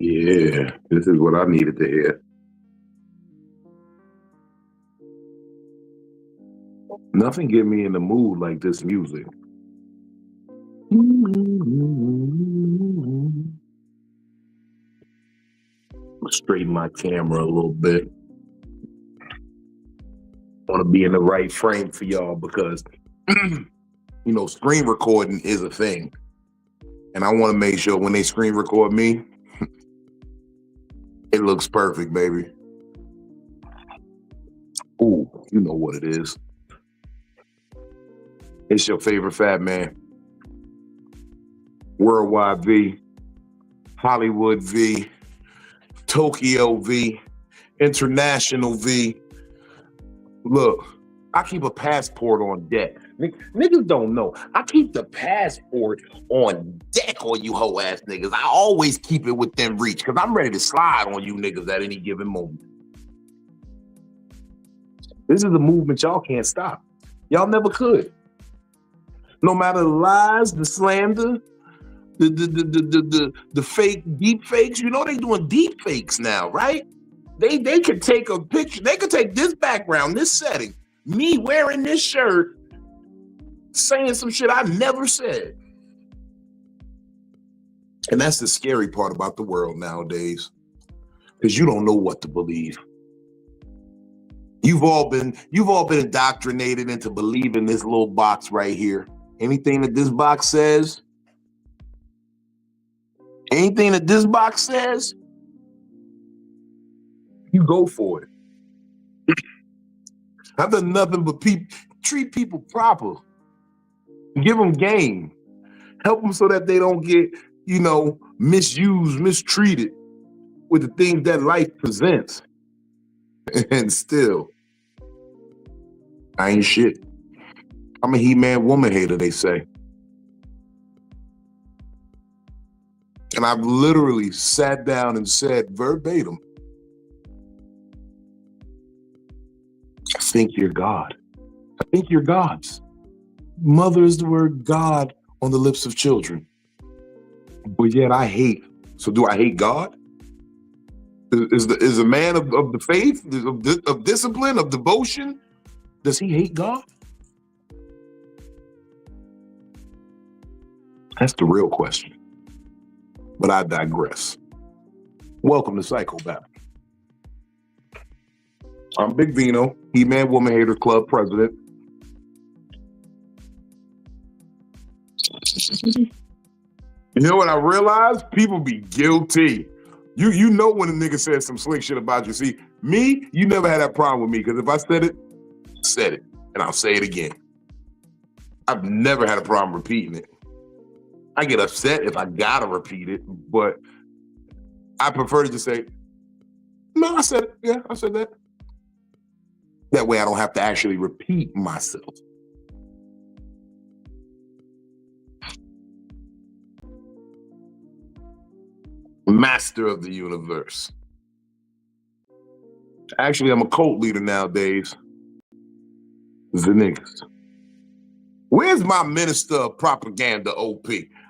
Yeah, this is what I needed to hear. Nothing get me in the mood like this music. Straighten my camera a little bit. Want to be in the right frame for y'all because, screen recording is a thing. And I want to make sure when they screen record me, it looks perfect, baby. Ooh, you know what it is. It's your favorite fat man. Worldwide V, Hollywood V, Tokyo V, International V. Look, I keep a passport on deck. Niggas don't know. I keep the passport on deck on you hoe ass niggas. I always keep it within reach because I'm ready to slide on you niggas at any given moment. This is a movement y'all can't stop. Y'all never could. No matter the lies, the slander, the fake deep fakes. You know they doing deep fakes now, right? They could take a picture. They could take this background, this setting, me wearing this shirt, saying some shit I never said. And that's the scary part about the world nowadays, because you don't know what to believe. You've all been indoctrinated into believing this little box right here. Anything that this box says, you go for it. I've done nothing but treat people proper. Give them game. Help them so that they don't get, misused, mistreated with the things that life presents. And still, I ain't shit. I'm a he-man, woman hater, they say. And I've literally sat down and said verbatim, I think you're God. I think you're God's. Mother is the word God on the lips of children. But yet I hate. So do I hate God? Is a man of the faith, of discipline, of devotion, does he hate God? That's the real question. But I digress. Welcome to Psycho-Babble. I'm Big Vino, He-Man Woman Hater Club president. You know what I realized? People be guilty. You know when a nigga says some slick shit about you. See, me, you never had that problem with me, because if I said it, and I'll say it again. I've never had a problem repeating it. I get upset if I gotta repeat it, but I prefer to just say, no, I said it. Yeah, I said that. That way I don't have to actually repeat myself. Master of the universe. Actually, I'm a cult leader nowadays. The niggas. Where's my minister of propaganda, OP?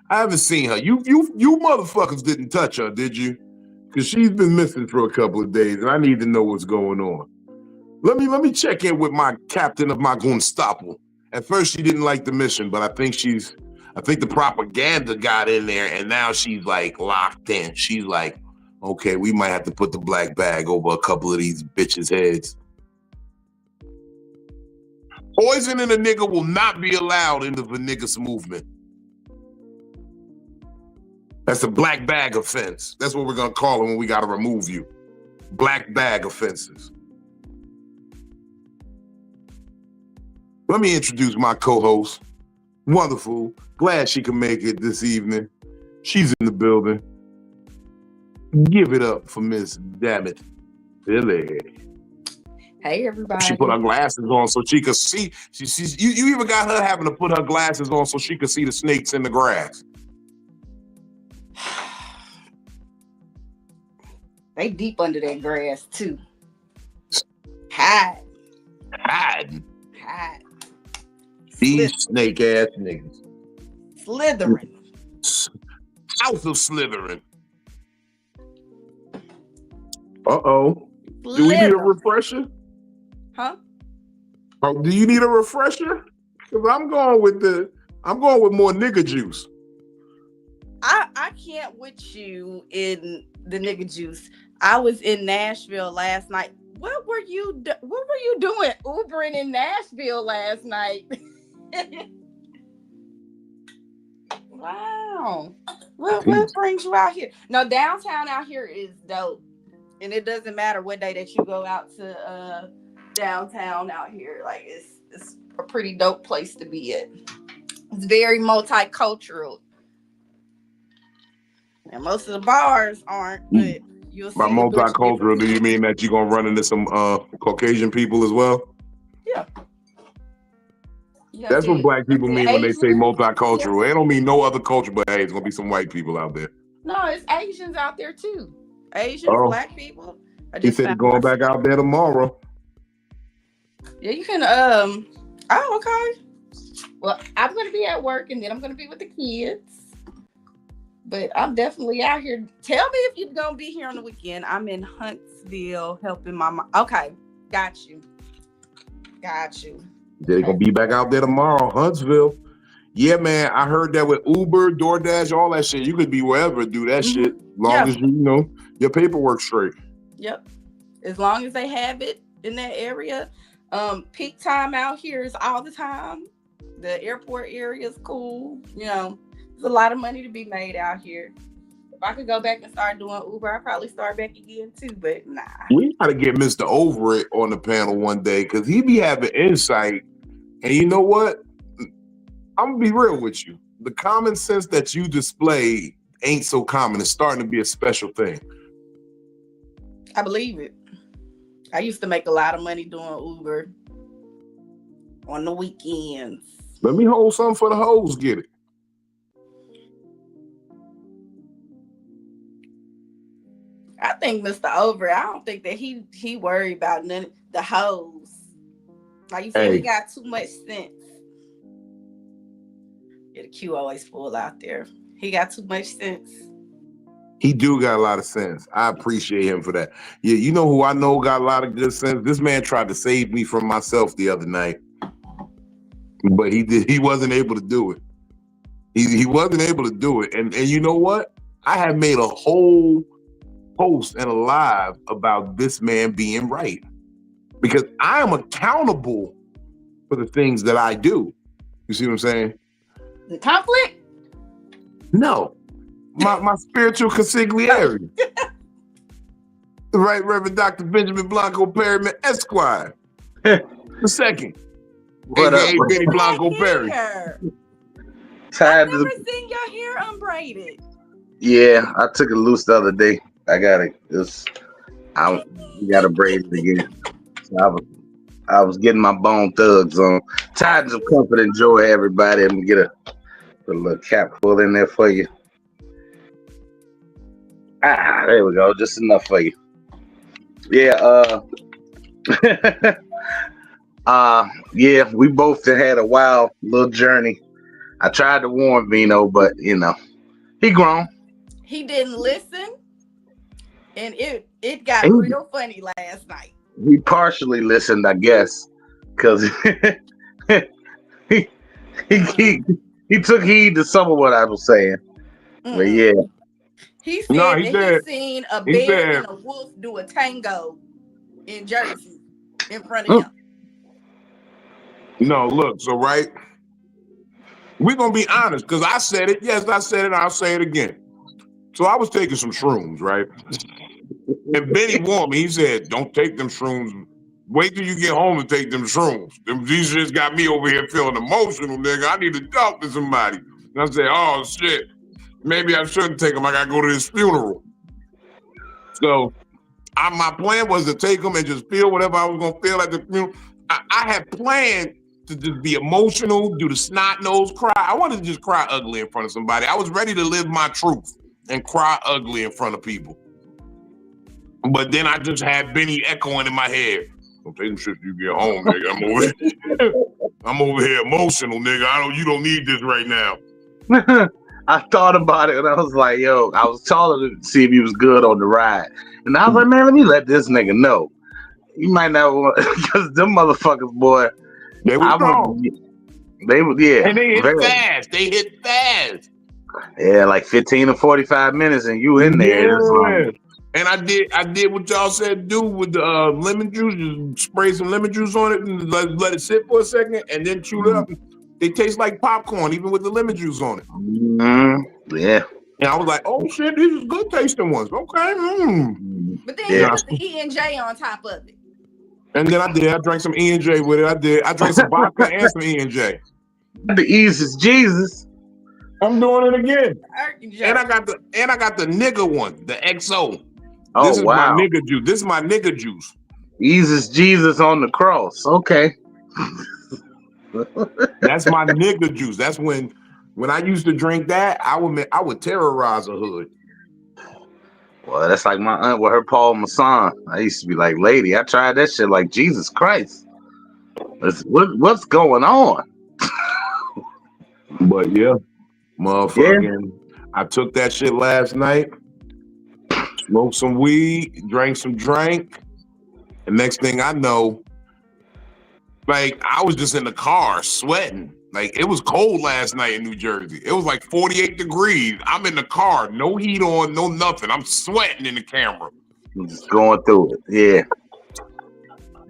I haven't seen her. You motherfuckers didn't touch her, did you? Because she's been missing for a couple of days, and I need to know what's going on. Let me check in with my captain of my Gunstaple. At first, she didn't like the mission, but I think the propaganda got in there, and now she's like locked in. She's like, okay, we might have to put the black bag over a couple of these bitches' heads. Poisoning a nigga will not be allowed in the niggas movement. That's a black bag offense. That's what we're gonna call it when we gotta remove you. Black bag offenses. Let me introduce my co-host. Wonderful. Glad she can make it this evening. She's in the building. Give it up for Miss DamnItPhilly. Hey, everybody. She put her glasses on so she could see. You even got her having to put her glasses on so she could see the snakes in the grass. They deep under that grass, too. Hide. These snake-ass niggas. Slithering. South of Slytherin. Uh-oh. Do we need a refresher? Huh? Oh, do you need a refresher? Because I'm going with more nigga juice. I can't with you in the nigga juice. I was in Nashville last night. What were you doing Ubering in Nashville last night? Wow. What brings you out here? No, downtown out here is dope. And it doesn't matter what day that you go out to downtown out here. Like it's a pretty dope place to be at. It's very multicultural. And most of the bars aren't, but you'll see. By multicultural, do you mean that you're gonna run into some Caucasian people as well? Yeah. That's what black people mean when they say multicultural. They don't mean no other culture, but hey, it's gonna be some white people out there. No, it's Asians out there too. Asians, black people. He said he's going back out there tomorrow. Yeah, you can. Oh, okay. Well, I'm gonna be at work, and then I'm gonna be with the kids. But I'm definitely out here. Tell me if you're gonna be here on the weekend. I'm in Huntsville helping my mom. Okay, got you. They're gonna be back out there tomorrow, Huntsville. Yeah, man. I heard that with Uber, DoorDash, all that shit. You could be wherever, do that shit. As long as you know your paperwork straight. Yep. As long as they have it in that area. Peak time out here is all the time. The airport area is cool. You know, there's a lot of money to be made out here. If I could go back and start doing Uber, I'd probably start back again too, but nah. We gotta get Mr. Over It on the panel one day because he be having insight. And you know what? I'm gonna be real with you. The common sense that you display ain't so common. It's starting to be a special thing. I believe it. I used to make a lot of money doing Uber on the weekends. Let me hold something for the hoes, get it. I think Mr. Over, I don't think that he worried about none of the hoes. Like you said, he got too much sense. Yeah, the Q always full out there. He got too much sense. He do got a lot of sense. I appreciate him for that. Yeah, you know who I know got a lot of good sense? This man tried to save me from myself the other night. But he wasn't able to do it. He wasn't able to do it. And you know what? I have made a whole post and a live about this man being right. Because I am accountable for the things that I do. You see what I'm saying? The conflict? No. My spiritual consigliere. The Right Reverend Dr. Benjamin Blanco Perryman Esquire. The second. What AKA up? Benny Blanco Perry. I've never seen your hair unbraided. Yeah, I took it loose the other day. I got it. You got to braid it again. So I was getting my bone thugs on. Tidings of comfort and joy, everybody. Let me get a little cap full in there for you. There we go. Just enough for you. Yeah. Yeah, we both had a wild little journey. I tried to warn Vino, but you know, he grown. He didn't listen, and it got real funny last night. He partially listened, I guess, because he took heed to some of what I was saying. But yeah. He said he seen a bear and a wolf do a tango in Jersey in front of him. No, look, so right, we're going to be honest, because I said it. Yes, I said it, I'll say it again. So I was taking some shrooms, right? And Benny warned me. He said, don't take them shrooms. Wait till you get home and take them shrooms. These just got me over here feeling emotional, nigga. I need to talk to somebody. And I said, oh, shit. Maybe I shouldn't take them. I got to go to this funeral. So my plan was to take them and just feel whatever I was going to feel at the funeral. I had planned to just be emotional, do the snot nose cry. I wanted to just cry ugly in front of somebody. I was ready to live my truth and cry ugly in front of people. But then I just had Benny echoing in my head. Don't take them shit till you get home, nigga. I'm over here emotional, nigga. You don't need this right now. I thought about it and I was like, yo, I was calling to see if he was good on the ride. And I was like, man, let me let this nigga know. You might not want because them motherfuckers, boy. They were strong. They were, yeah. And they hit fast. They hit fast. Yeah, like 15 to 45 minutes and you in there. Yeah. And I did what y'all said do with the lemon juice. Just spray some lemon juice on it and let it sit for a second and then chew it up. They taste like popcorn, even with the lemon juice on it. Yeah. And I was like, oh shit, these are good tasting ones. Okay. But then you put the E&J on top of it. And then I drank some E&J with it. I drank some vodka and some E&J. The ease is Jesus. I'm doing it again. And I got the nigga one, the XO. Oh, this is my nigga juice. This is my nigga juice. Jesus, Jesus on the cross. Okay. That's my nigga juice. That's when I used to drink that, I would terrorize a hood. Well, that's like my aunt with her Paul Masson. I used to be like, lady, I tried that shit like Jesus Christ. What's going on? But yeah, motherfucking, I took that shit last night, smoked some weed, drank some drink, and next thing I know, like I was just in the car sweating. Like it was cold last night in New Jersey. It was like 48 degrees. I'm in the car, no heat on, no nothing. I'm sweating in the camera. I'm just going through it. Yeah.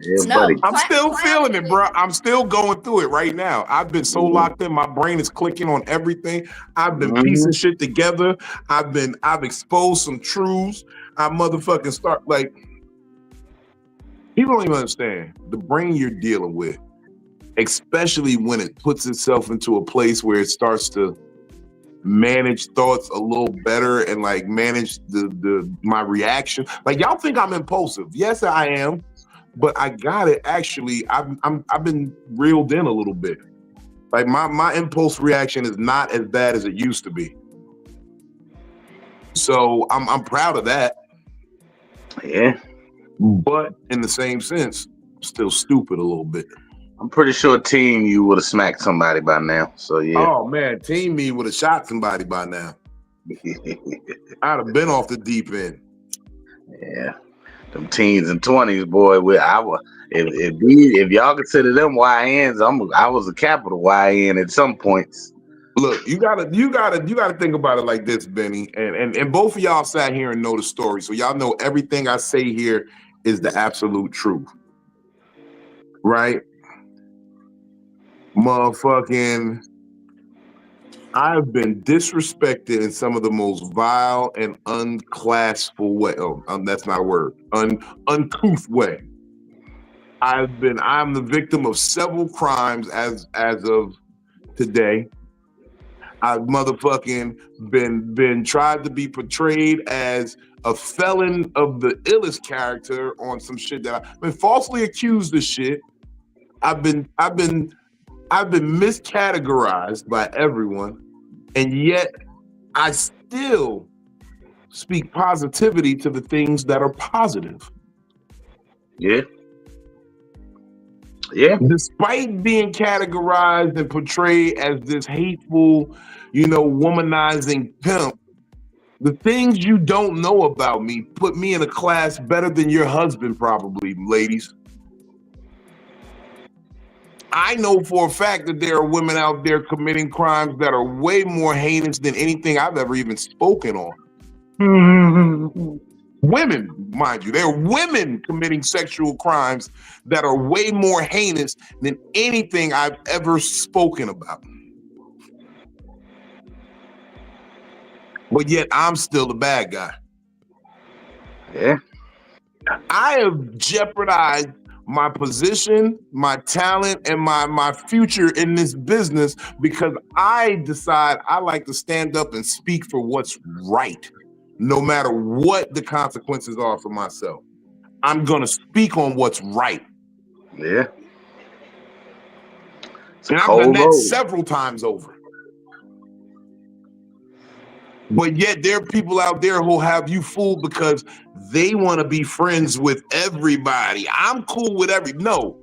Yeah, buddy. I'm still feeling it, bro. I'm still going through it right now. I've been so locked in. My brain is clicking on everything. I've been piecing shit together. I've exposed some truths. I motherfucking start like people don't even understand the brain you're dealing with, especially when it puts itself into a place where it starts to manage thoughts a little better and like manage my reaction. Like y'all think I'm impulsive. Yes, I am. But I got it. Actually, I've been reeled in a little bit. Like my impulse reaction is not as bad as it used to be. So I'm proud of that. Yeah. But in the same sense, still stupid a little bit. I'm pretty sure Team You would have smacked somebody by now. So yeah. Oh man, Team Me would have shot somebody by now. I'd have been off the deep end. Yeah. Them teens and 20s, boy. If y'all consider them YNs, I was a capital YN at some points. Look, you gotta think about it like this, Benny, and both of y'all sat here and know the story, so y'all know everything I say here is the absolute truth, right? Motherfucking, I've been disrespected in some of the most vile and unclassful way. Oh, that's not a word. Uncouth way. I'm the victim of several crimes as of today. I've motherfucking been tried to be portrayed as a felon of the illest character on some shit that I've been falsely accused of shit. I've been miscategorized by everyone, and yet I still speak positivity to the things that are positive. Yeah. Yeah. Despite being categorized and portrayed as this hateful, womanizing pimp, the things you don't know about me put me in a class better than your husband, probably, ladies. I know for a fact that there are women out there committing crimes that are way more heinous than anything I've ever even spoken on. Women, mind you, there are women committing sexual crimes that are way more heinous than anything I've ever spoken about. But yet I'm still the bad guy. Yeah. I have jeopardized my position, my talent, and my future in this business because I decide I like to stand up and speak for what's right, no matter what the consequences are for myself. I'm gonna speak on what's right. Yeah. And I've done that several times over. But yet there are people out there who'll have you fooled because they want to be friends with everybody. I'm cool with no.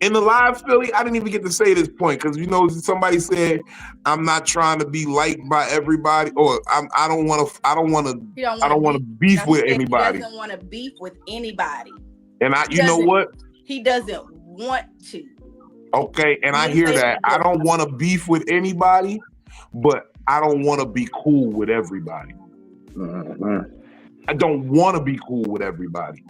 In the live Philly, I didn't even get to say this point because somebody said I'm not trying to be liked by everybody, or I don't want to beef with anybody. He doesn't want to beef with anybody. And you know what? He doesn't want to. Okay, and I hear that. I don't want to beef with anybody, but I don't want to be cool with everybody. Mm-hmm. I don't want to be cool with everybody.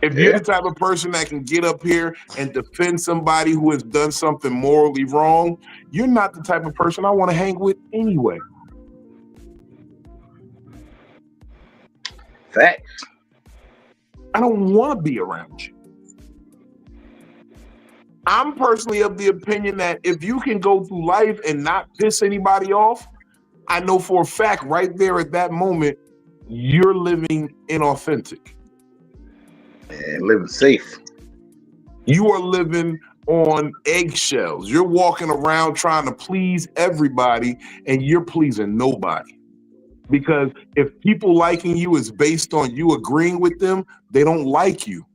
If you're the type of person that can get up here and defend somebody who has done something morally wrong, you're not the type of person I want to hang with anyway. Facts. I don't want to be around you. I'm personally of the opinion that if you can go through life and not piss anybody off, I know for a fact right there at that moment, you're living inauthentic. And living safe. You are living on eggshells. You're walking around trying to please everybody and you're pleasing nobody. Because if people liking you is based on you agreeing with them, they don't like you.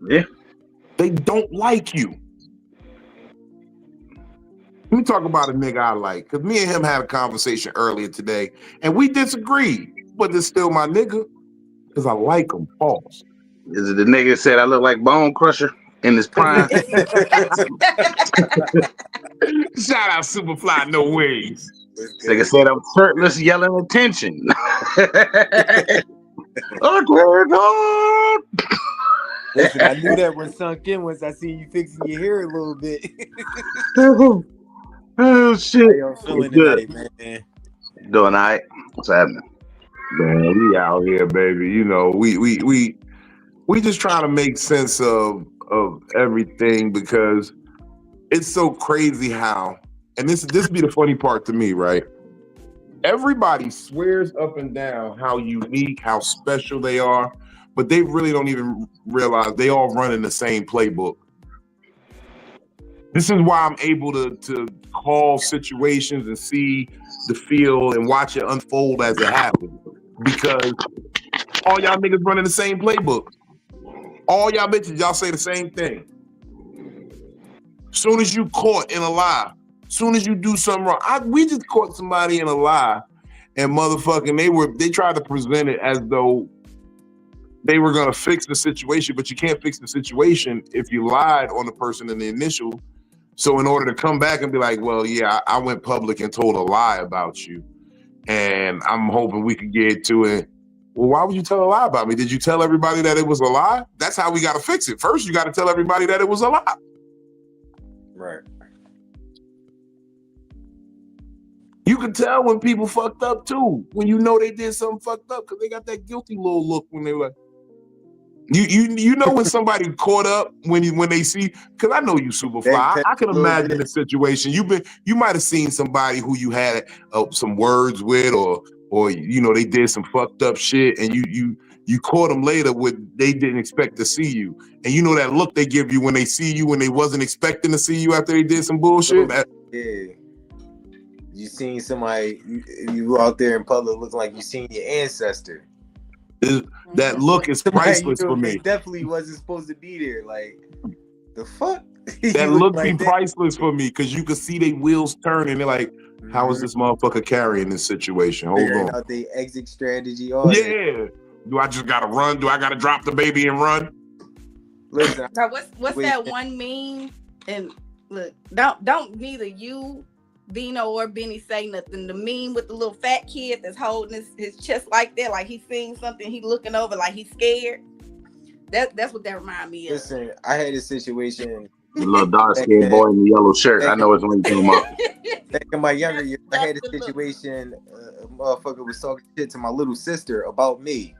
Yeah. They don't like you. Let me talk about a nigga I like, because me and him had a conversation earlier today, and we disagreed, but it's still my nigga, because I like him. Pause. Is it the nigga that said I look like Bone Crusher in his prime? Shout out Superfly No Ways. Nigga said I'm shirtless, yelling attention. Listen, I knew that was sunk in once I seen you fixing your hair a little bit. Oh shit! How y'all feeling tonight, man? Doing all right. What's happening? Man, we out here, baby. You know, we just trying to make sense of everything, because it's so crazy how, and this be the funny part to me, right? Everybody swears up and down how unique, how special they are, but they really don't even realize they all run in the same playbook. This is why I'm able to call situations and see the field and watch it unfold as it happens. Because all y'all niggas run in the same playbook. All y'all bitches, y'all say the same thing. Soon as you caught in a lie, soon as you do something wrong, we just caught somebody in a lie, and motherfucking they tried to present it as though they were gonna fix the situation, but you can't fix the situation if you lied on the person in the initial. So in order to come back and be like, well, yeah, I went public and told a lie about you, and I'm hoping we could get to it. Well, why would you tell a lie about me? Did you tell everybody that it was a lie? That's how we got to fix it. First, you got to tell everybody that it was a lie. Right. You can tell when people fucked up too, when you know they did something fucked up, because they got that guilty little look when they were like, you know when somebody caught up when they see, because I know you Superfly. I can imagine the situation. You might have seen somebody who you had some words with, or they did some fucked up shit, and you caught them later with they didn't expect to see you, and you know that look they give you when they see you when they wasn't expecting to see you after they did some bullshit. Yeah. You seen somebody, you out there in public looking like you seen your ancestor. That look is priceless for me. They definitely wasn't supposed to be there. Like, the fuck? That look be priceless for me, because you could see they wheels turning. They're like, how is this motherfucker carrying this situation? Hold on. Out the exit strategy. Yeah. Do I just gotta run? Do I gotta drop the baby and run? Listen. Now, what's that one meme? And look, don't neither you, Dino, or Benny say nothing. The meme with the little fat kid that's holding his chest like that, like he's seeing something, he looking over like he's scared. That's what that remind me of. Listen, I had a situation. The little dark-skinned boy in the yellow shirt. I know it's when he came up. Back in my younger years, I had a situation. A motherfucker was talking shit to my little sister about me.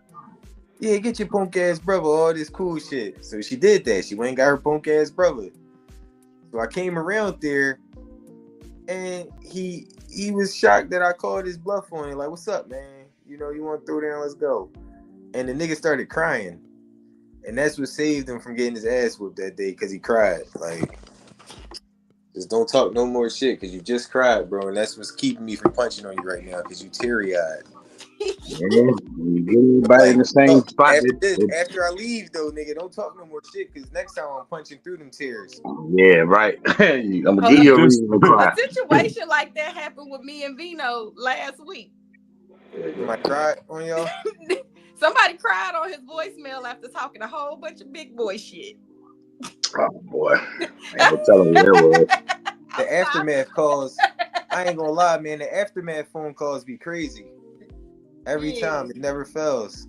Yeah, get your punk ass brother, all this cool shit. So she did that. She went and got her punk ass brother. So I came around there, and he was shocked that I called his bluff on him. Like, what's up, man? You want to throw down? Let's go. And the nigga started crying. And that's what saved him from getting his ass whooped that day, because he cried. Like, just don't talk no more shit, because you just cried, bro. And that's what's keeping me from punching on you right now, because you teary-eyed. Yeah, you get everybody in the same spot. After I leave though, nigga, don't talk no more shit. Cause next time I'm punching through them tears. Yeah, right. I'm gonna give you a reason to A cry. situation like that happened with me and Vino last week. You might cry on y'all. Somebody cried on his voicemail after talking a whole bunch of big boy shit. Oh boy, I ain't gonna tell him what it was. The aftermath calls, I ain't gonna lie, man. The aftermath phone calls be crazy. Every time, it never fails.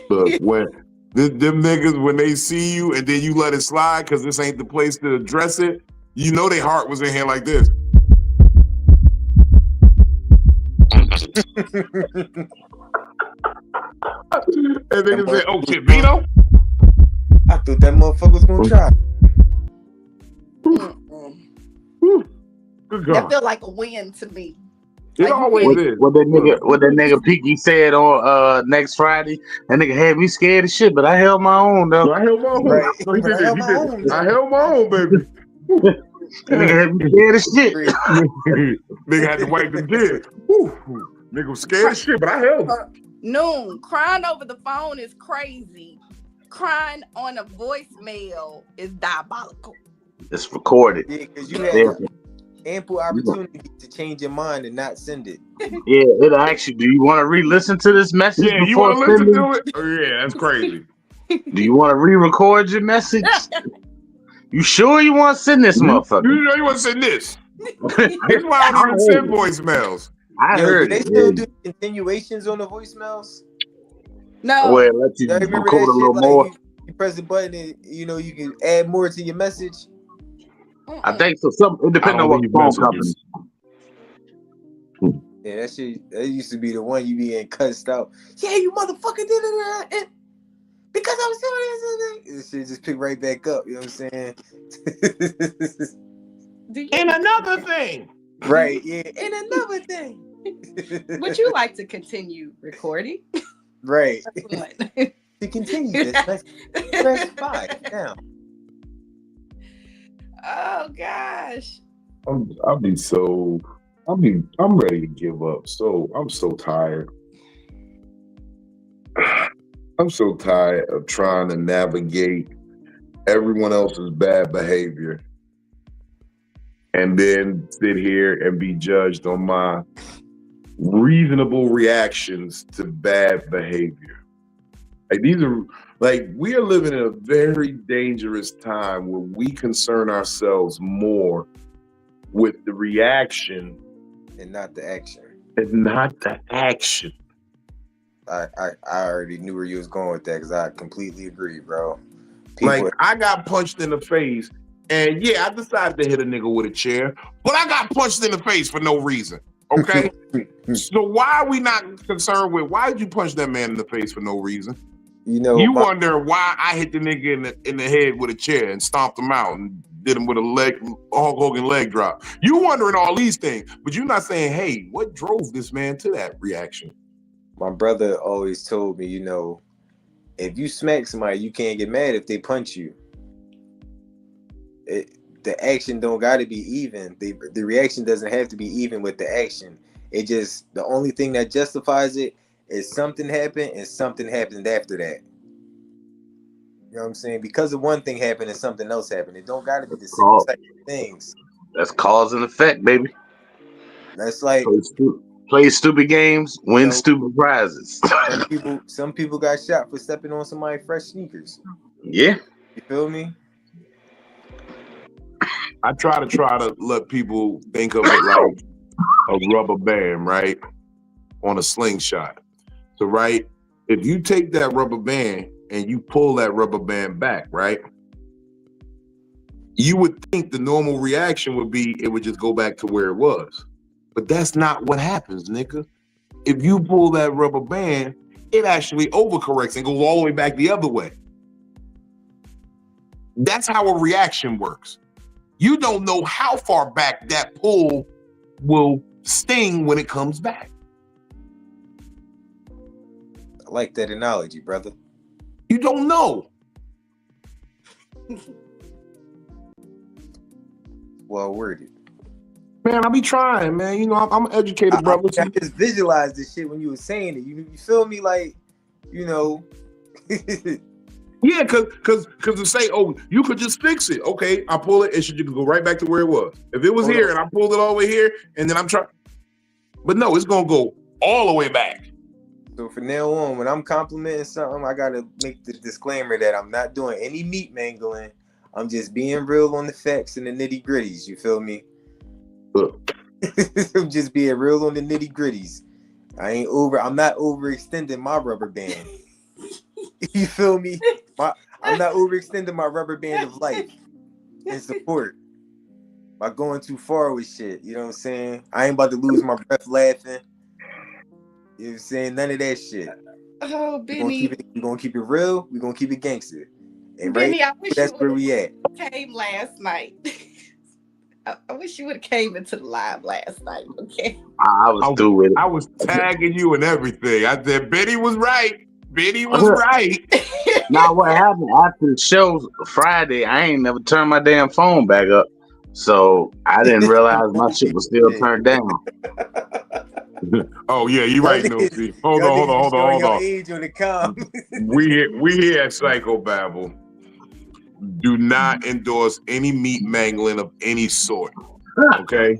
Look, when them niggas, when they see you and then you let it slide because this ain't the place to address it, you know their heart was in here like this. And they just say, "Oh shit, Vino." I thought that motherfucker was gonna try. Good That God. feel like a win to me. It Like, always is. What that nigga Peaky said on next Friday, that nigga had me scared as shit, but I held my own though. I held my own. Right. So he did I held it. my own. I held my own, baby. That nigga had me scared as shit. Nigga had to wipe them tears. Whew. Nigga was scared as shit, but I held him. Noon, crying over the phone is crazy. Crying on a voicemail is diabolical. It's recorded. Yeah, because you had ample opportunity to change your mind and not send it. Yeah, it'll ask you, do you want to re-listen to this message Yeah, you before want to listen sending? to it? Oh, yeah, that's crazy. Do you want to re-record your message? You sure you want to send this motherfucker? You know you want to send this. Here's why I don't even send voicemails. I heard do they it. still do continuations on the voicemails? No. Where it lets you Y'all remember record that a little shit? more. Like you press a button and you know you can add more to your message. I think so. It depends on what phone company. Yeah, that shit. That used to be the one you be getting cussed out. Yeah, you motherfucker did it because I was doing this. This shit just pick right back up. You know what I'm saying? And another thing. Right. Yeah. And another thing. Would you like to continue recording? Right. To continue this, press 5 now. Oh gosh. I'm ready to give up. I'm so tired. I'm so tired of trying to navigate everyone else's bad behavior and then sit here and be judged on my reasonable reactions to bad behavior. We are living in a very dangerous time where we concern ourselves more with the reaction and not the action. I already knew where you was going with that because I completely agree, bro. I got punched in the face, and yeah, I decided to hit a nigga with a chair, but I got punched in the face for no reason. Okay, so why are we not concerned with why did you punch that man in the face for no reason? You know, you wonder why I hit the nigga in the head with a chair and stomped him out and did him with a Hulk Hogan leg drop. You wondering all these things, but you're not saying, hey, what drove this man to that reaction? My brother always told me, you know, if you smack somebody, you can't get mad if they punch you. The action don't got to be even. The reaction doesn't have to be even with the action. It just, the only thing that justifies it is something happened and something happened after that. You know what I'm saying? Because of one thing happened and something else happened. It don't got to be the same type of things. That's cause and effect, baby. That's like play stupid games, win stupid prizes. Some people got shot for stepping on somebody's fresh sneakers. Yeah. You feel me? I try to let people think of it like a rubber band, right? On a slingshot. So, right, if you take that rubber band and you pull that rubber band back, right? You would think the normal reaction would be it would just go back to where it was. But that's not what happens, nigga. If you pull that rubber band, it actually overcorrects and goes all the way back the other way. That's how a reaction works. You don't know how far back that pull will sting when it comes back. I like that analogy, brother. You don't know. Well worded. Man, I be trying, man. You know, I'm an educated brother. I just visualized this shit when you were saying it. You feel me? Like, you know. Yeah, cause to say, oh, you could just fix it. Okay, I pull it, it should just go right back to where it was. If it was Hold here on. and I pulled it all the way here, and then I'm trying, but no, it's gonna go all the way back. So from now on, when I'm complimenting something, I gotta make the disclaimer that I'm not doing any meat mangling. I'm just being real on the facts and the nitty gritties. You feel me? Look. I'm just being real on the nitty gritties. I'm not overextending my rubber band. You feel me? I'm not overextending my rubber band of life and support by going too far with shit. You know what I'm saying? I ain't about to lose my breath laughing. You know what I'm saying? None of that shit. Oh, Benny. We're gonna keep it real. We're gonna keep it gangster. And Benny, right, that's where we at. Came last night. I wish you would have came into the live last night. Okay. I was through with it. I was tagging you and everything. I said Benny was right. Benny was right. Now what happened after the show Friday? I ain't never turned my damn phone back up, so I didn't realize my shit was still turned down. Oh yeah, you're right, no. See, hold on. Age on the com. we here at Psycho-Babble do not endorse any meat mangling of any sort. Okay,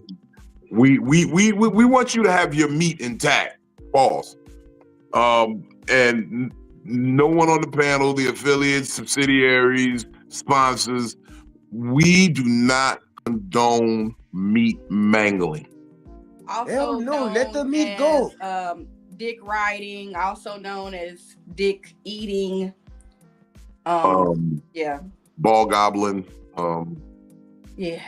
we want you to have your meat intact. Pause. And no one on the panel, the affiliates, subsidiaries, sponsors, we do not condone meat mangling. Also no, let the meat as, go. Dick riding, also known as dick eating. Yeah. Ball gobbling. Yeah.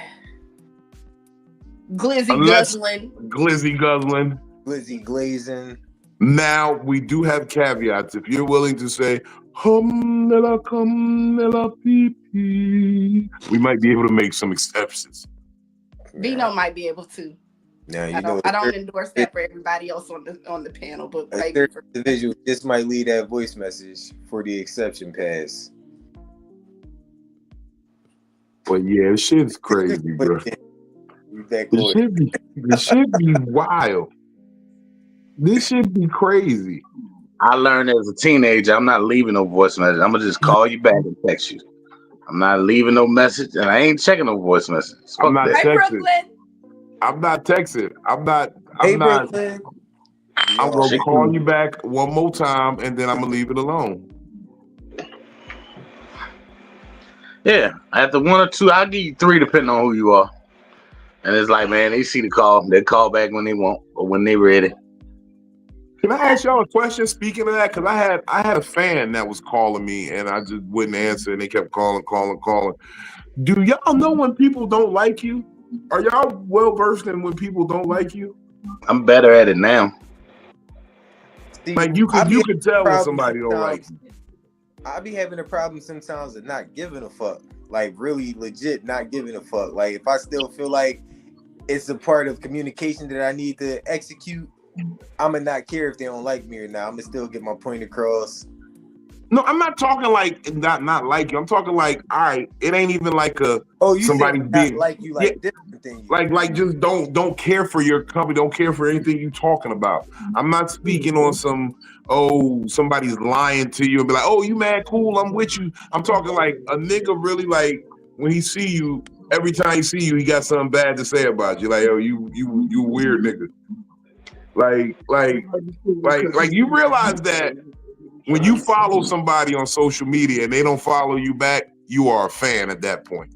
Glizzy guzzling. Glizzy glazing. Now we do have caveats. If you're willing to say hum nella pee pee, we might be able to make some exceptions. Bino might be able to. Now I don't endorse that for everybody else on the panel, but maybe for individual, this might leave that voice message for the exception pass. But yeah, shit's crazy, bro. The shit be wild. This should be crazy. I learned as a teenager, I'm not leaving no voice message. I'm gonna just call you back and text you. I'm not leaving no message, and I ain't checking no voice message. I'm not Hey, Brooklyn. I'm not texting. I'm not. Brooklyn. I'm gonna call you back one more time, and then I'm gonna leave it alone. Yeah, after one or two, I'll give you three depending on who you are. And it's like, man, they see the call, they call back when they want or when they ready. Can I ask y'all a question? Speaking of that, because I had a fan that was calling me and I just wouldn't answer, and they kept calling. Do y'all know when people don't like you? Are y'all well versed in when people don't like you? I'm better at it now. See, like you could tell when somebody don't like you. I be having a problem sometimes of not giving a fuck. Like really legit not giving a fuck. Like if I still feel like it's a part of communication that I need to execute, I'ma not care if they don't like me or not. I'ma still get my point across. No, I'm not talking like not like you. I'm talking like, all right, it ain't even like somebody being like you, like different than you. Like just don't care for your company, don't care for anything you talking about. I'm not speaking on somebody's lying to you and be like, oh, you mad cool, I'm with you. I'm talking like a nigga really like when he see you, every time he see you, he got something bad to say about you. Like, oh, you weird nigga. Like you realize that when you follow somebody on social media and they don't follow you back, you are a fan at that point.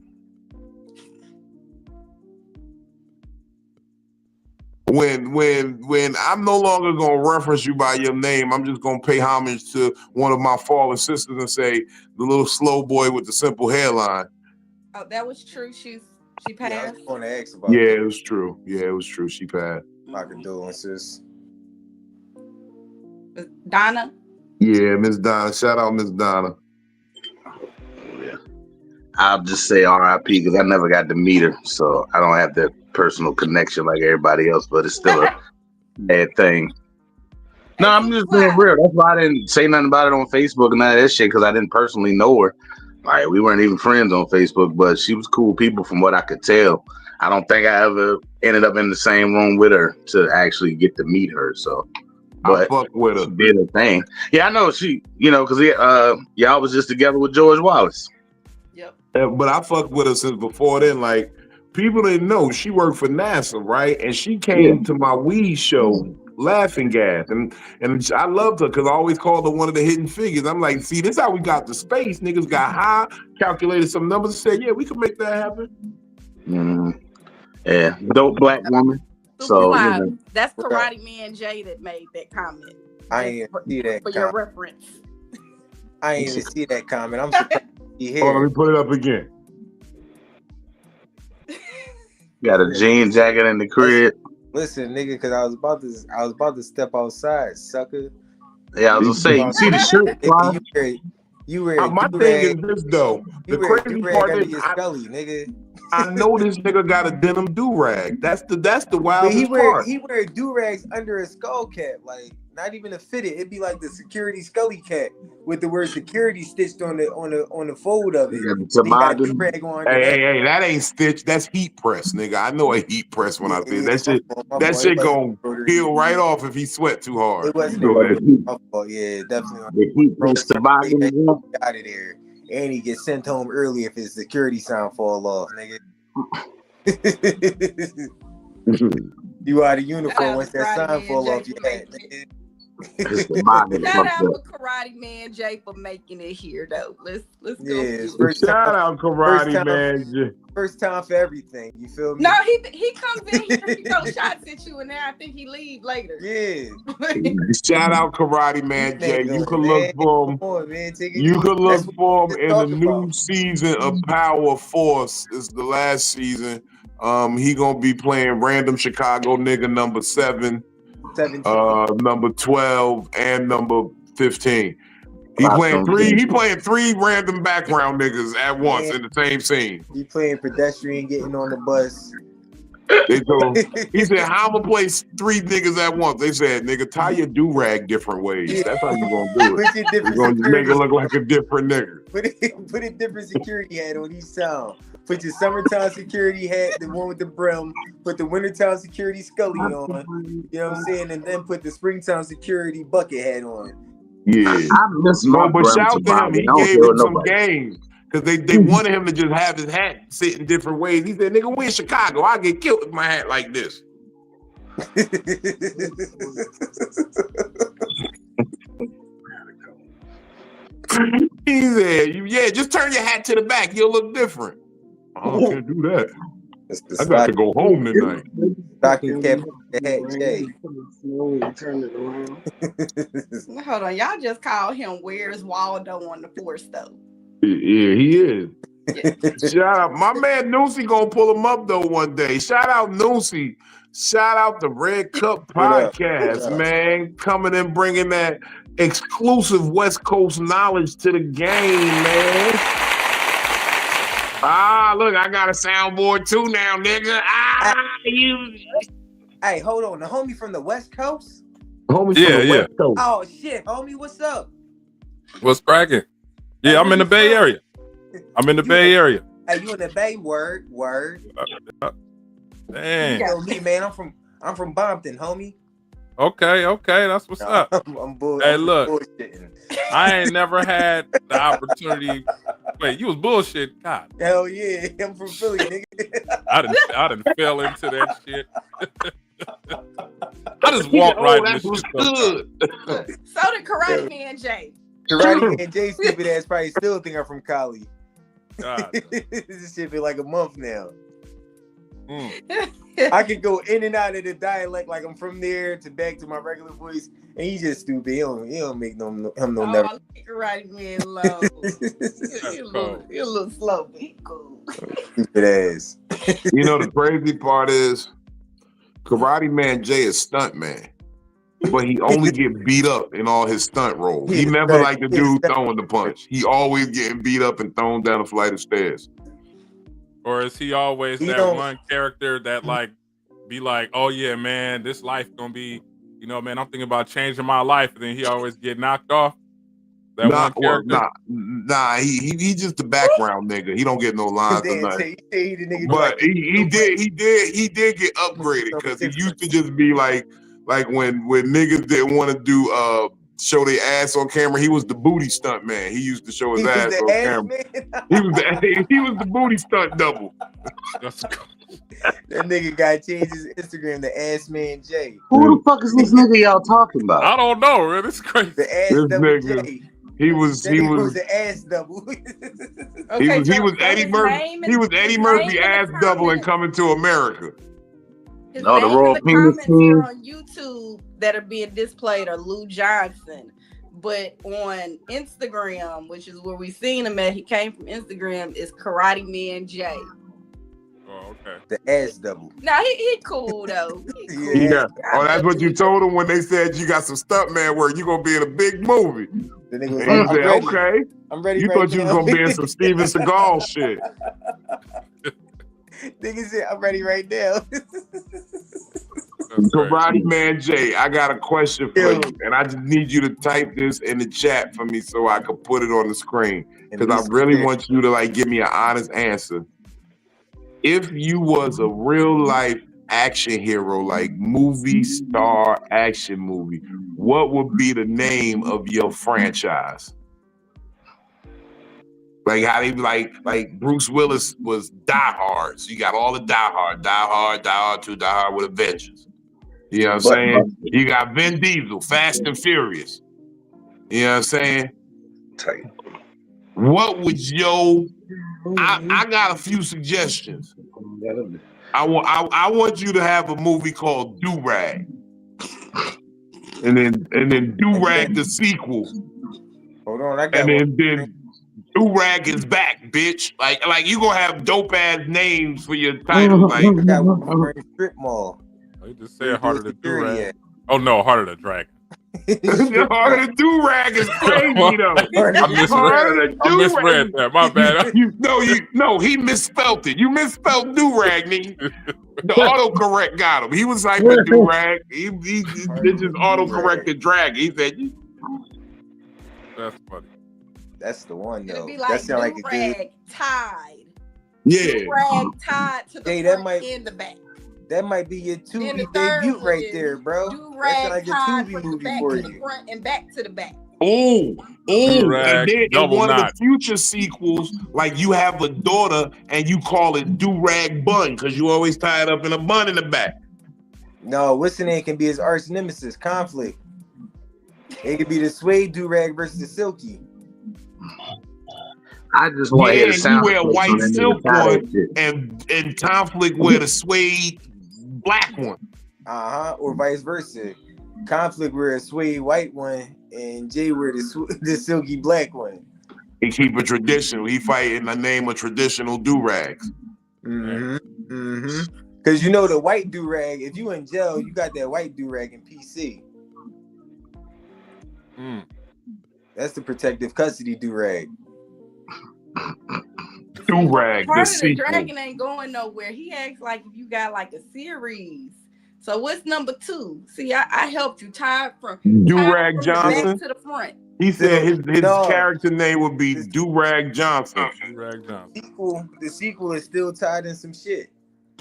When I'm no longer gonna reference you by your name, I'm just gonna pay homage to one of my fallen sisters and say the little slow boy with the simple hairline. Oh, that was true. She passed. Yeah, I was going to ask about that. It was true. Yeah, it was true. She passed. My condolences. Donna? Yeah, Miss Donna. Shout out Miss Donna. Yeah. I'll just say R.I.P. because I never got to meet her, so I don't have that personal connection like everybody else, but it's still a bad thing. No, I'm just being real. That's why I didn't say nothing about it on Facebook and none of that shit, because I didn't personally know her. Like, we weren't even friends on Facebook, but she was cool people from what I could tell. I don't think I ever ended up in the same room with her to actually get to meet her. So, I but fuck with her. she did her thing. Yeah, I know she. Because y'all was just together with George Wallace. Yep. But I fucked with her since before then. Like, people didn't know she worked for NASA, right? And she came to my weed show, Laughing Gas, and I loved her because I always called her one of the hidden figures. I'm like, see, this is how we got to space. Niggas got high, calculated some numbers, and said, yeah, we could make that happen. Yeah, dope black woman. So that's Karate Man Jay that made that comment. I ain't see that for your reference. I ain't even see that comment. I'm surprised you here. Oh, let me put it up again. Got a jean jacket in the crib. Listen, nigga, because I was about to step outside, sucker. Yeah, I was gonna say, you see the shirt? You wear my thing is this though. The crazy part is nigga. I know this nigga got a denim do-rag. That's the wildest part. He wear do-rags under his skull cap, like not even a fitted. It'd be like the security Scully cap with the word security stitched on the fold of it. He got a do-rag on. Hey, that ain't stitched. That's heat press, nigga. I know a heat press when I see that shit. That shit gonna peel right off if he sweat too hard. It wasn't my fault. Yeah, definitely. The heat press toboggan out of there, and he gets sent home early if his security sign fall off, nigga. You out of uniform once that sign fall off your head, nigga. Shout out to Karate Man Jay for making it here, though. Let's go. Shout out Karate Man Jay. First time for everything. You feel me? No, he comes in here, he throws shots at you, and then I think he leave later. Yeah. Shout out Karate Man Jay. You can look for him. You can look for him in the new season of Power Force. It's the last season. He gonna be playing random Chicago nigga number 7. 17. Number 12 and number 15. He playing three random background niggas at once in the same scene. He playing pedestrian, getting on the bus. He said, how I'm gonna play 3 niggas at once? They said, nigga, tie your do-rag different ways. That's how you gonna do it. You're gonna make it look like a different nigga. Put a different security hat on each sound. Put your summertime security hat, the one with the brim. Put the wintertime security Scully on. You know what I'm saying? And then put the springtime security bucket hat on. Yeah. I miss but shout to him. He gave him some game. Because they wanted him to just have his hat sit in different ways. He said, nigga, we in Chicago. I get killed with my hat like this. He said, yeah, just turn your hat to the back. You'll look different. I can't do that. I got to go home tonight. Stocking cap, the hat, Jay. Turn it around. Hold on, y'all just called him Where's Waldo on the Force though. Yeah, he is. Shout out. My man Noosie gonna pull him up though one day. Shout out Noosie. Shout out the Red Cup Podcast, man. Coming and bringing that exclusive West Coast knowledge to the game, man. Look, I got a soundboard too now, nigga. Hey, hold on. The homie from the West Coast? Homie from the West Coast. Oh, shit. Homie, what's up? What's cracking? Yeah, I'm in the Bay Area. I'm in the Bay Area. Hey, you in the Bay? Word. Dang. You know me, man. I'm from Bompton, homie. Okay, that's what's up. Hey, look, I ain't never had the opportunity. Wait, you was bullshit, God. Hell yeah, I'm from Philly, nigga. I didn't fell into that shit. I just walked right in this shit. So did Karate Man Jay. Karate Man Jay, stupid ass, probably still think I'm from Cali. God. This shit been like a month now. I could go in and out of the dialect like I'm from there to back to my regular voice, and he's just stupid. He don't make no never. Karate Man low. He a little slow, but he cool. Stupid ass. You know the crazy part is, Karate Man Jay is stunt man, but he only get beat up in all his stunt roles. He never like the dude throwing the punch. He always getting beat up and thrown down a flight of stairs. Or is he always that one character that like be like, oh yeah, man, this life gonna be, man, I'm thinking about changing my life, and then he always get knocked off? That one character. Nah. He just the background nigga. He don't get no lines or nothing. But he did get upgraded because he used to just be like when niggas didn't want to do show their ass on camera. He was the booty stunt man. He used to show his ass on camera. He was the booty stunt double. That nigga got changed his Instagram to Ass Man J. Who the fuck is this nigga y'all talking about? I don't know, man. It's crazy. The Ass Double J. He was the ass double. He was Eddie Murphy. He was Eddie Murphy ass double and Coming to America. His the Royal Penis comments here on YouTube that are being displayed are Lou Johnson. But on Instagram, which is where we seen him at, he came from Instagram, is Karate Man J. Oh, okay. The ass double. Nah, he cool though. Yeah. Oh, that's what you told him when they said you got some stuntman work. You gonna be in a big movie. The nigga was and he said, okay. I'm ready. You thought you was gonna be in some Steven Seagal shit. Nigga said, I'm ready right now. Karate Man J, I got a question for you, and I just need you to type this in the chat for me so I can put it on the screen because I really want you to like give me an honest answer. If you was a real life action hero, like movie star action movie, what would be the name of your franchise? Like how they like Bruce Willis was Die Hard. So you got all the Die Hard, Die Hard, Die Hard 2, Die Hard with a Vengeance. You know what I'm saying? You got Vin Diesel, Fast and Furious. You know what I'm saying? What would I got a few suggestions. I want you to have a movie called Do Rag. And then Do Rag the sequel. Hold on, I got and then Do Rag is back, bitch. Like you gonna have dope ass names for your title. Like I got one strip mall. You just said Harder to Do Rag. Oh no, Harder to Drag. Harder to Do Rag is crazy though. I misread that. My bad. No, he misspelled it. You misspelled Do Rag, nigga. The autocorrect got him. He was like the Do Rag. He just autocorrected drag. He said, "That's funny." That's the one though. It'd be like that sound like a good tied. Yeah. Do Rag tied to the front and the back. That might be your Tubi debut right there, bro. Do Rag like a tied Tubi from the movie back for to you. the front and back to the back. And then in one of the knot. future sequels, like you have a daughter and you call it Do Rag Bun because you always tie it up in a bun in the back. No, what's the name can be his arch nemesis, Conflict. It could be the suede Do Rag versus the silky. I just want to hear the sound. You wear white silk one and Conflict wear the suede black one. Or vice versa. Conflict wear a suede white one and Jay wear the silky black one. He keep it traditional. He fight in the name of traditional do-rags. Because you know the white do-rag, if you in jail, you got that white do-rag in PC. That's the protective custody do-rag. Do-rag, Part the of the sequel. Dragon ain't going nowhere. He acts like if you got like a series. So what's number 2? See, I helped you tie from Do-Rag Johnson back to the front. He said his character name would be Do-Rag Johnson. Do-Rag Johnson. The sequel is still tied in some shit.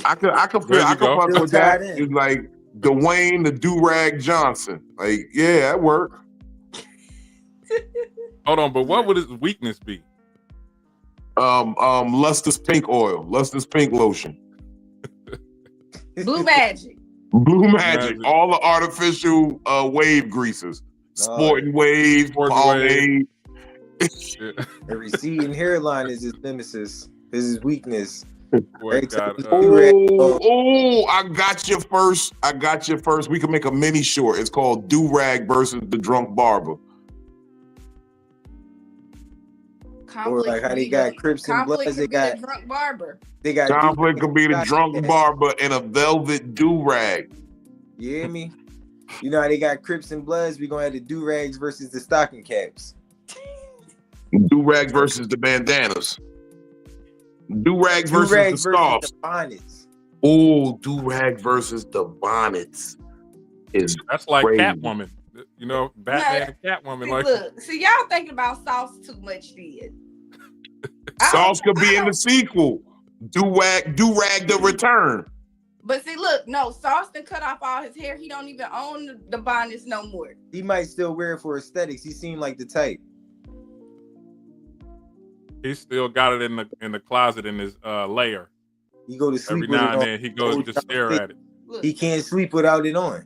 I could fuck with that. It's like Dwayne the Do-Rag Johnson. Like, yeah, that worked. Hold on, but what would his weakness be? Lustrous pink oil, lustrous pink lotion. Blue Magic. Blue Magic. All the artificial wave greases. Sporting Wave, Pomade. The receding hairline is his nemesis. Is his weakness. I got your first. We can make a mini short. It's called Do-Rag versus the Drunk Barber. Or like how they got Crips and Bloods, they got Drunk Barber. They got Conflict could be the drunk barber in a velvet do-rag. You hear me? You know how they got Crips and Bloods? We gonna have the do-rags versus the stocking caps. Do-rags versus the bandanas. Do-rags versus the scarves. The bonnets. Oh, do-rag versus the bonnets. That's like crazy. Catwoman. You know, Batman and Catwoman. Like, look, y'all thinking about Sauce too much, then. Sauce could be in the sequel. Do-Rag the Return. But see, look, no, Sauce done cut off all his hair. He don't even own the bonnets no more. He might still wear it for aesthetics. He seemed like the type. he still got it in the closet in his lair. He go to sleep Every with now it and on. then he goes to just stare at it. Look, He can't sleep without it on.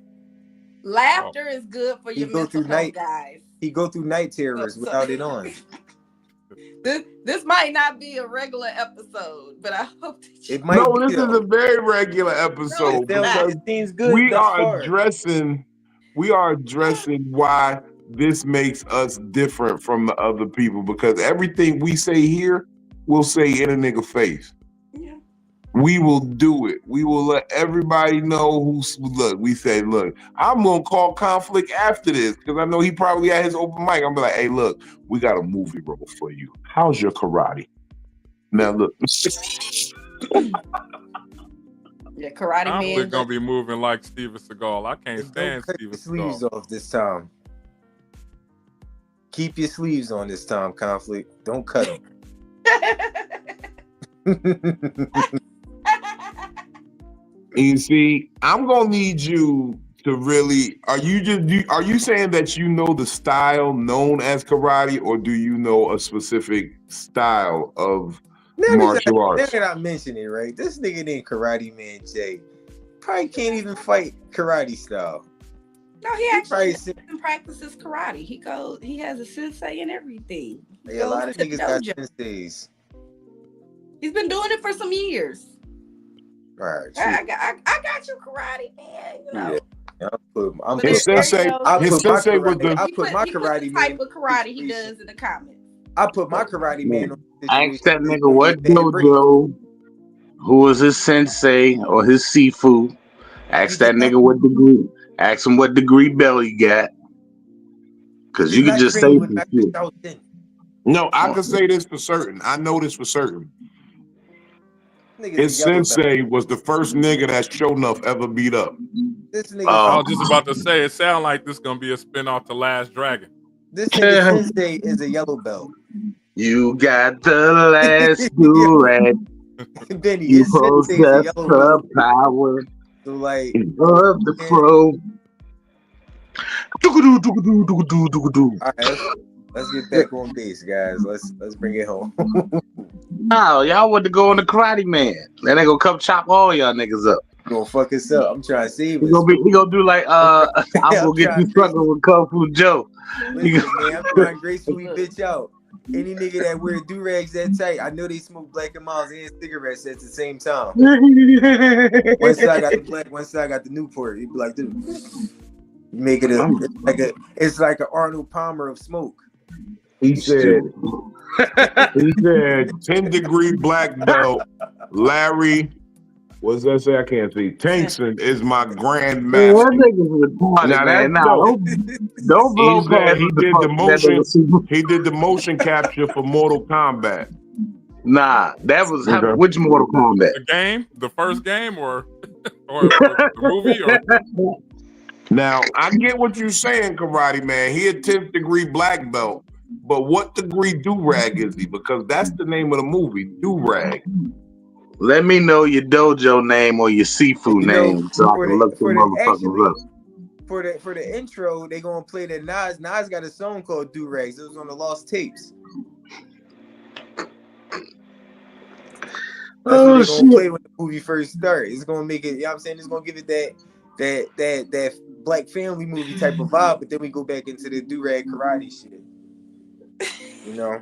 laughter is good for your mental health, guys. He go through night terrors without it on. This might not be a regular episode, but I hope that you... It might be, this is a very regular episode because it seems good we thus are far. addressing why this makes us different from the other people, because everything we say here, we'll say in a nigga face. Yeah. We will do it. We will let everybody know we say, look, I'm gonna call Conflict after this because I know he probably at his open mic. I'm be like, hey, look, we got a movie role for you. How's your karate? Now look. Yeah, Karate Man. We're gonna be moving like Steven Seagal. I can't stand Steven Keep your sleeves Seagal. off this time. Keep your sleeves on this time, Conflict. Don't cut them. You see, I'm gonna need you to really. Are you saying that you know the style known as karate, or do you know a specific style of martial arts? Now that I mention it, right? This nigga named Karate Man Jay probably can't even fight karate style. No, he actually practices karate. He has a sensei and everything. A lot of niggas got senseis. He's been doing it for some years. All right, I got you, Karate Man. You know. Yeah, his sensei was the type of karate he does in the comments. I put my Karate Man on. Ask that nigga what dojo, who was his sensei or his sifu. Ask that nigga what degree. Ask him what degree belt he got. Because you can just say some shit. No, I can say this for certain. I know this for certain. His sensei was the first nigga that Show Enough ever beat up. This nigga, I was just about to say, it sounds like this gonna be a spinoff to Last Dragon. This nigga sensei is a yellow belt. You got the last do-rag. Benny, You his sensei is a possess yellow the belt. power So like of the pro. All right, let's get back on base, guys. Let's bring it home. Oh, y'all want to go on the Karate Man? Then they gonna come chop all y'all niggas up. Gonna fuck us up. I'm trying to save us. He gonna do like I'm gonna get you fucking with Kung Fu Joe. Listen, man, I'm trying to gracefully bitch out any nigga that wear do-rags that tight. I know they smoke Black and Miles and cigarettes at the same time. One side got the black, one side got the Newport. You be like, dude, make it it's like an Arnold Palmer of smoke. He said 10-degree black belt. Larry, what's that say? I can't see. Tankson is my grandmaster. Don't blow past. He did the motion capture for Mortal Kombat. Nah, that was which Mortal Kombat? The game, the first game, or the movie, or. Now I get what you're saying, Karate Man. He a 10th degree black belt, but what degree do-rag is he? Because that's the name of the movie, do-rag. Let me know your dojo name or your seafood name so I can look the motherfuckers up. For the intro, they gonna play that Nas. Nas got a song called Do Rags. It was on the Lost Tapes. That's what they gonna play when the movie first starts. It's gonna make it, you know what I'm saying? It's gonna give it that black family movie type of vibe, but then we go back into the do-rag karate shit. You know?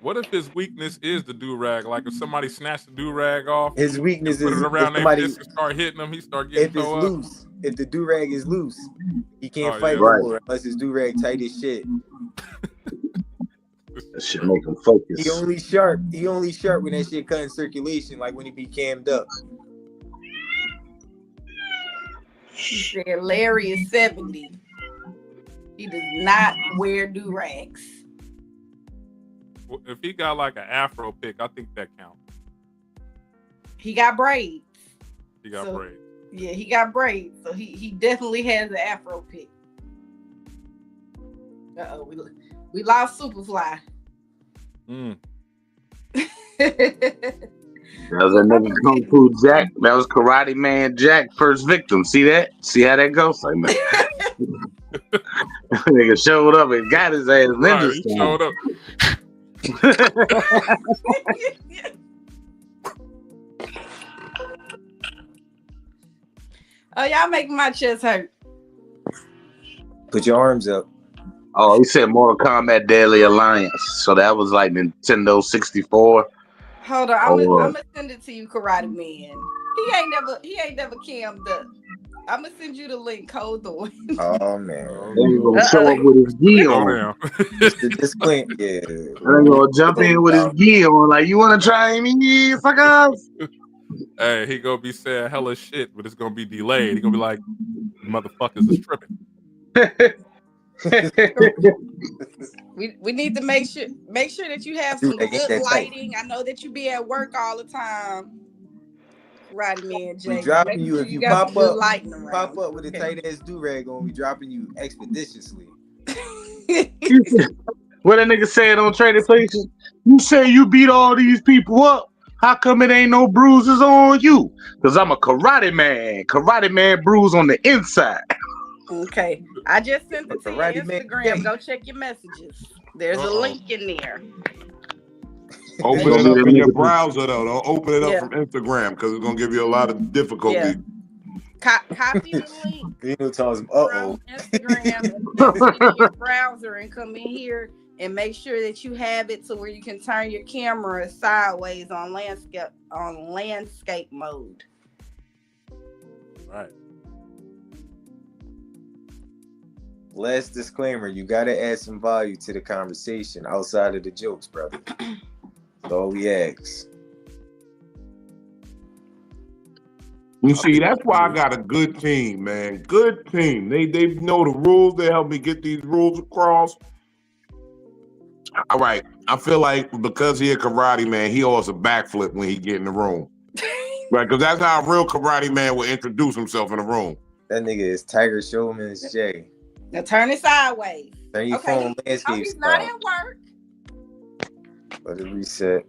What if his weakness is the do-rag? Like if somebody snatched the do-rag off, his weakness is put it around their fist and start hitting them, he start getting if it's loose. If the do-rag is loose, he can't fight no more unless his do-rag tight as shit. That shit make him focus. He only sharp when that shit cut in circulation, like when he be cammed up. He said Larry is 70. He does not wear do-rags. If he got like an afro pick, I think that counts. He got braids. He got braids. Yeah, he got braids, so he definitely has an afro pick. Uh-oh, we lost Superfly. That was that nigga Kung Fu Jack. That was Karate Man Jack, first victim. See that? See how that goes? Like, man. Nigga showed up and got his ass ninja Right, he showed up. Oh, y'all making my chest hurt. Put your arms up. Oh, he said Mortal Kombat Deadly Alliance. So that was like Nintendo 64. Hold on, I'm gonna send it to you, Karate Man. He ain't never cammed up. I'm gonna send you the link. Hold on. Oh man, Then he gonna show up with his gi on. This clean, yeah. Then he gonna jump in with his gi on. Like, you wanna try me, fuckers? Hey, he gonna be saying hella shit, but it's gonna be delayed. He gonna be like, "Motherfuckers is tripping." We need to make sure that you have some good lighting. I know that you be at work all the time. Karate Man Jay. We dropping you if you pop up with a tight ass do-rag on. We dropping you expeditiously. What that nigga said on Trading Places? You say you beat all these people up. How come it ain't no bruises on you? Because I'm a karate man. Karate man bruise on the inside. Okay. I just sent it to your Instagram. Go check your messages. There's a link in there. Open it up in your browser, though. Don't open it up from Instagram because it's going to give you a lot of difficulty. Yeah. Copy the link from Instagram and put it in your browser and come in here and make sure that you have it to where you can turn your camera sideways on landscape mode. Right. Last disclaimer, you gotta add some value to the conversation outside of the jokes, brother. That's all we ask. You see, that's why I got a good team, man. Good team. They know the rules. They help me get these rules across. All right. I feel like because he a karate man, he owes a backflip when he get in the room. Right, because that's how a real karate man will introduce himself in the room. That nigga is Tiger Showman's Jay. Now turn it sideways. Turn your phone landscape he's not at work. Let it reset.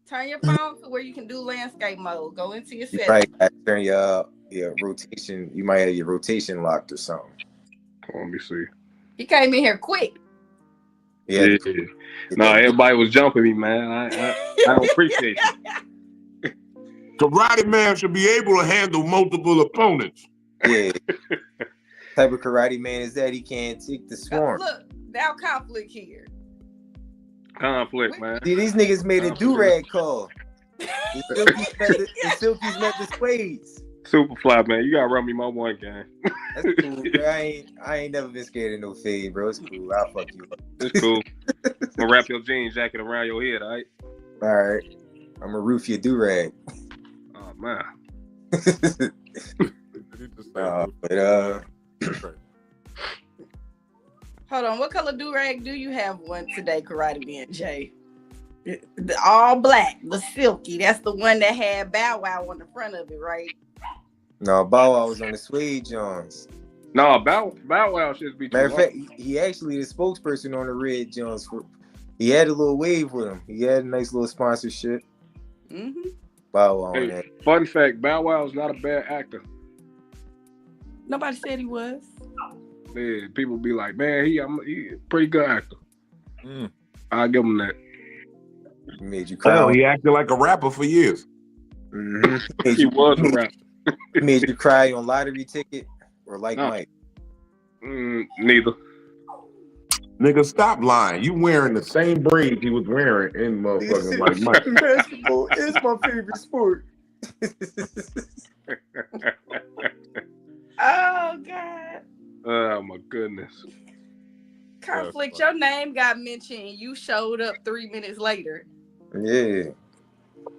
Turn your phone to where you can do landscape mode. Go into your settings. Right. Turn your rotation. You might have your rotation locked or something. Let me see. He came in here quick. Yeah. No, everybody was jumping me, man. I don't appreciate it. Karate man should be able to handle multiple opponents. Yeah. Type of karate man is that he can't take the swarm. Look, now conflict here. Conflict, man. See, these niggas made a do-rag call. The Silkies met the Spades. Superfly, man. You gotta run me my one game. That's cool, bro. I ain't never been scared of no fade, bro. It's cool. I'll fuck you up. It's cool. I'm gonna wrap your jean jacket around your head, all right? All right. I'm gonna roof your do-rag. Oh, man. Hold on, what color do-rag do you have one today, Karate Man Jay? The all black, the silky. That's the one that had Bow Wow on the front of it, right? No, Bow Wow was on the suede Johns. No, Bow Wow should be. Matter of fact, he actually the spokesperson on the red Johns. He had a little wave with him. He had a nice little sponsorship. Mm-hmm. Bow Wow. Hey, fun fact: Bow Wow is not a bad actor. Nobody said he was. Yeah, people be like, man, he a pretty good actor. I'll give him that. He made you cry. Oh, he acted like a rapper for years. Mm-hmm. He was a rapper. He made you cry on Lottery Ticket or Like Mike? Neither. Nigga, stop lying. You wearing the same braids he was wearing in motherfucking Like Mike. Basketball is my favorite sport. Oh, God. Oh, my goodness. Conflict, your name got mentioned. You showed up 3 minutes later. Yeah.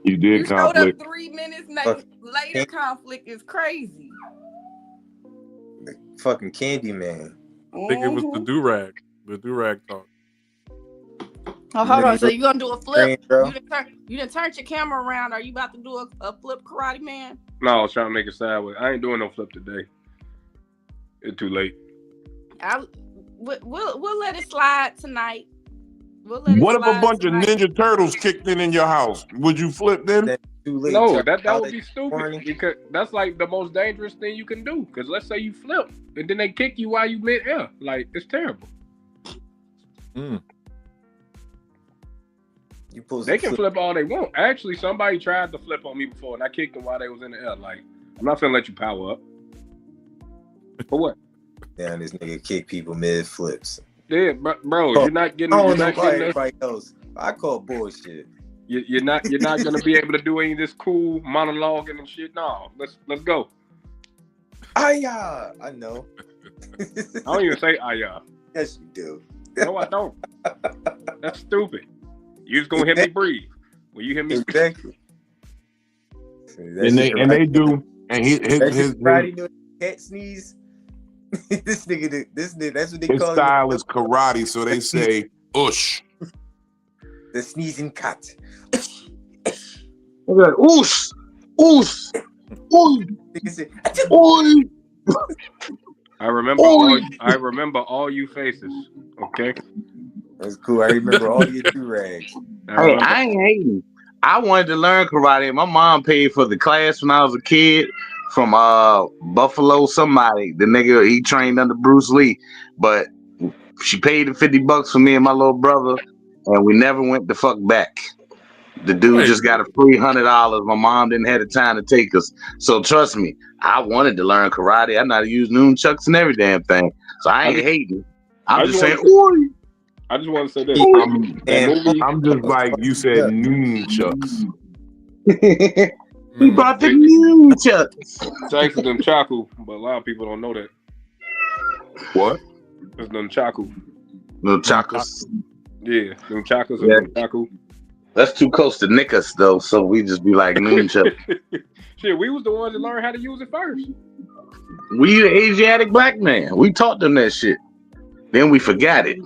You did, Conflict. Showed up 3 minutes later. Conflict is crazy. The fucking Candy Man. I think it was the do-rag. The do-rag talk. Oh, hold on. So you gonna do a flip? Bro. You done turned your camera around. Are you about to do a flip, Karate Man? No, I was trying to make it sideways. I ain't doing no flip today. It's too late. We'll let it slide tonight. What if a bunch of Ninja Turtles kicked in your house? Would you flip then? No, that would be stupid because that's like the most dangerous thing you can do. Because let's say you flip and then they kick you while you mid-air. Like, it's terrible. They can flip all they want. Actually, somebody tried to flip on me before and I kicked them while they was in the air. Like, I'm not finna let you power up. For what? Damn, this nigga kick people mid flips. Yeah, bro, you're not getting. I don't know about everybody else. I call bullshit. You're not gonna be able to do any of this cool monologuing and shit. No, let's go. Aya, I know. I don't even say aya. Yes, you do. No, I don't. That's stupid. You just gonna hear me breathe. When you hear me exactly. And they do. And his Friday cat sneeze. This nigga, that's what they his call style is karate, so they say "ush." The sneezing cat. Oosh, oosh, oosh. I remember all you faces. Okay, that's cool. I remember all your do-rags. Hey, I ain't hating. I wanted to learn karate. My mom paid for the class when I was a kid. From Buffalo, somebody. The nigga, he trained under Bruce Lee, but she paid the $50 for me and my little brother, and we never went the fuck back. The dude just got a free $100. My mom didn't have the time to take us. So trust me, I wanted to learn karate. I know how to use nunchucks and every damn thing. So I ain't hating. I'm just saying, I just want to say this. I'm just like you said, nunchucks. We brought the nunchucks. Thanks to them chaku, but a lot of people don't know that. What? It's them chaku. Nunchucks. Yeah, them chakus and them chaku. That's too close to nick us though, so we just be like nunchucks. Shit, we was the ones that learned how to use it first. We the Asiatic black man. We taught them that shit. Then we forgot it.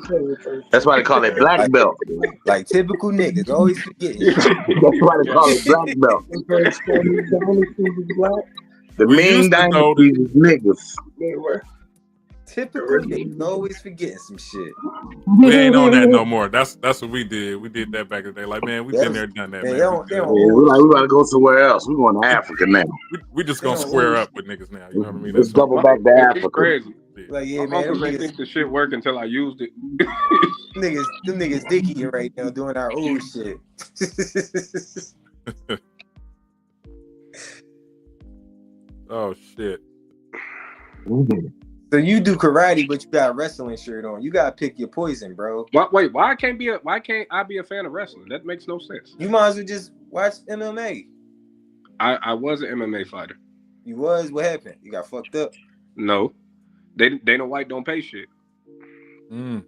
That's why they call it black belt. Like typical niggas, always forgetting. That's why they call it black belt. The main dynasty is niggas. They were. Typical niggas, always forgetting some shit. We ain't on that no more. That's what we did. We did that back in the day. Like, man, we been there, done that. Man, we gotta go somewhere else. We going to Africa now. We just gonna square up with niggas now. You know what I mean? Let's double back to Africa. Crazy. Like, yeah, my man, uncles ain't think the shit worked until I used it. them niggas dicky right now doing our old shit. Oh shit. So you do karate, but you got a wrestling shirt on. You gotta pick your poison, bro. Wait, why can't I be a fan of wrestling? That makes no sense. You might as well just watch MMA. I was an MMA fighter. You was? What happened? You got fucked up? No. Dana White don't pay shit. Bro,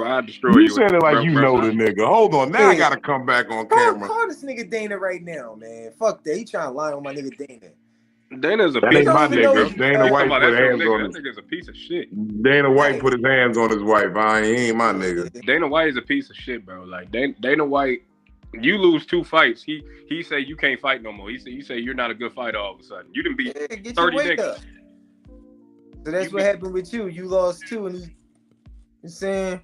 I destroy you. You said it like you know the nigga. Hold on, now I gotta come back on camera. Call this nigga Dana right now, man. Fuck that. He trying to lie on my nigga Dana. Dana's a that piece ain't my of nigga. shit. Dana White put his hands on his. That nigga's a piece of shit. Dana White put his hands on his wife. He ain't my nigga. Dana White is a piece of shit, bro. Like Dana White, you lose 2 fights. He say you can't fight no more. He say you're not a good fighter all of a sudden. You didn't beat 30 niggas. So that's what happened with you. You lost 2, and you saying,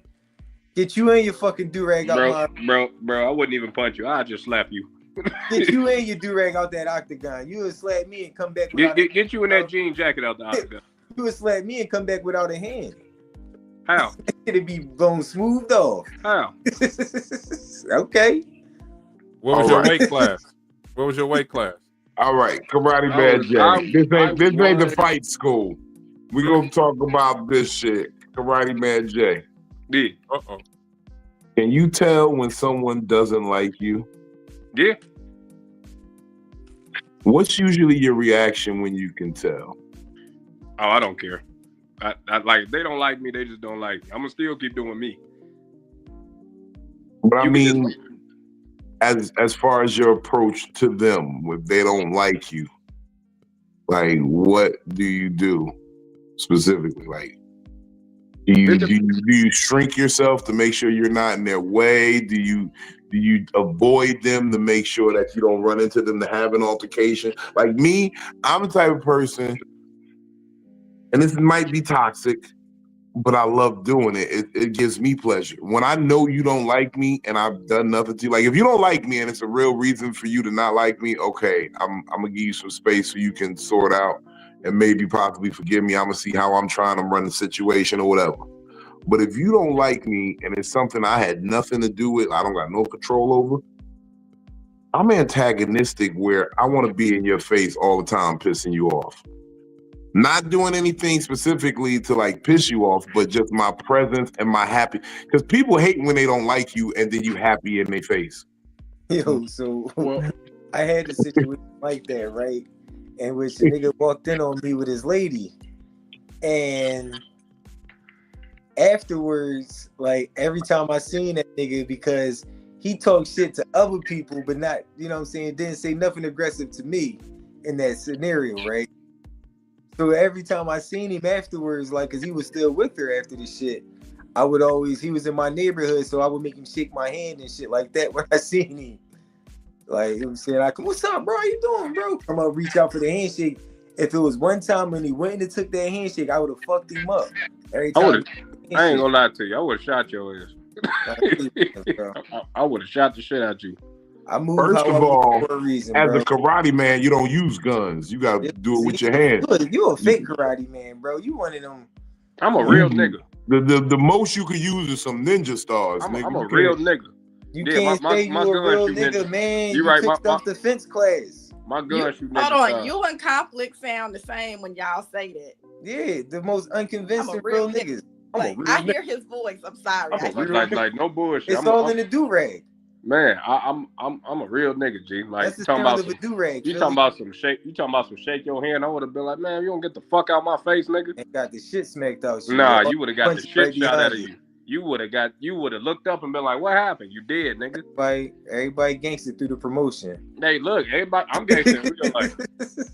get you and your fucking do-rag out. Bro, I wouldn't even punch you. I'd just slap you. Get you and your do-rag out that octagon. You would slap me and come back without get you in that jean jacket out the octagon. You would slap me and come back without a hand. How? It'd be going smoothed off. How? Okay. What was your weight class? What was your weight class? All right, Karate Bad J. This ain't the fight school. We gonna talk about this shit. Karate Mad J. Yeah. Can you tell when someone doesn't like you? Yeah. What's usually your reaction when you can tell? Oh, I don't care. I like, they don't like me, they just don't like me. I'm gonna still keep doing me. But I mean, as far as your approach to them, if they don't like you, like what do you do specifically? Like, Do you shrink yourself to make sure you're not in their way? Do you avoid them to make sure that you don't run into them to have an altercation? Like me, I'm the type of person, and this might be toxic, but I love doing it. It gives me pleasure. When I know you don't like me and I've done nothing to you, like if you don't like me and it's a real reason for you to not like me, okay, I'm gonna give you some space so you can sort out and maybe possibly forgive me. I'm gonna see how I'm trying to run the situation or whatever. But if you don't like me and it's something I had nothing to do with, I don't got no control over, I'm antagonistic where I want to be in your face all the time, pissing you off. Not doing anything specifically to like piss you off, but just my presence and my happy. Because people hate when they don't like you and then you happy in their face. Yo, so I had a situation like that, right? In which a nigga walked in on me with his lady. And afterwards, like every time I seen that nigga, because he talked shit to other people, but not, you know what I'm saying, didn't say nothing aggressive to me in that scenario, right? So every time I seen him afterwards, like, cause he was still with her after the shit, I would always, he was in my neighborhood, so I would make him shake my hand and shit like that when I seen him. Like, he was saying, like, what's up, bro? How you doing, bro? I'm gonna reach out for the handshake. If it was one time when he went and took that handshake, I would have fucked him up. Every time. I ain't gonna lie to you. I would have shot your ass. I would have shot the shit out you. I moved First of all, for a reason, as bro. a karate man, you don't use guns. You gotta do it with your hands. You a fake karate man, bro. You one of them. I'm a real nigga. The most you could use is some ninja stars. I'm a real nigga. You can't say you a real nigga, man. You right, took self-defense class. My gun shoot ninja. Hold on, you and Conflict sound the same when y'all say that. Yeah, the most unconvincing real niggas. Like, I hear his voice. I'm sorry. Like no bullshit. It's all in the do-rag. Man, I'm a real nigga, G. Like, that's the talking about some do-rag. You talking about some shake? You talking about some shake your hand? I would have been like, man, you don't get the fuck out my face, nigga. And got the shit smacked out. Nah, you would have got the shit shot out of you. You would have looked up and been like, what happened? You did, nigga. Everybody gangster through the promotion. Hey, look, everybody, I'm gangster in real life.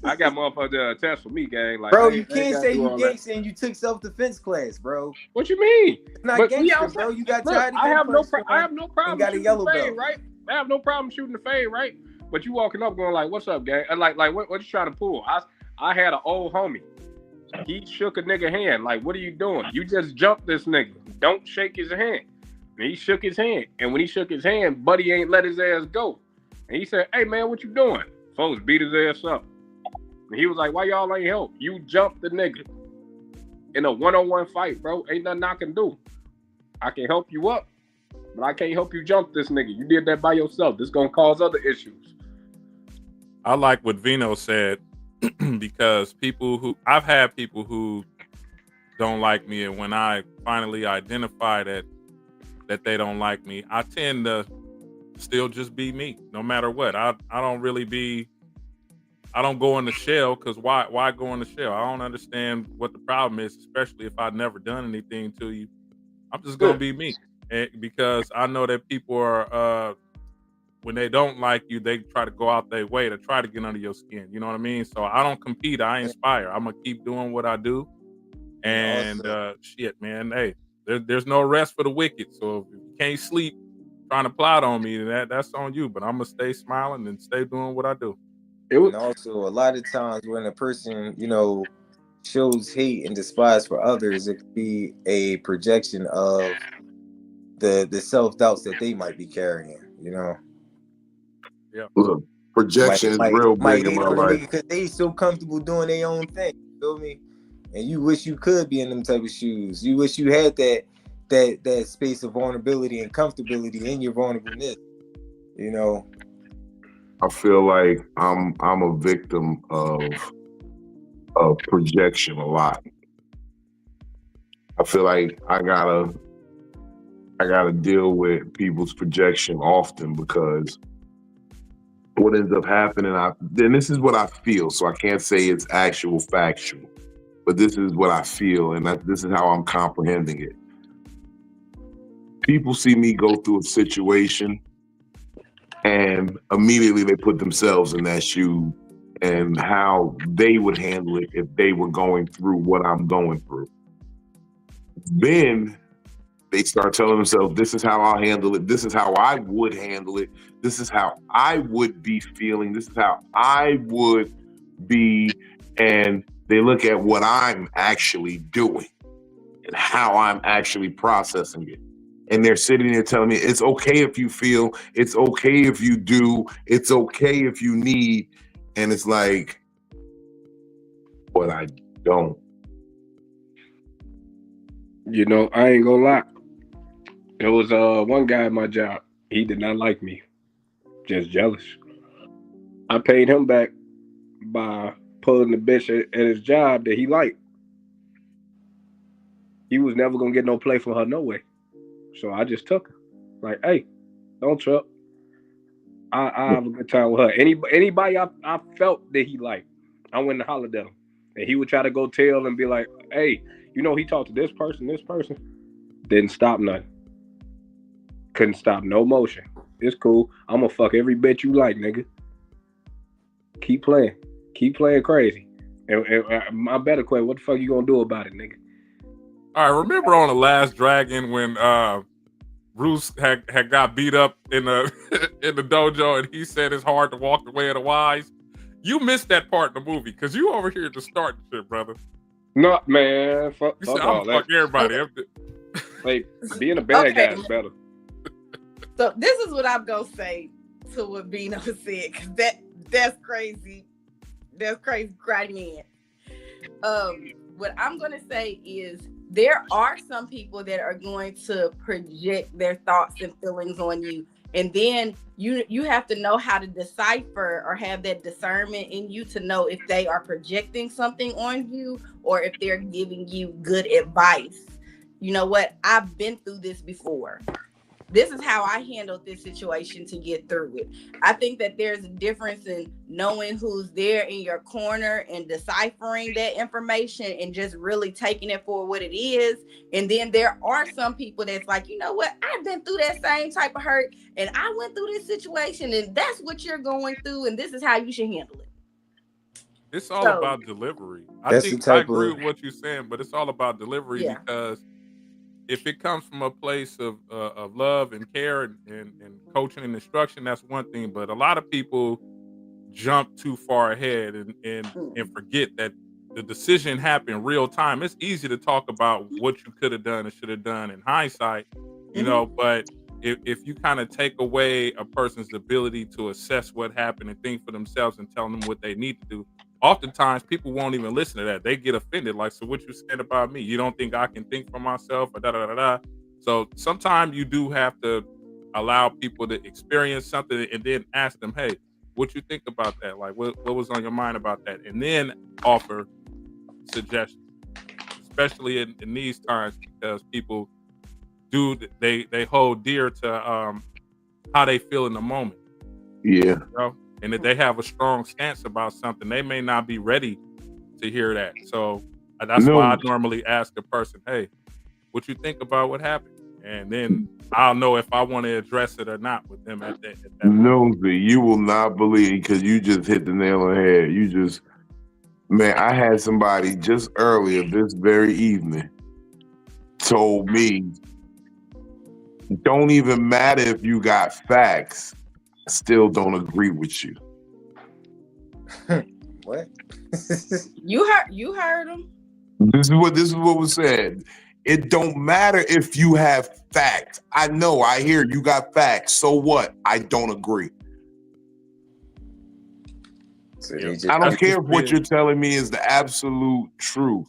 I got motherfuckers test for me, gang. Like, bro, you can't say you gangster and you took self-defense class, bro. What you mean? It's not gangster, bro. You got tired of I have no problem. Got a yellow belt, right? I have no problem shooting the fade, right? But you walking up going like, what's up, gang? And like what you trying to pull? I had an old homie. He shook a nigga hand. Like, what are you doing? You just jumped this nigga. Don't shake his hand. And he shook his hand. And when he shook his hand, buddy ain't let his ass go. And he said, hey, man, what you doing? Folks beat his ass up. And he was like, why y'all ain't help? You jumped the nigga. In a one-on-one fight, bro. Ain't nothing I can do. I can help you up, but I can't help you jump this nigga. You did that by yourself. This gonna cause other issues. I like what Vino said because I've had people who don't like me, and when I finally identify that they don't like me, I tend to still just be me, no matter what. I don't go in the shell, because why go in the shell? I don't understand what the problem is, especially if I've never done anything to you. I'm just gonna be me, because I know that people are when they don't like you, they try to go out their way to try to get under your skin. You know what I mean? So I don't compete. I inspire. I'm gonna keep doing what I do. And shit, man. Hey, there's no rest for the wicked. So if you can't sleep trying to plot on me, that's on you. But I'm gonna stay smiling and stay doing what I do. And also, a lot of times when a person, shows hate and despise for others, it could be a projection of the self-doubts that they might be carrying, Yeah. Look, projection is real big in my life. Because they so comfortable doing their own thing, you feel me? And you wish you could be in them type of shoes. You wish you had that space of vulnerability and comfortability in your vulnerableness, I feel like I'm a victim of projection a lot. I feel like I gotta deal with people's projection often, because what ends up happening, then this is what I feel, so I can't say it's actual factual, but this is what I feel, and this is how I'm comprehending it. People see me go through a situation, and immediately they put themselves in that shoe and how they would handle it if they were going through what I'm going through. Then they start telling themselves, this is how I'll handle it. This is how I would handle it. This is how I would be feeling. This is how I would be. And they look at what I'm actually doing and how I'm actually processing it. And they're sitting there telling me, it's okay if you feel, it's okay if you do, it's okay if you need. And it's like, but I don't. You know, I ain't gonna lie. There was one guy at my job. He did not like me. Just jealous. I paid him back by pulling the bitch at his job that he liked. He was never gonna get no play from her no way. So I just took her. Like, hey, don't trip. I have a good time with her. Anybody I felt that he liked, I went to holler at him. And he would try to go tell and be like, hey, you know, he talked to this person. Didn't stop nothing. Couldn't stop no motion. It's cool. I'm gonna fuck every bitch you like, nigga. Keep playing. Keep playing crazy. And my better question, what the fuck you gonna do about it, nigga? All right, remember on The Last Dragon when Bruce had got beat up in the in the dojo and he said it's hard to walk the way of the wise? You missed that part in the movie because you over here to start shit, brother. No, man. Fuck You said, all I'm that. fuck everybody. Like, being a bad guy is better. So this is what I'm gonna say to what Bino said, because that's crazy. That's crazy grinding in. What I'm gonna say is there are some people that are going to project their thoughts and feelings on you. And then you have to know how to decipher or have that discernment in you to know if they are projecting something on you or if they're giving you good advice. You know what? I've been through this before. This is how I handled this situation to get through it. I think that there's a difference in knowing who's there in your corner and deciphering that information and just really taking it for what it is. And then there are some people that's like, you know what? I've been through that same type of hurt and I went through this situation and that's what you're going through and this is how you should handle it. It's all about delivery. I agree with what you're saying, but it's all about delivery because if it comes from a place of love and care and coaching and instruction, that's one thing. But a lot of people jump too far ahead and forget that the decision happened real time. It's easy to talk about what you could have done and should have done in hindsight, you know, but if you kind of take away a person's ability to assess what happened and think for themselves and tell them what they need to do, oftentimes people won't even listen to that. They get offended. Like, so what you said about me? You don't think I can think for myself? Or da da da da. So sometimes you do have to allow people to experience something and then ask them, hey, what you think about that? Like, what was on your mind about that? And then offer suggestions, especially in these times because people they hold dear to how they feel in the moment. Yeah. You know? And if they have a strong stance about something, they may not be ready to hear that. So that's why I normally ask a person, hey, what you think about what happened? And then I'll know if I want to address it or not with them at that moment. No, you will not believe because you just hit the nail on the head. You just, man, I had somebody just earlier this very evening told me, don't even matter if you got facts. I still don't agree with you. What? You heard him. This is what was said. It don't matter if you have facts. I know, I hear you got facts. So what? I don't agree. So I don't care if what you're telling me is the absolute truth.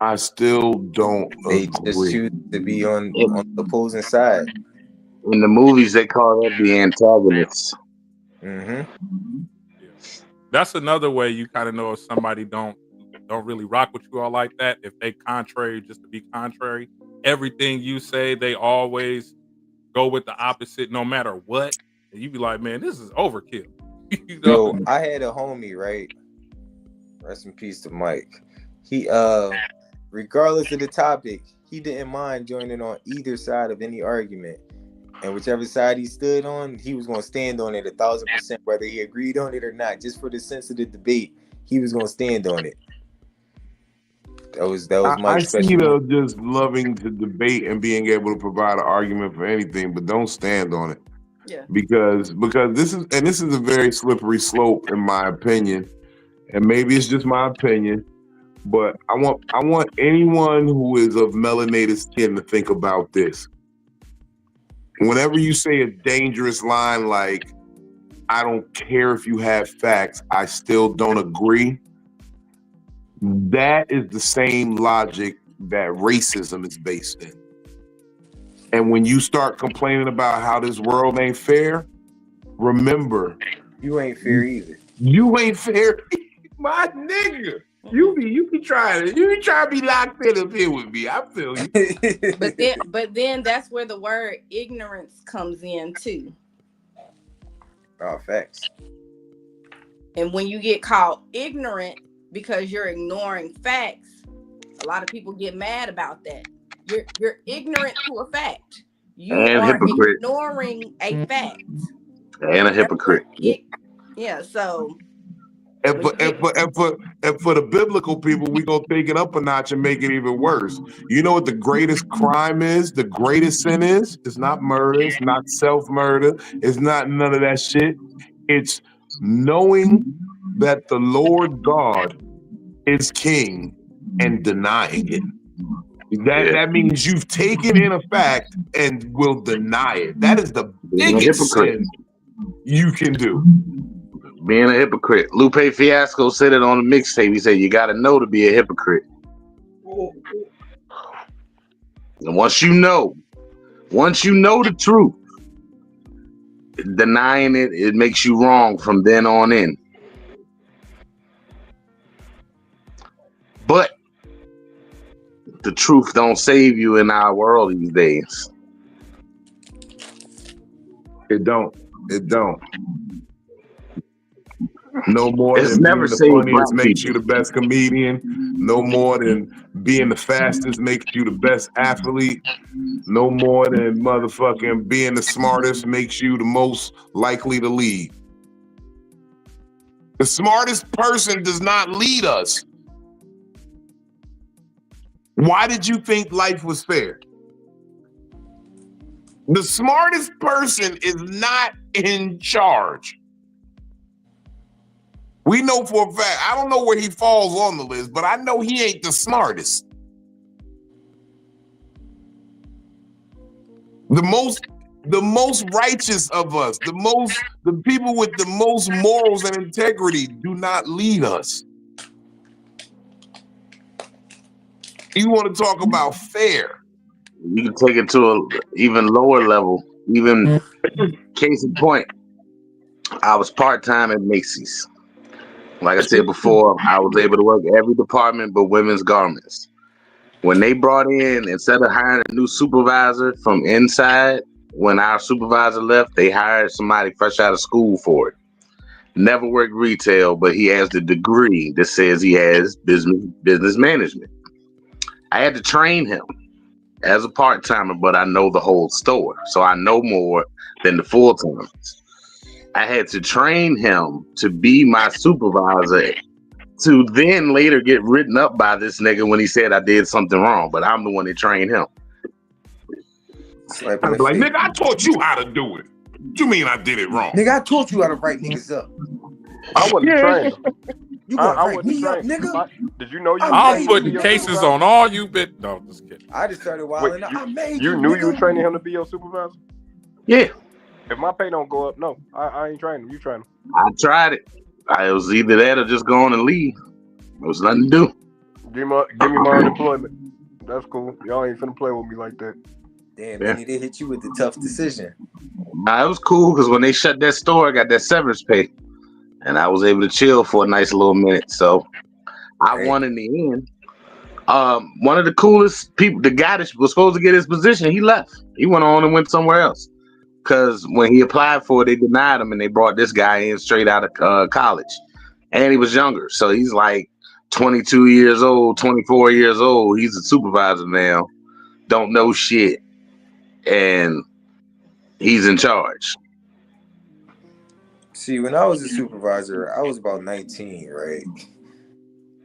I still don't agree. Just choose to be on the opposing side. In the movies, they call that the antagonists. That's another way you kind of know if somebody don't really rock with you all like that. If they contrary just to be contrary, everything you say, they always go with the opposite no matter what. And you be like, man, this is overkill. You know? Yo, I had a homie, right? Rest in peace to Mike. He regardless of the topic, he didn't mind joining on either side of any argument. And whichever side he stood on, he was going to stand on it 1,000%, whether he agreed on it or not. Just for the sense of the debate, he was going to stand on it. That was Mike I see special. just loving to debate and being able to provide an argument for anything, but don't stand on it. Yeah. Because this is a very slippery slope in my opinion, and maybe it's just my opinion, but I want anyone who is of melanated skin to think about this. Whenever you say a dangerous line like, I don't care if you have facts, I still don't agree, that is the same logic that racism is based in. And when you start complaining about how this world ain't fair, remember, You ain't fair either. you ain't fair, my nigga. You be trying to be locked in up here with me. I feel you. But then that's where the word ignorance comes in too. Oh, facts. And when you get called ignorant because you're ignoring facts, a lot of people get mad about that. You're ignorant to a fact. You And are hypocrite. ignoring a fact. And a hypocrite. Yeah, so And for the biblical people, we gonna take it up a notch and make it even worse. You know what the greatest crime is? The greatest sin is? It's not murder. It's not self-murder. It's not none of that shit. It's knowing that the Lord God is king and denying it. That means you've taken in a fact and will deny it. That is the biggest sin you can do. Being a hypocrite. Lupe Fiasco said it on the mixtape. He said, you got to know to be a hypocrite. And once you know the truth, denying it, it makes you wrong from then on in. But the truth don't save you in our world these days. It don't. No more It's than never being the saved funniest black makes people. you the best comedian. No more than being the fastest makes you the best athlete. No more than motherfucking being the smartest makes you the most likely to lead. The smartest person does not lead us. Why did you think life was fair? The smartest person is not in charge. We know for a fact, I don't know where he falls on the list, but I know he ain't the smartest. The most righteous of us, the people with the most morals and integrity do not lead us. You want to talk about fair? You can take it to an even lower level. Even case in point, I was part-time at Macy's. Like I said before, I was able to work every department but women's garments. When they brought in, instead of hiring a new supervisor from inside, when our supervisor left, they hired somebody fresh out of school for it. Never worked retail, but he has the degree that says he has business management. I had to train him as a part-timer, but I know the whole store, so I know more than the full-timers. I had to train him to be my supervisor, to then later get written up by this nigga when he said I did something wrong, but I'm the one that trained him. I'd be like, nigga, I taught you how to do it. What you mean I did it wrong? Nigga, I taught you how to write niggas up. I wouldn't train him. You gonna I write wouldn't me up, train him. nigga? Did you know you? I'm putting cases on all you bit. No, just kidding. I just started wilding out. I made you. You knew nigga. you were training him to be your supervisor? Yeah. If my pay don't go up, no, I ain't training him. You train him. I tried it. It was either that or just go on and leave. There was nothing to do. Give me my unemployment. That's cool. Y'all ain't finna play with me like that. Damn, man, they hit you with the tough decision. Nah, it was cool because when they shut that store, I got that severance pay. And I was able to chill for a nice little minute. So I won in the end. One of the coolest people, the guy that was supposed to get his position, he left. He went on and went somewhere else. Because when he applied for it, they denied him and they brought this guy in straight out of college. And he was younger. So he's like 22 years old, 24 years old. He's a supervisor now. Don't know shit. And he's in charge. See, when I was a supervisor, I was about 19, right?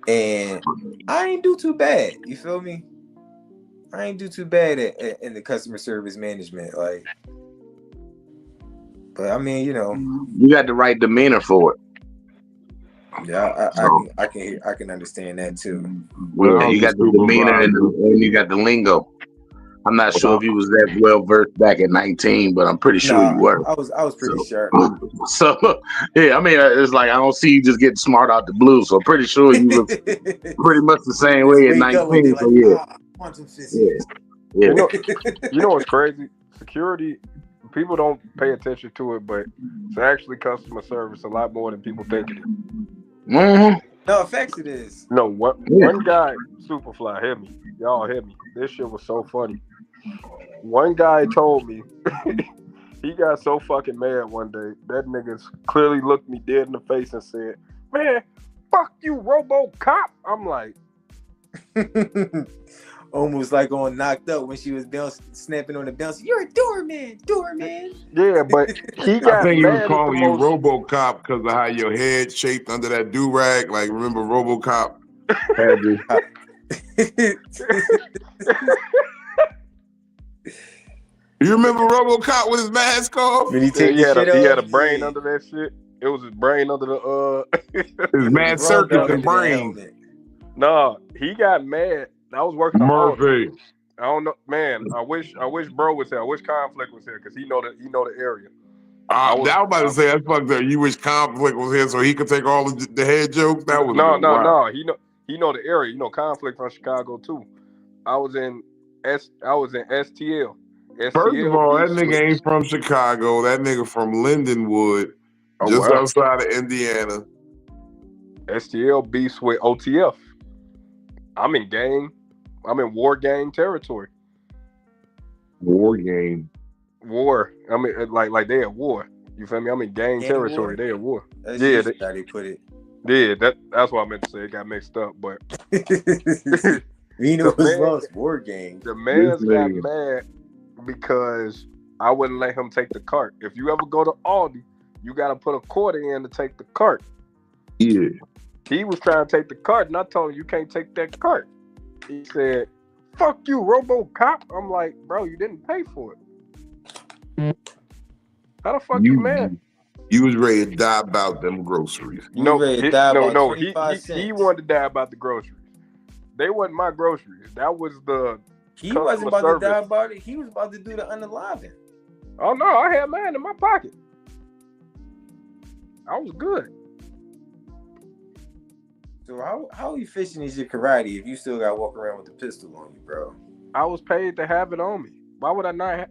And I ain't do too bad. You feel me? I ain't do too bad in the customer service management. Like, but I mean, you know, You got the right demeanor for it. yeah, So, I can understand that too. yeah, you got the demeanor and you got the lingo. I'm not sure if you was that well versed back at 19, but I'm pretty sure you were. I was pretty sharp. So yeah, I mean, it's like I don't see you just getting smart out the blue. So I'm pretty sure you was pretty much the same way at 19. So Quantum physics. Yeah. You know what's crazy? Security, people don't pay attention to it, but it's actually customer service a lot more than people think it is. Mm-hmm. No, facts it is. No, one guy, Superfly, hit me. Y'all hit me. This shit was so funny. One guy told me he got so fucking mad one day. That nigga clearly looked me dead in the face and said, "Man, fuck you, RoboCop." I'm like, almost like on Knocked Up when she was snapping on the bounce. You're a doorman. yeah, but he got I think he was mad calling you RoboCop because of how your head shaped under that do-rag. Like, remember RoboCop had this? You remember RoboCop with his mask off? When he he had a brain under that shit. It was his brain under the his mad circuits and brain. Nah, he got mad. I was working on Murphy. I don't know, man. I wish Bro was here. I wish Conflict was here because he know the area. I was about to say that's fucked up. You wish Conflict was here so he could take all the head jokes. That was no. He know the area. You know Conflict from Chicago too. I was in STL. First of all, that nigga ain't from Chicago. That nigga from Lindenwood, just outside of Indiana. STL beefs with OTF. I'm in war gang territory. War game. War. I mean, like they at war. You feel me? I'm in gang territory. They at war. That's how they put it. Yeah, that's what I meant to say. It got mixed up, but war gang. The man's got mad because I wouldn't let him take the cart. If you ever go to Aldi, you got to put a quarter in to take the cart. Yeah. He was trying to take the cart, and I told him, you can't take that cart. He said, "Fuck you, RoboCop." I'm like, bro, you didn't pay for it. How the fuck you mad? You was ready to die about them groceries. He wanted to die about the groceries. They wasn't my groceries. That was the He wasn't about to die about it. He was about to do the unaliving. Oh no, I had mine in my pocket. I was good. So how efficient is your karate if you still got to walk around with the pistol on you, bro? I was paid to have it on me. Why would I not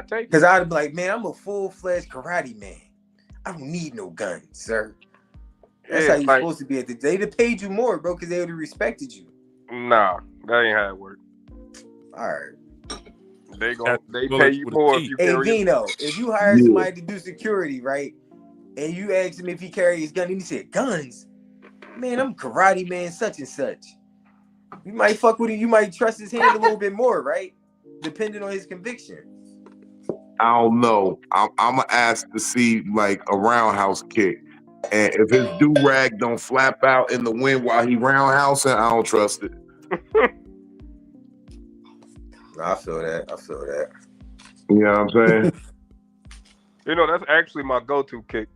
take it? Because I'd be like, man, I'm a full-fledged karate man. I don't need no gun, sir. That's how you're supposed to be. They'd have paid you more, bro, because they would have respected you. Nah, that ain't how it works. All right. They pay you more if you carry. Hey, Dino, if you hire somebody to do security, right, and you ask him if he carries his gun, and he said, guns? Man, I'm karate man such and such. You might fuck with him. You might trust his hand a little bit more, right? Depending on his conviction. I don't know. I'm gonna ask to see like a roundhouse kick, and if his do rag don't flap out in the wind while he roundhousing, I don't trust it. I feel that. You know what I'm saying? You know, that's actually my go-to kick.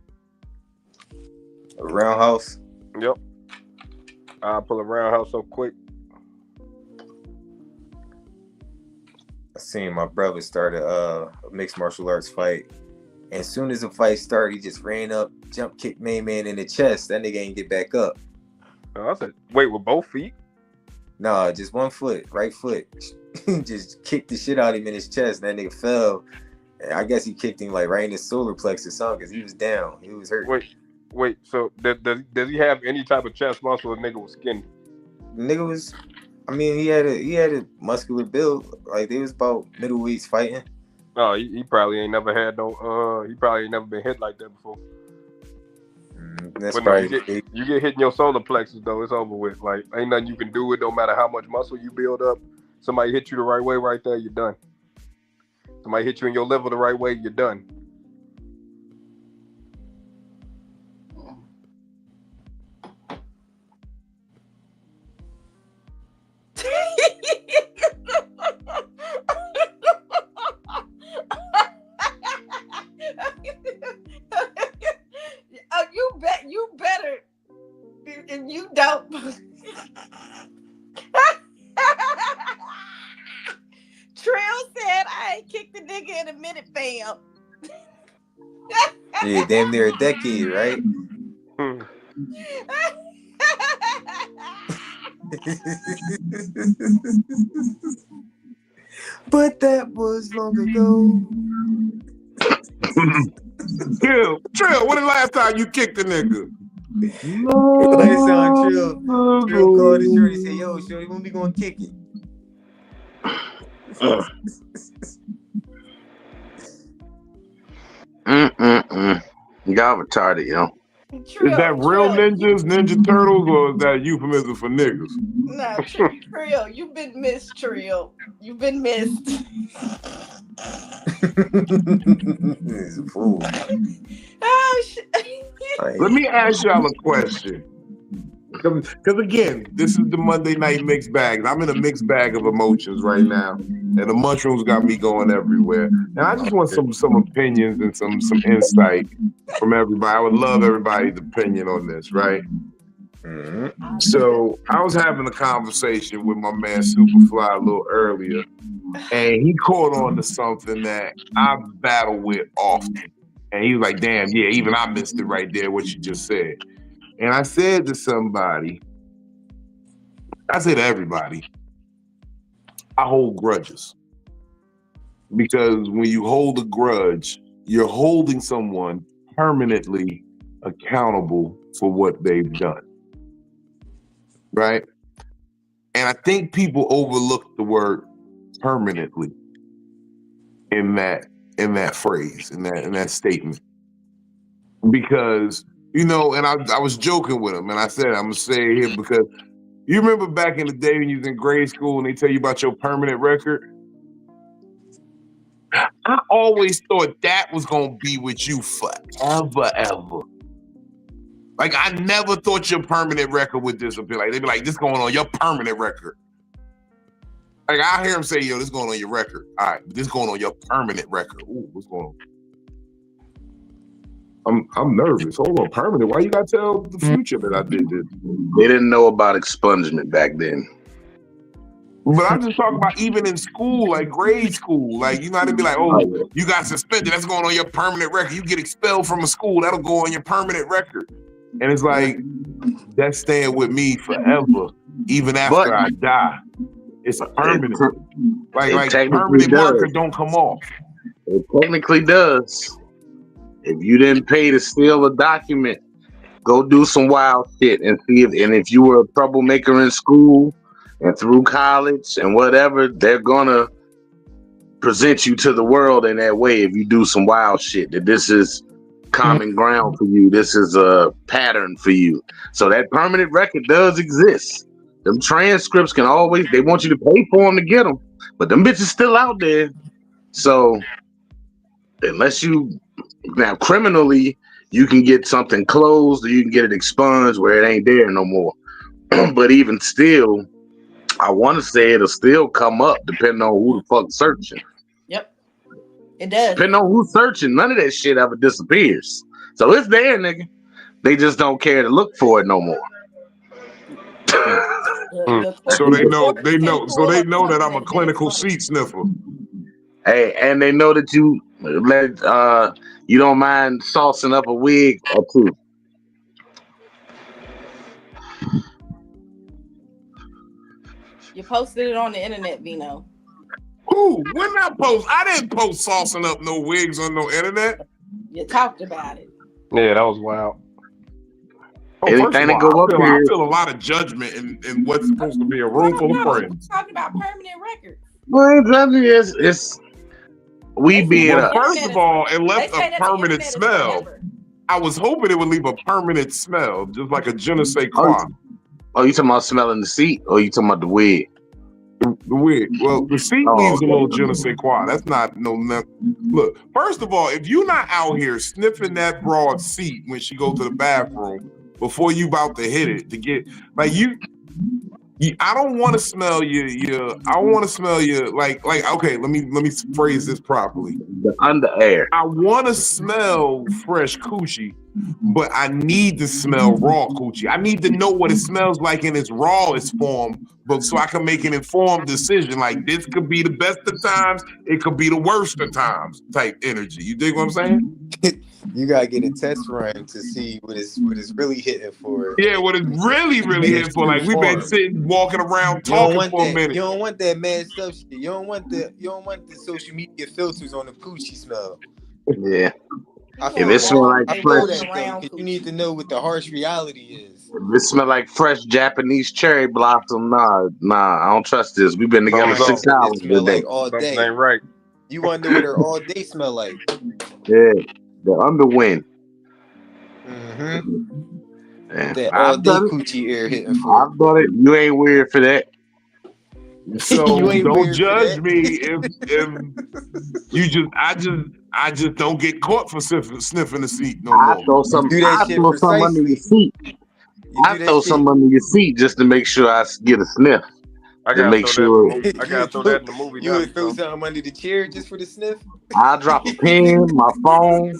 A roundhouse. Yep. I pull a roundhouse so quick. I seen my brother start a mixed martial arts fight. And as soon as the fight started, he just ran up, jump kicked main man in the chest. That nigga ain't get back up. I said, wait, with both feet? Nah, just one foot, right foot. Just kicked the shit out of him in his chest. And that nigga fell. And I guess he kicked him like right in his solar plexus or something because he was down. He was hurt. Wait. So does he have any type of chest muscle? The nigga was skinny. The nigga was, I mean, he had a muscular build. Like they was about middleweights fighting. Oh, he probably ain't never had no. He probably ain't never been hit like that before. That's probably you get hit in your solar plexus though. It's over with. Like ain't nothing you can do. It don't matter how much muscle you build up. Somebody hit you the right way, right there, you're done. Somebody hit you in your liver the right way, you're done. If you don't. Trill said I ain't kicked the nigga in a minute, fam. Yeah, damn near a decade, right? But that was long ago. Trill, when the last time you kicked a nigga? Yo, that sound Trill. Trill called his shorty and said, yo, shorty, when we gonna kick it? Y'all retarded, yo. Trill, Is that real ninjas, Ninja Turtles, or is that euphemism for niggas? No, Trill, you've been missed, Trill. You've been missed. He's a fool. Oh, shit. Let me ask y'all a question. Because again, this is the Monday night mixed bag. I'm in a mixed bag of emotions right now, and the mushrooms got me going everywhere. And I just want some opinions and some insight from everybody. I would love everybody's opinion on this, right? Mm-hmm. So I was having a conversation with my man Superfly a little earlier, and he caught on to something that I battle with often. And he was like, "Damn, yeah, even I missed it right there, what you just said." And I said to somebody, I say to everybody, I hold grudges. Because when you hold a grudge, you're holding someone permanently accountable for what they've done. Right? And I think people overlook the word permanently in that phrase, in that statement. Because you know, and I was joking with him, and I said, I'm going to say it here because you remember back in the day when you was in grade school and they tell you about your permanent record? I always thought that was going to be with you forever, ever. Like, I never thought your permanent record would disappear. Like, they'd be like, this going on your permanent record. Like, I hear him say, yo, this going on your record. All right, but this going on your permanent record. Ooh, what's going on? I'm nervous. Hold on, permanent. Why you gotta tell the future that I did this? They didn't know about expungement back then. But I'm just talking about even in school, like grade school. Like, you know how to be like, oh, you got suspended. That's going on your permanent record. You get expelled from a school. That'll go on your permanent record. And it's like, that's staying with me forever, even after I die. It's permanent. Like permanent marker don't come off. It technically does. If you didn't pay to steal a document, go do some wild shit and see if you were a troublemaker in school and through college and whatever, they're gonna present you to the world in that way if you do some wild shit. That this is common ground for you. This is a pattern for you. So that permanent record does exist. Them transcripts can always, they want you to pay for them to get them, but them bitches still out there. So unless you, now criminally, you can get something closed or you can get it expunged where it ain't there no more. But even still, I want to say it'll still come up depending on who the fuck's searching. Yep, it does. Depending on who's searching, none of that shit ever disappears. So it's there, nigga. They just don't care to look for it no more. So they know that I'm a clinical seat sniffer. Hey, and they know that you you don't mind saucing up a wig or two. You posted it on the internet, Vino. Who? When I post? I didn't post saucing up no wigs on no internet. You talked about it. Yeah, that was wild. Anything that go up here, I feel a lot of judgment in what's supposed to be a room full of friends. We're talking about permanent records. Well, it's we being well, first of all, it left a permanent smell. Forever. I was hoping it would leave a permanent smell, just like a je ne sais quoi. Oh, you talking about smelling the seat, or you talking about the wig? The wig. Well, the seat leaves a little je ne sais quoi. That's not Look, first of all, if you're not out here sniffing that broad seat when she goes to the bathroom before you about to hit it to get like you I don't want to smell like okay, let me phrase this properly. The under air. I want to smell fresh coochie, but I need to smell raw coochie. I need to know what it smells like in its rawest form, but so I can make an informed decision. Like this could be the best of times, it could be the worst of times type energy. You dig what I'm saying? You gotta get a test run to see what it's really hitting for. Yeah, what it's really hitting for. Like we've been sitting, walking around, talking for a minute. You don't want that mad stuff shit. You don't want the social media filters on the coochie smell. Yeah. If it smell like fresh, you need to know what the harsh reality is. If it smell like fresh Japanese cherry blossom, nah, I don't trust this. We've been together 6 hours today. Like all day. Something ain't right. You want to know what her all day smell like? Yeah, the underwind. Yeah, that all day coochie air hitting for. I've done it. You ain't weird for that. So don't judge me if you just I just don't get caught for sniffing the seat no more. I throw some under your seat. I throw some under your seat just to make sure I get a sniff. I gotta throw that in the movie. You would throw something under the chair just for the sniff? I drop a pen, my phone.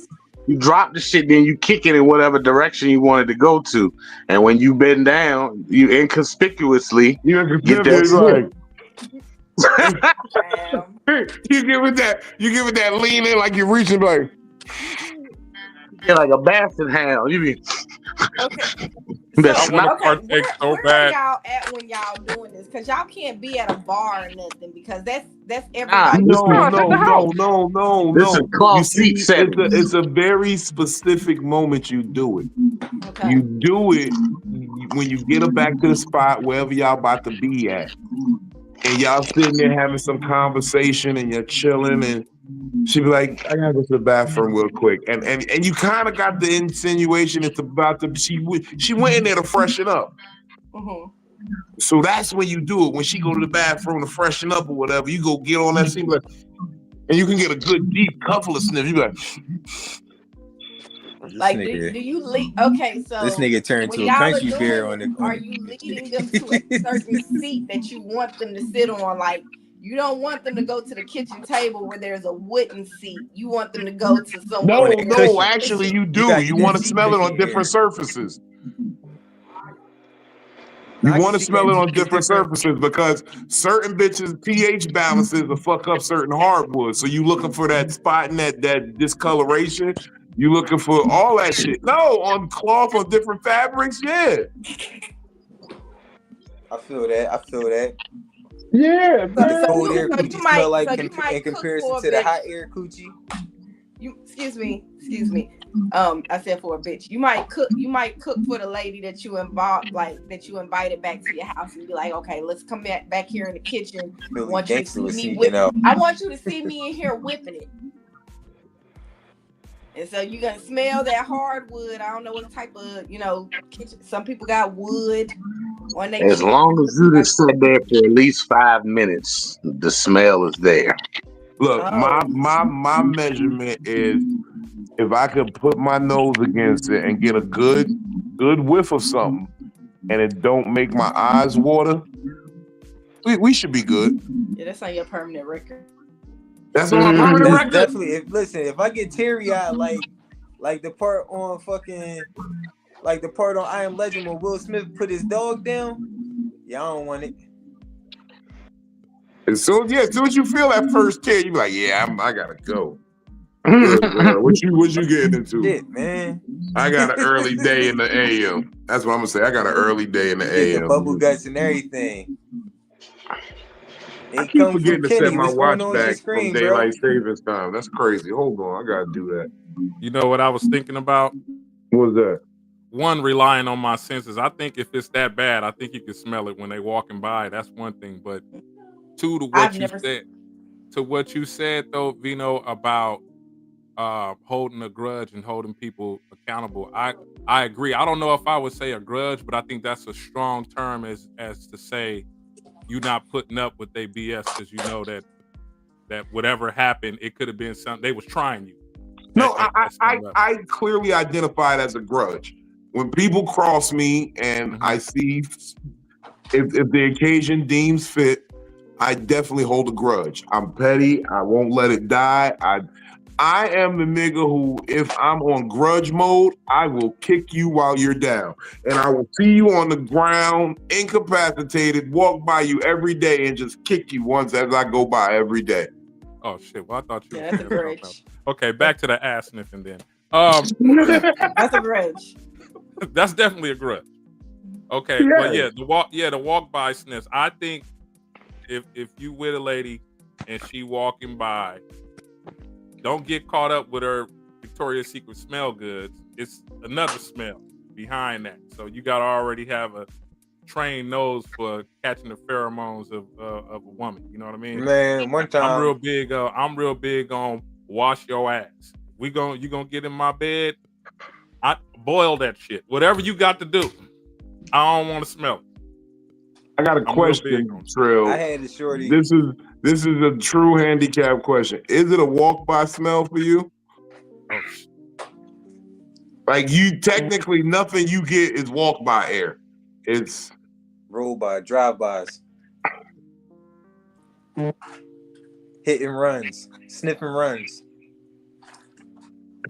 You drop the shit, then you kick it in whatever direction you wanted to go to. And when you bend down, you inconspicuously get that sniff. You give it that lean in like you're reaching like like a basset hound. You be okay. I want to partake so where bad. Are y'all at when y'all doing this? Because y'all can't be at a bar or nothing because that's everybody. No. This is called seat setting. It's a very specific moment you do it. Okay. You do it when you get her back to the spot wherever y'all about to be at. And y'all sitting there having some conversation and you're chilling and she be like, I gotta go to the bathroom real quick. And you kind of got the insinuation it's about to, she went in there to freshen up. Mm-hmm. So that's when you do it. When she go to the bathroom to freshen up or whatever, you go get on that scene like, and you can get a good deep couple of sniffs. You be like, do you lead? Okay, so this nigga turned to a country bear on the. Are you leading them to a certain seat that you want them to sit on? Like, you don't want them to go to the kitchen table where there's a wooden seat. You want them to go to somewhere. No, actually, you do. You want to smell it on different surfaces. You want to smell it on different surfaces because certain bitches' pH balances will fuck up certain hardwoods. So you looking for that spot in that discoloration. You looking for all that shit. No, on cloth, on different fabrics, yeah. I feel that. Yeah, the cold air coochie smell like in comparison to the hot air coochie. Excuse me. I said for a bitch. You might cook for the lady that you involved, like that you invited back to your house and be like, okay, let's come back here in the kitchen. I want you to see me in here whipping it. And so you're gonna smell that hardwood. I don't know what type of, kitchen. Some people got wood on their as long as you just sit there for at least 5 minutes, the smell is there. Look, my measurement is if I could put my nose against it and get a good whiff of something and it don't make my eyes water, we should be good. Yeah, that's on your permanent record. That's on my permanent record. Definitely. If I get teary-eyed like the part on I Am Legend when Will Smith put his dog down, yeah, I don't want it. As soon as you feel that first tear, you be like, yeah, I gotta go. What you getting into? Shit, man. I got an early day in the AM. That's what I'm gonna say. I got an early day in the AM. Bubble guts and everything. I keep forgetting to set my watch back from daylight savings time. That's crazy. Hold on, I gotta do that. You know what I was thinking about? What was that? One, relying on my senses. I think if it's that bad, I think you can smell it when they walking by. That's one thing. But two, to what you said though, Vino, about holding a grudge and holding people accountable. I agree. I don't know if I would say a grudge, but I think that's a strong term as to say you not putting up with their BS because you know that whatever happened, it could have been something they was trying you. No, I clearly identify it as a grudge. When people cross me and I see if the occasion deems fit, I definitely hold a grudge. I'm petty. I won't let it die. I am the nigga who, if I'm on grudge mode, I will kick you while you're down. And I will see you on the ground, incapacitated, walk by you every day and just kick you once as I go by every day. Oh shit! Well, I thought you. Yeah, that's a grudge. Okay, back to the ass sniffing then. That's a grudge. That's definitely a grudge. Okay, Yeah. well, the walk by sniffs. I think if you with a lady and she walking by, don't get caught up with her Victoria's Secret smell goods. It's another smell behind that. So you gotta already have a trained nose for catching the pheromones of a woman. You know what I mean? Man, one time I'm real big on wash your ass. You gonna get in my bed? I boil that shit. Whatever you got to do. I don't want to smell it. I got a question, Trill. I had a shorty. This is a true handicap question. Is it a walk by smell for you? Oh, like you technically nothing you get is walk by air. It's roll by, drive bys, hit and runs, sniff and runs.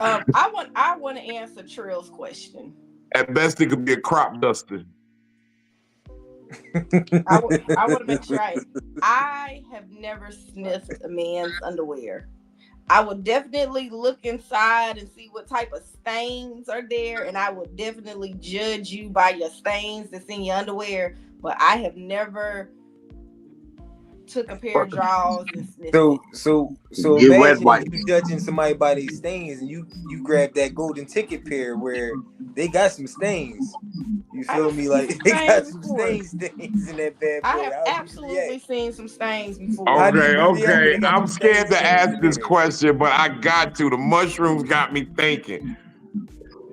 I want to answer Trill's question. At best it could be a crop duster. I want to make sure I have never sniffed a man's underwear. I would definitely look inside and see what type of stains are there, and I would definitely judge you by your stains that's in your underwear. But I have never took a pair of drawers and sniffed it. Get imagine wet if you judging somebody by their stains and you grab that golden ticket pair where they got some stains. You feel me? Like they got some stains in that bad boy. I have absolutely seen some stains before. Okay. I'm scared to ask this question, but I got to. The mushrooms got me thinking.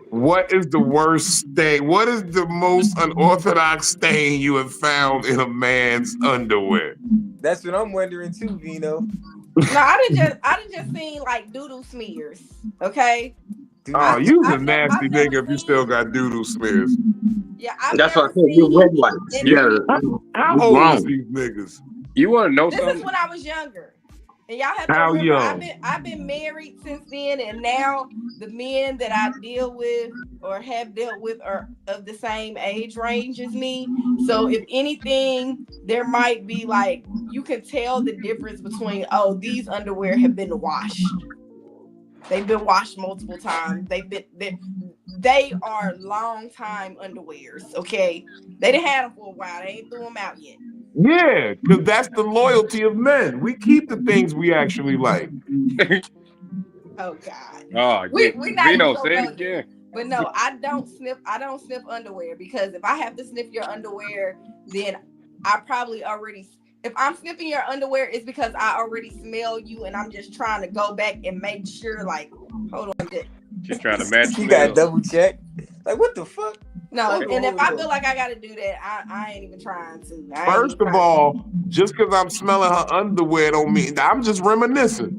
What is the worst stain? What is the most unorthodox stain you have found in a man's underwear? That's what I'm wondering too, Vino. No, I didn't just seen like doodle smears. Okay. Oh, you's a nasty nigga if you still got doodle smears. Yeah, that's what I said. You red white. Yeah. How old is these niggas? You want to know this something? Is when I was younger. And y'all have to How remember, young? I've been married since then, and now the men that I deal with or have dealt with are of the same age range as me. So if anything, there might be like, you can tell the difference between, oh, these underwear have been washed. They've been washed multiple times. They are long time underwears, okay? They didn't have them for a while. They ain't threw them out yet. Yeah, because that's the loyalty of men. We keep the things we actually like. Oh God. Oh, we not Vino, even say gonna it again. But no, I don't sniff underwear, because if I have to sniff your underwear, then I probably already. If I'm sniffing your underwear, it's because I already smell you, and I'm just trying to go back and make sure. Like, hold on, just trying to match. You got to double check. Like, what the fuck? No, and if I feel like I got to do that, I ain't even trying to. First of all, just because I'm smelling her underwear don't mean I'm just reminiscing.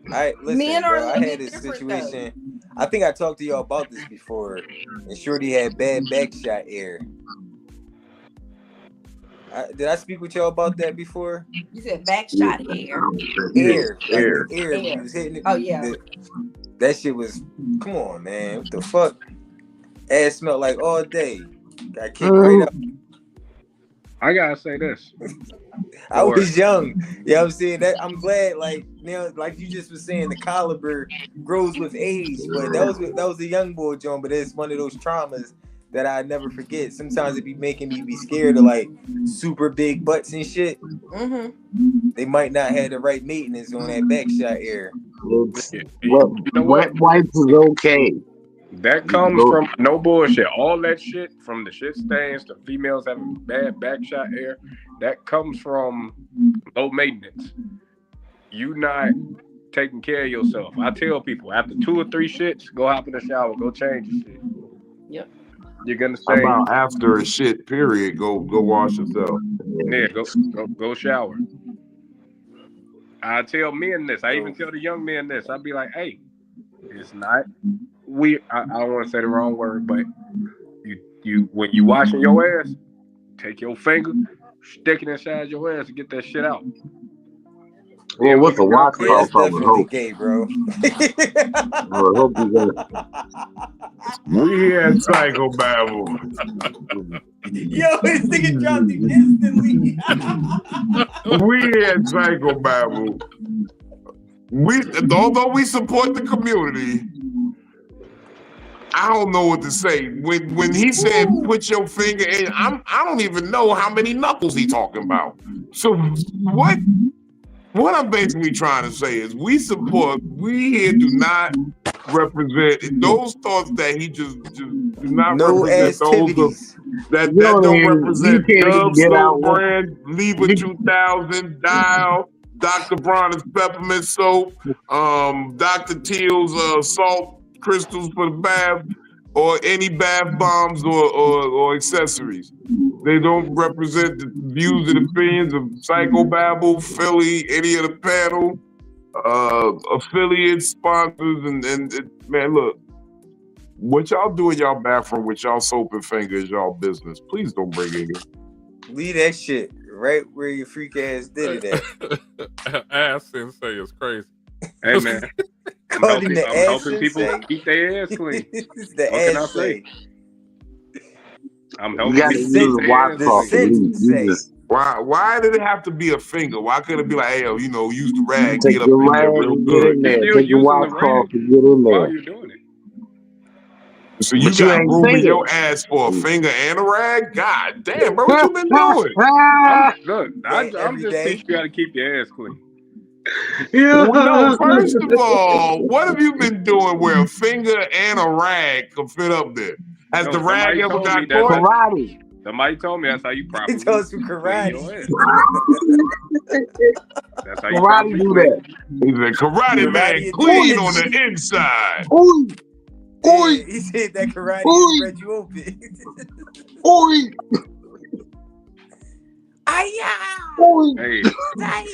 Listen, men are bro, I had this situation. Though. I think I talked to y'all about this before. And Shorty had bad backshot air. Did I speak with y'all about that before? You said backshot hair. Air. Air. Was hitting it. Oh yeah. That shit was. Come on, man. What the fuck? Ass smelled like all day. Got kicked right up. I gotta say this. I was young. You know what I'm saying? That I'm glad, like, you know, like you just was saying, the caliber grows with age. But that was a young boy, John. But it's one of those traumas that I never forget. Sometimes it be making me be scared of like super big butts and shit. Mm-hmm. They might not have the right maintenance on that backshot air. Wet wipes is okay. That comes from no bullshit. All that shit, from the shit stains to females having bad backshot air, that comes from low maintenance. You not taking care of yourself. I tell people, after 2 or 3 shits, go hop in the shower, go change your shit. Yep. You're gonna say about after a shit period, go wash yourself. Yeah, go shower. I tell men this. I even tell the young men this. I'd be like, hey, it's not. I don't want to say the wrong word, but you when you washing your ass, take your finger, stick it inside your ass and get that shit out. Well, what's a washcloth? That's I would definitely hope. gay, bro. I would hope you guys. We had Psycho-Babble. Yo, this nigga dropped it instantly. We had Psycho-Babble. Although we support the community, I don't know what to say. When he said put your finger in, I don't even know how many knuckles he talking about. So what I'm basically trying to say is we here do not represent those thoughts that he just do not No represent activities. that don't don't even- represent you can't even Dove get Soap out one. brand, Libra 2000, Dial, Dr. Bronner's peppermint soap, Dr. Teal's salt crystals for the bath, or any bath bombs or accessories. They don't represent the views and opinions of Psycho-Babble, Philly, any of the panel, affiliates, sponsors, and man, look, what y'all do in y'all bathroom with y'all soap and finger is y'all business. Please don't bring it in. Leave that shit right where your freak ass did it at. Ass sensei is crazy. Hey man, I'm Called him helping, the I'm ass helping people sensei. keep their ass clean. It's the What can I ass say? say. I'm You helping gotta people use keep a their ass washcloth. The clean. at least. You sensei. just Why did it have to be a finger? Why couldn't it be like, hey, you know, use the rag, take get up your in there rag real and get in good. You there. still Take your using the washcloth rag and get in while there. you're doing it. So you But you got ain't room in singing. your ass for a finger and a rag? God damn, bro, what you been doing? That I'm every just day. teaching you how to keep your ass clean. Well, no, first of all, what have you been doing where a finger and a rag can fit up there? Has No, the rag somebody ever told got me that's caught? Karate. Somebody told me that's how you He properly told some clean karate. your ass. That's how you Karate properly do clean. that. He's a karate man, Karate clean do on that. the inside. Oi, oi, Yeah, he said that karate Oi. spread you open. oi, oi. Hey,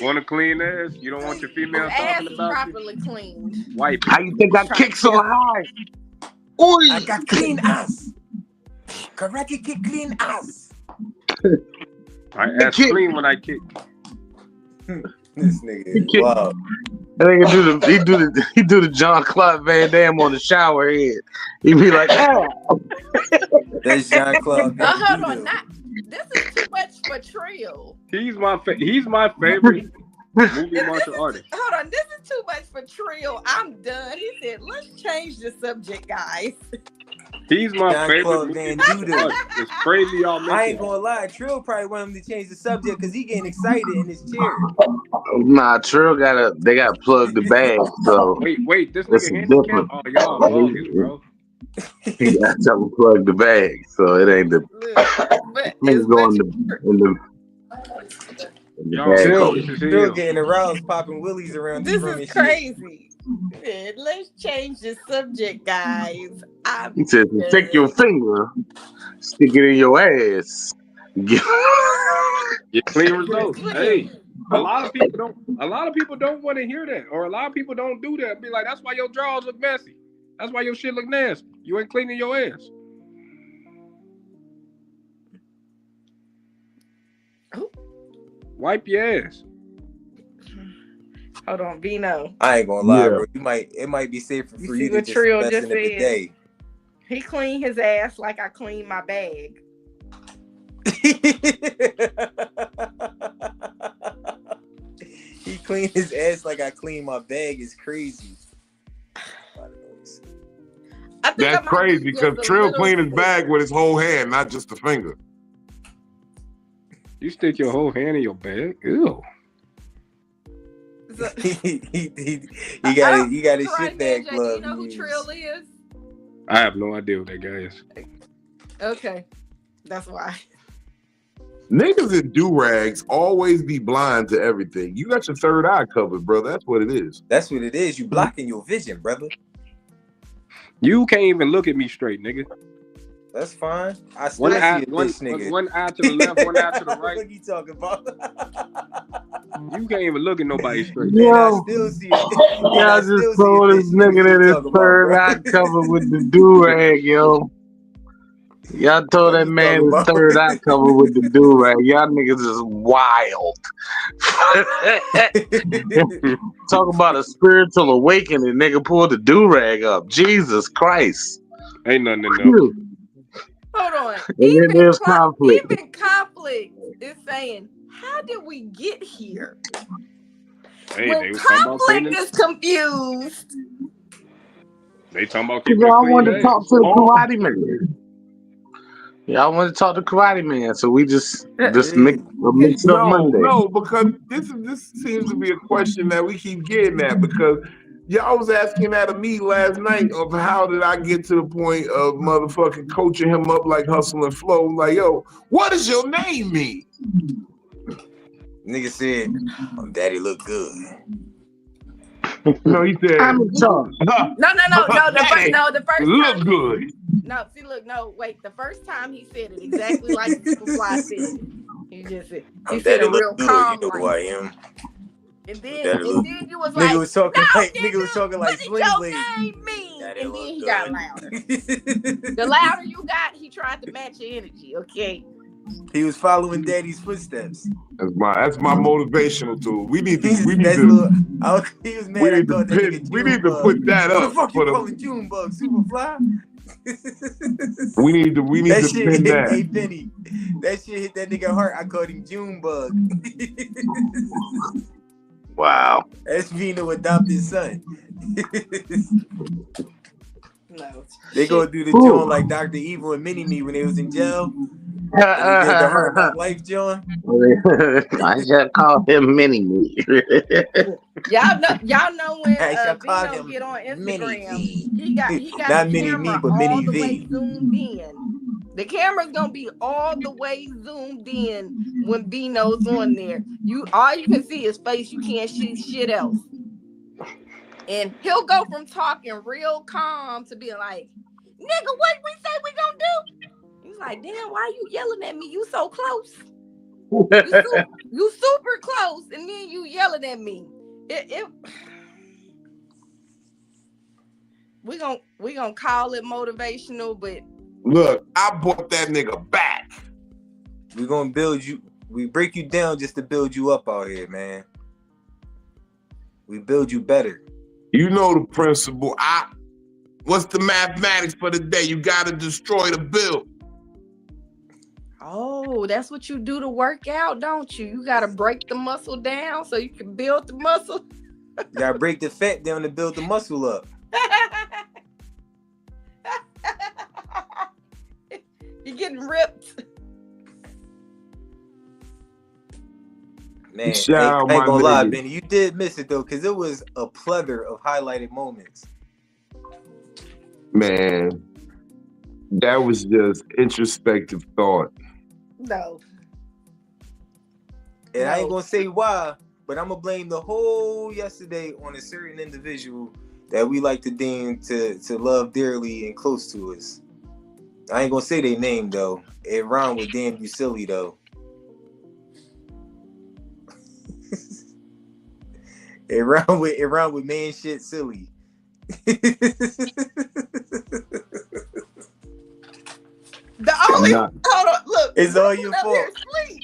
want to clean ass? You don't want your female Ass talking is about you? properly cleaned. Wipe How it. you think I Try kick so to- high? Oi. I got clean ass. Karate kick clean ass. I ass kick. clean when I kick. This nigga is kick. wild. That nigga he do the John Claude Van Damme on the shower head. He be like, ah. That's Jean-Claude Van hold on, Damme. this is too much for Trill. He's my favorite movie martial artist. Hold on, this is too much for Trill. I'm done. He said, let's change the subject, guys. He's my Jean-Claude favorite Van movie Damme. artist. It's crazy y'all I mention ain't gonna lie, Trill probably want him to change the subject because he getting excited in his chair. Nah, Trill they gotta plug the bag, so Wait, this it's nigga handicapped? different. Oh, y'all bogus, bro. He gotta tell him to plug the bag, so it ain't the Look, but things as going much in the Y'all bag Trill, hole. bogus as Trill hell. getting aroused, popping willies around this the room is and crazy. Man, let's change the subject, guys. He says, take your finger, stick it in your ass. Get clean results. Hey, a lot of people don't want to hear that, or a lot of people don't do that. Be like, that's why your drawers look messy. That's why your shit look nasty. You ain't cleaning your ass. Ooh. Wipe your ass. Hold on, Vino. I ain't gonna lie, Yeah. bro. It might be safer You for see you to what just Trill invest just in a said? bidet. He cleaned his ass like I cleaned my bag. He cleaned his ass like I cleaned my bag is crazy. I think That's crazy because Trill cleaned his bag with his whole hand, not just the finger. You stick your whole hand in your bag? Ew. he got his shit bag Do you glove. know who he Trill used. is? I have no idea what that guy is. Okay, that's why. Niggas in do-rags always be blind to everything. You got your third eye covered, bro. That's what it is. That's what it is. You blocking your vision, brother. You can't even look at me straight, nigga. That's fine. I still One see eye, a bitch, nigga. one eye to the left, one eye to the right. What you talking about? You can't even look at nobody straight. And I Yo, still see it. I just told this nigga that his third eye covered with the do-rag, yo. Y'all told that man his third eye cover with the do-rag. Y'all niggas is wild. Talk about a spiritual awakening. Nigga pulled the do-rag up. Jesus Christ. Ain't nothing in there. Hold on. And then there's conflict. Even conflict is saying, how did we get here? Hey, When they was talking about conflict cleaning. is confused. They talking about keeping Y'all it wanted clean. to talk to the karate man. Y'all want to talk to karate man, so we just mix up Monday. No, because this seems to be a question that we keep getting at, because y'all was asking that of me last night of how did I get to the point of motherfucking coaching him up like Hustle and Flow. Like, yo, what does your name mean? Nigga said, "Daddy look good." No, he said, I'm in charge. No. The first look time. good. No, see, look, no, wait. The first time he said it exactly like Superfly said it. He just said, he said Daddy it real look good. calm. You know who I am. And then Daddy look. you was like, Nigga was talking no, like nigga was talking like what Swing did your Blade. name mean? Daddy And then look he good. got louder. The louder you got, he tried to match your energy. Okay. He was following Daddy's footsteps. That's my motivational tool. We need to He was mad I called that nigga we need to Junebug. put that Who up. the fuck you calling Junebug? Superfly? We need to That shit pin hit that. A Penny. That shit hit that nigga heart. I called him Junebug. Wow. That's Vino adopted son. No. They go do the joint like Dr. Evil and Mini-Me when they was in jail. And they did the Heart Not Life joint. I just call him Mini-Me. Y'all know when I shall call Vino him get on Instagram, Mini-V. he got Not the Mini-Me, camera but all Mini-V. the way zoomed in. The camera's gonna be all the way zoomed in when Vino's on there. All you can see is face. You can't see shit else. And he'll go from talking real calm to being like, "Nigga, what we say we gonna do?" He's like, "Damn, why you yelling at me? You so close. You super close, and then you yelling at me." We gonna call it motivational, but look, I brought that nigga back. We gonna build you. We break you down just to build you up out here, man. We build you better. You know the principle. What's the mathematics for the day? You gotta destroy the build. oh, that's what you do to work out, don't you? You gotta break the muscle down so you can build the muscle. You gotta break the fat down to build the muscle up. You're getting ripped. Man, I Shout out ain't my gonna lie, nigga. Benny. You did miss it though, because it was a plethora of highlighted moments. Man, that was just introspective thought. No. And I ain't gonna say why, but I'm gonna blame the whole yesterday on a certain individual that we like to deem to love dearly and close to us. I ain't gonna say their name though. It rhymed with damn you silly though. It rhymed with man shit silly. Hold on, look. It's all your fault. Here, sleep.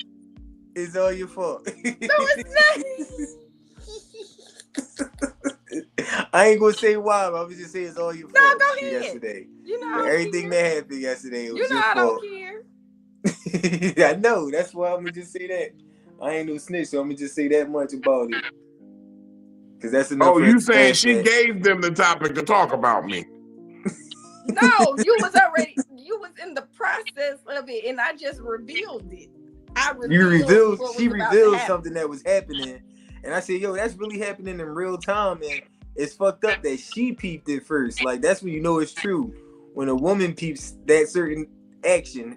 It's all your fault. No, it's not. I ain't gonna say why, but I'm just say it's all your fault. No, go ahead. Yesterday. You know, Everything that happened yesterday was you know your I fault. don't care. I know. That's why I'm gonna just say that. I ain't no snitch, so I'm gonna just say that much about it. Cause that's enough. Oh, you saying she gave them the topic to talk about me? No, you was in the process of it, and I just revealed it. She revealed something that was happening, and I said, "Yo, that's really happening in real time." And it's fucked up that she peeped it first. Like that's when you know it's true. When a woman peeps that certain action,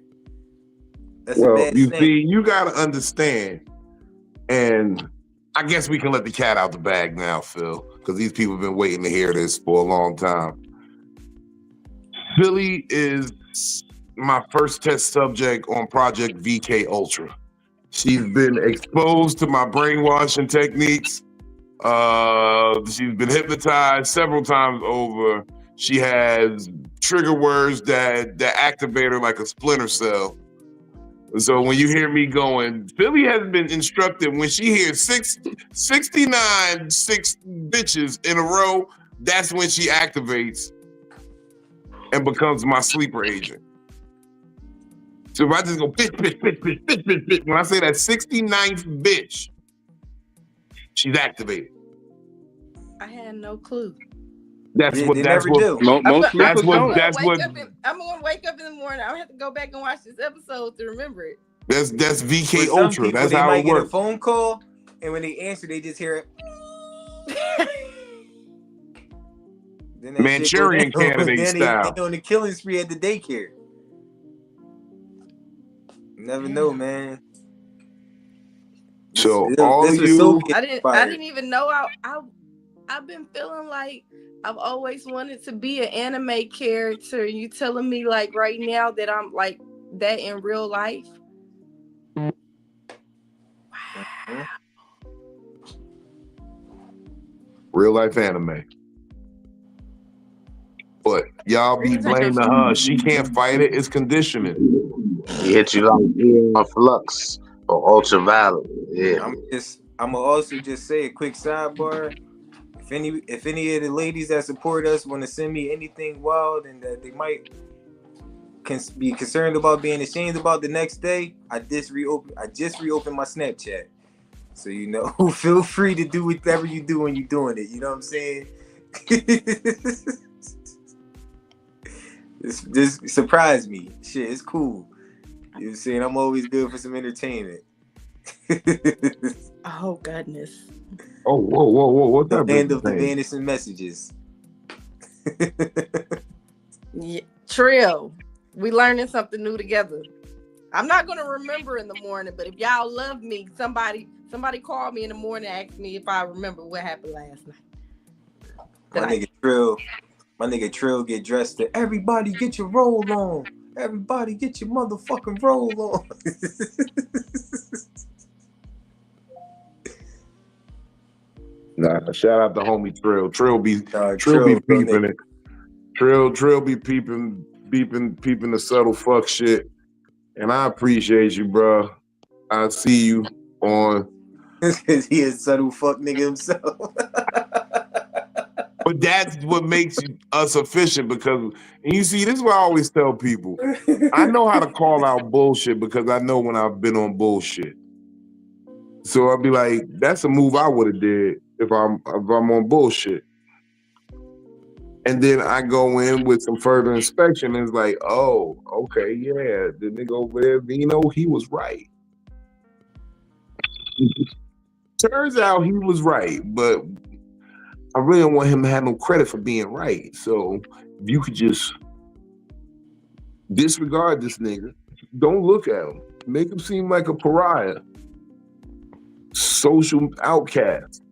that's a bad you snap. see, you gotta understand, and I guess we can let the cat out the bag now, Phil, because these people have been waiting to hear this for a long time. Philly is my first test subject on Project VK Ultra. She's been exposed to my brainwashing techniques. She's been hypnotized several times over. She has trigger words that activate her like a splinter cell. So when you hear me going, Philly has been instructed when she hears 69 bitches in a row, that's when she activates and becomes my sleeper agent. So if I just go bitch, when I say that 69th bitch, she's activated. I had no clue. I'm gonna wake up in the morning. I have to go back and watch this episode to remember it. That's VK Ultra. People, that's they how might it get works. a phone call, and when they answer, they just hear it. Then Manchurian Candidate style. They on the killing spree at the daycare. You never know, man. So all you, I didn't even know. I've been feeling like I've always wanted to be an anime character. You telling me like right now that I'm like that in real life? Wow. Real life anime. But y'all be blaming her. She can't fight it. It's conditioning. He hit you like flux or ultraviolet. Yeah. I'm gonna also just say a quick sidebar. If any of the ladies that support us want to send me anything wild and that they might be concerned about being ashamed about the next day, I just reopened my Snapchat. So you know, feel free to do whatever you do when you're doing it. You know what I'm saying? This surprise me. Shit, it's cool. You know what I'm saying? I'm always good for some entertainment. Oh goodness. Oh, whoa. What's that? The end of the vanishing messages. Yeah, Trill, we learning something new together. I'm not gonna remember in the morning, but if y'all love me, somebody called me in the morning and asked me if I remember what happened last night. My nigga Trill get dressed to everybody get your roll on. Everybody get your motherfucking roll on. Nah, shout out to homie Trill. Trill be peeping it. Trill be peeping the subtle fuck shit. And I appreciate you, bro. I see you on. Because he is subtle fuck nigga himself. But that's what makes us efficient because, and you see, this is what I always tell people. I know how to call out bullshit because I know when I've been on bullshit. So I'll be like, that's a move I would have did if I'm on bullshit. And then I go in with some further inspection and it's like, oh, okay, yeah, the nigga over there, he was right. Turns out he was right, but I really don't want him to have no credit for being right. So if you could just disregard this nigga, don't look at him, make him seem like a pariah, social outcast.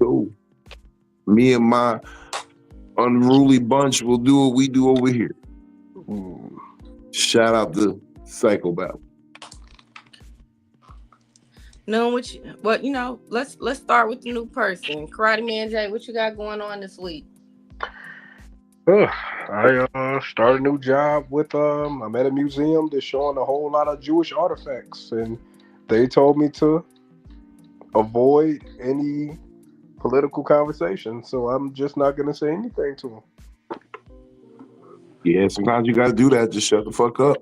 So me and my unruly bunch will do what we do over here. Shout out to Psycho-Babble. No, let's start with the new person. Karate Man Jay, what you got going on this week? I started a new job with I'm at a museum that's showing a whole lot of Jewish artifacts, and they told me to avoid any political conversation, so I'm just not gonna say anything to them. Yeah, sometimes you gotta do that. Just shut the fuck up.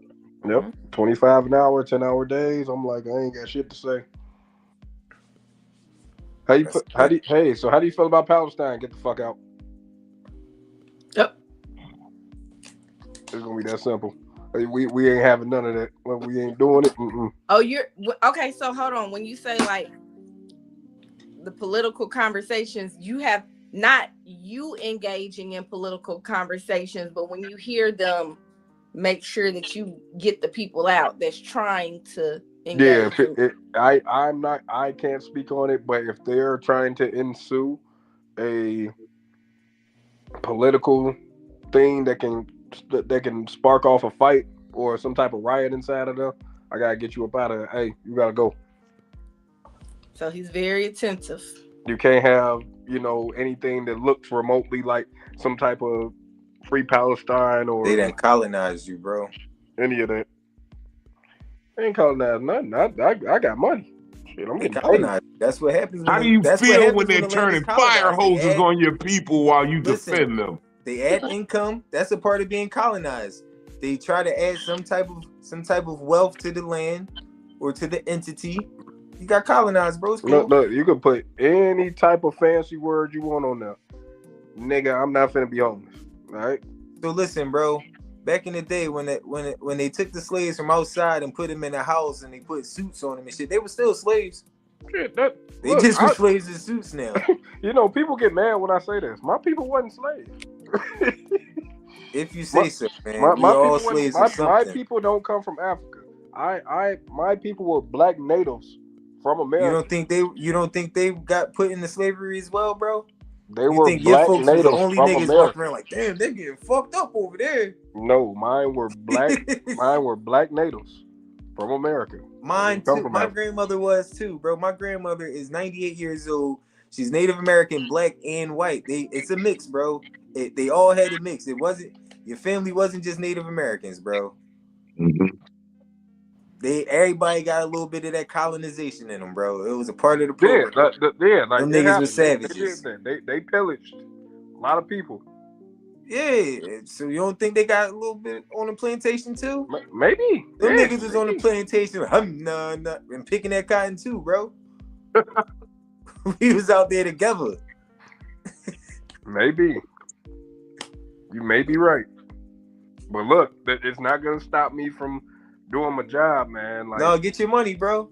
Yep, 25 an hour, 10-hour days. I'm like, I ain't got shit to say. How do you feel about Palestine? Get the fuck out. Yep. It's gonna be that simple. We ain't having none of that. We ain't doing it. Oh, you're okay. So hold on. When you say like the political conversations, you have not you engaging in political conversations, but when you hear them, make sure that you get the people out that's trying to engage. Yeah, I can't speak on it, but if they're trying to ensue a political thing that can spark off a fight or some type of riot inside of them, I gotta get you up out of there. Hey, you gotta go. So he's very attentive. You can't have anything that looks remotely like some type of free Palestine or They done colonized you, bro. any of that. They ain't colonized nothing. I got money. Shit, I'm They getting paid. colonized. That's what happens. How do you feel when they're turning fire hoses on your people while you defend them? They add income. That's a part of being colonized. They try to add some type of wealth to the land or to the entity. You got colonized, bro. It's cool. Look, you can put any type of fancy word you want on there. Nigga, I'm not finna be homeless. All right. So listen, bro. Back in the day when they took the slaves from outside and put them in a house and they put suits on them and shit, they were still slaves. Shit, They just were slaves in suits now. People get mad when I say this. My people wasn't slaves. If you say so, man. My people don't come from Africa. My people were black natives from America. You don't think they got put into slavery as well, bro? They were black natives the only from niggas America. walking around like, damn, they getting fucked up over there. No, mine were black. Mine were black natives from America. Mine too. My grandmother was too, bro. My grandmother is 98 years old. She's Native American, black and white. It's a mix, bro. They all had a mix. Your family wasn't just Native Americans, bro. Mm-hmm. Everybody got a little bit of that colonization in them, bro. It was a part of the program. Like them niggas were savages. They pillaged a lot of people. Yeah, so you don't think they got a little bit on the plantation too? Maybe. Them niggas was on the plantation and picking that cotton too, bro. We was out there together. Maybe. You may be right. But look, it's not gonna stop me from doing my job, man. Like, no, get your money, bro.